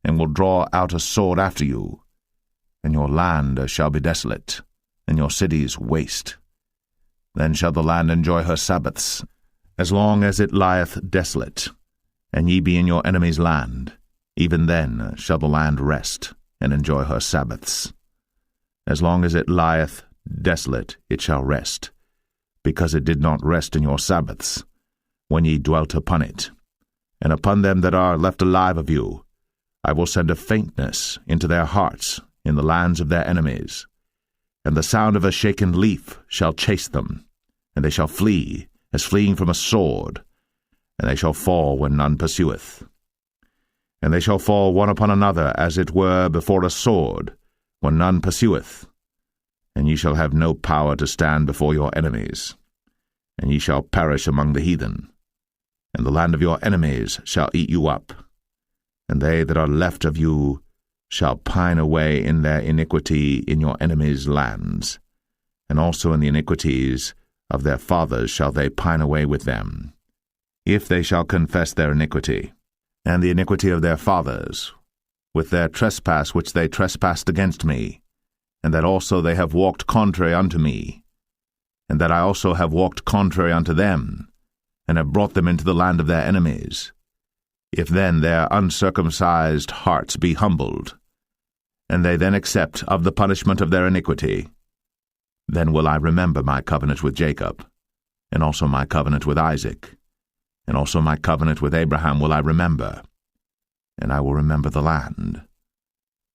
and will draw out a sword after you, and your land shall be desolate, and your cities waste. Then shall the land enjoy her Sabbaths, as long as it lieth desolate, and ye be in your enemy's land, even then shall the land rest, and enjoy her Sabbaths. As long as it lieth desolate it shall rest, because it did not rest in your Sabbaths, when ye dwelt upon it. And upon them that are left alive of you, I will send a faintness into their hearts in the lands of their enemies, and the sound of a shaken leaf shall chase them, and they shall flee, as fleeing from a sword, and they shall fall when none pursueth. And they shall fall one upon another, as it were before a sword, when none pursueth. And ye shall have no power to stand before your enemies, and ye shall perish among the heathen. And the land of your enemies shall eat you up, and they that are left of you shall pine away in their iniquity in your enemies' lands, and also in the iniquities of their fathers shall they pine away with them, if they shall confess their iniquity, and the iniquity of their fathers, with their trespass which they trespassed against me, and that also they have walked contrary unto me, and that I also have walked contrary unto them, and have brought them into the land of their enemies. If then their uncircumcised hearts be humbled, and they then accept of the punishment of their iniquity, then will I remember my covenant with Jacob, and also my covenant with Isaac, and also my covenant with Abraham will I remember, and I will remember the land.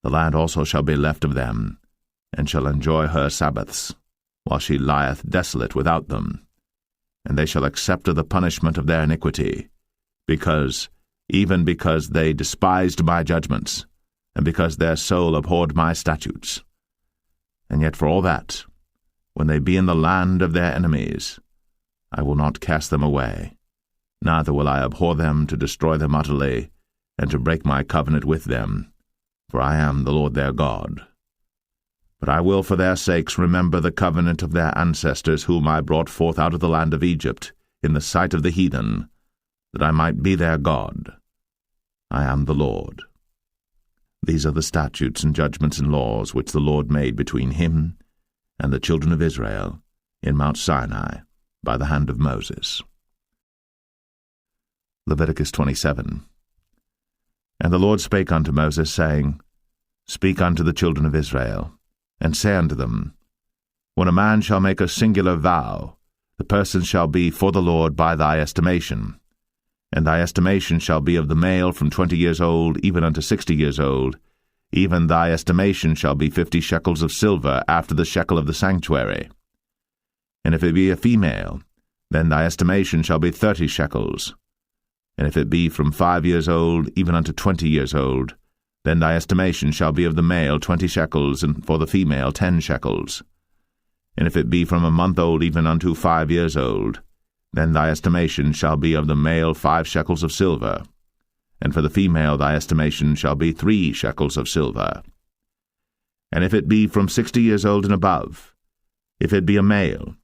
The land also shall be left of them, and shall enjoy her Sabbaths, while she lieth desolate without them. And they shall accept of the punishment of their iniquity, even because they despised my judgments, and because their soul abhorred my statutes. And yet for all that, when they be in the land of their enemies, I will not cast them away, neither will I abhor them to destroy them utterly, and to break my covenant with them, for I am the Lord their God. But I will for their sakes remember the covenant of their ancestors, whom I brought forth out of the land of Egypt, in the sight of the heathen, that I might be their God. I am the Lord. These are the statutes and judgments and laws which the Lord made between him and the children of Israel in Mount Sinai by the hand of Moses. Leviticus 27. And the Lord spake unto Moses, saying, Speak unto the children of Israel, and say unto them, When a man shall make a singular vow, the person shall be for the Lord by thy estimation, And thy estimation shall be of the male from 20 years old even unto 60 years old, even thy estimation shall be 50 shekels of silver after the shekel of the sanctuary. And if it be a female, then thy estimation shall be 30 shekels. And if it be from 5 years old even unto 20 years old, then thy estimation shall be of the male 20 shekels, and for the female 10 shekels. And if it be from a month old even unto 5 years old, then thy estimation shall be of the male 5 shekels of silver, and for the female thy estimation shall be 3 shekels of silver. And if it be from 60 years old and above, if it be a male,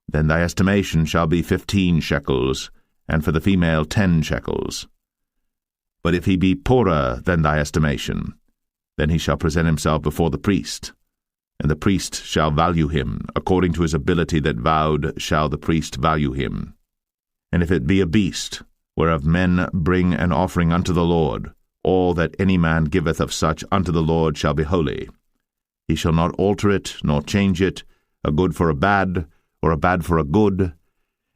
then thy estimation shall be 15 shekels, and for the female 10 shekels. But if he be poorer than thy estimation, then he shall present himself before the priest, and the priest shall value him, according to his ability that vowed shall the priest value him. And if it be a beast, whereof men bring an offering unto the Lord, all that any man giveth of such unto the Lord shall be holy. He shall not alter it, nor change it, a good for a bad, or a bad for a good.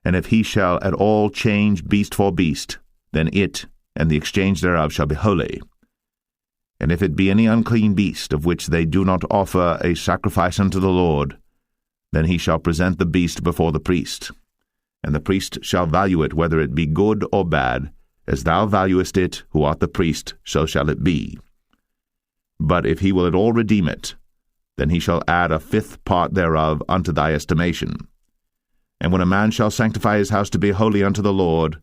And if he shall at all change beast for beast, then it and the exchange thereof shall be holy. And if it be any unclean beast, of which they do not offer a sacrifice unto the Lord, then he shall present the beast before the priest. And the priest shall value it, whether it be good or bad, as thou valuest it, who art the priest, so shall it be. But if he will at all redeem it, then he shall add a 5th part thereof unto thy estimation. And when a man shall sanctify his house to be holy unto the Lord,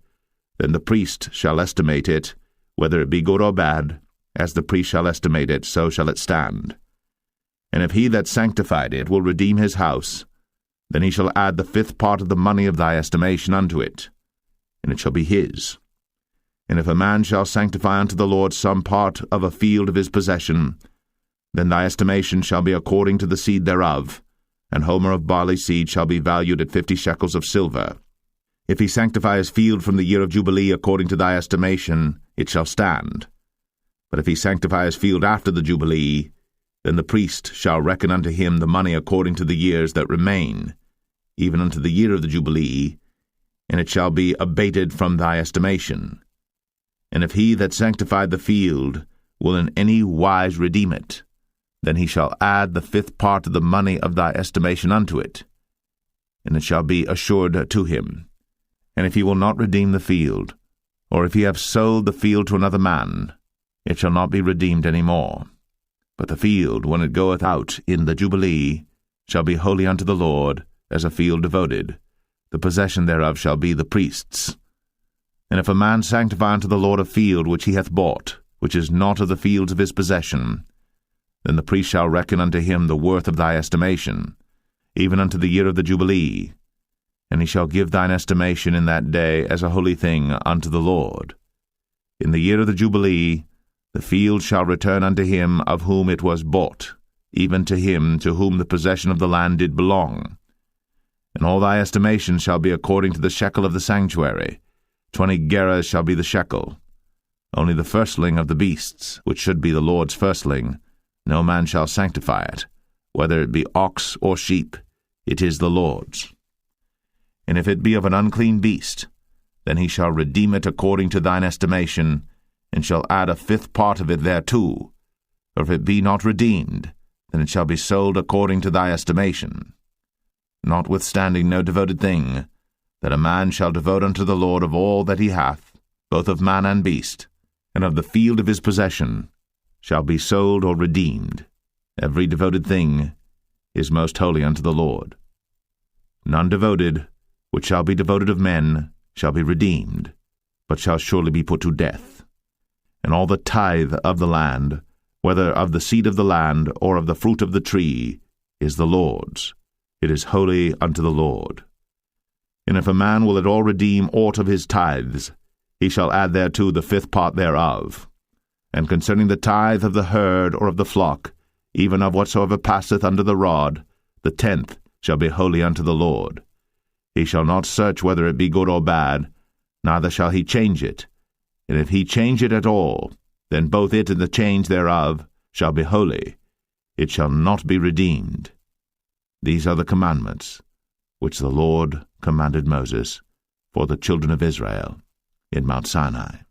then the priest shall estimate it, whether it be good or bad, as the priest shall estimate it, so shall it stand. And if he that sanctified it will redeem his house, then he shall add the 5th part of the money of thy estimation unto it, and it shall be his. And if a man shall sanctify unto the Lord some part of a field of his possession, then thy estimation shall be according to the seed thereof, and homer of barley seed shall be valued at 50 shekels of silver. If he sanctify his field from the year of Jubilee according to thy estimation, it shall stand. But if he sanctify his field after the Jubilee, then the priest shall reckon unto him the money according to the years that remain, even unto the year of the Jubilee, and it shall be abated from thy estimation. And if he that sanctified the field will in any wise redeem it, then he shall add the 5th part of the money of thy estimation unto it, and it shall be assured to him. And if he will not redeem the field, or if he have sold the field to another man, it shall not be redeemed any more. But the field, when it goeth out in the Jubilee, shall be holy unto the Lord, as a field devoted. The possession thereof shall be the priest's. And if a man sanctify unto the Lord a field which he hath bought, which is not of the fields of his possession, then the priest shall reckon unto him the worth of thy estimation, even unto the year of the Jubilee, and he shall give thine estimation in that day as a holy thing unto the Lord. In the year of the Jubilee, the field shall return unto him of whom it was bought, even to him to whom the possession of the land did belong. And all thy estimation shall be according to the shekel of the sanctuary. 20 gerahs shall be the shekel. Only the firstling of the beasts, which should be the Lord's firstling, no man shall sanctify it, whether it be ox or sheep, it is the Lord's. And if it be of an unclean beast, then he shall redeem it according to thine estimation, and shall add a 5th part of it thereto. Or if it be not redeemed, then it shall be sold according to thy estimation. Notwithstanding no devoted thing, that a man shall devote unto the Lord of all that he hath, both of man and beast, and of the field of his possession, shall be sold or redeemed. Every devoted thing is most holy unto the Lord. None devoted, which shall be devoted of men, shall be redeemed, but shall surely be put to death. And all the tithe of the land, whether of the seed of the land or of the fruit of the tree, is the Lord's. It is holy unto the Lord. And if a man will at all redeem aught of his tithes, he shall add thereto the 5th part thereof. And concerning the tithe of the herd or of the flock, even of whatsoever passeth under the rod, the 10th shall be holy unto the Lord. He shall not search whether it be good or bad, neither shall he change it. And if he change it at all, then both it and the change thereof shall be holy. It shall not be redeemed. These are the commandments which the Lord commanded Moses for the children of Israel. in Mount Sinai.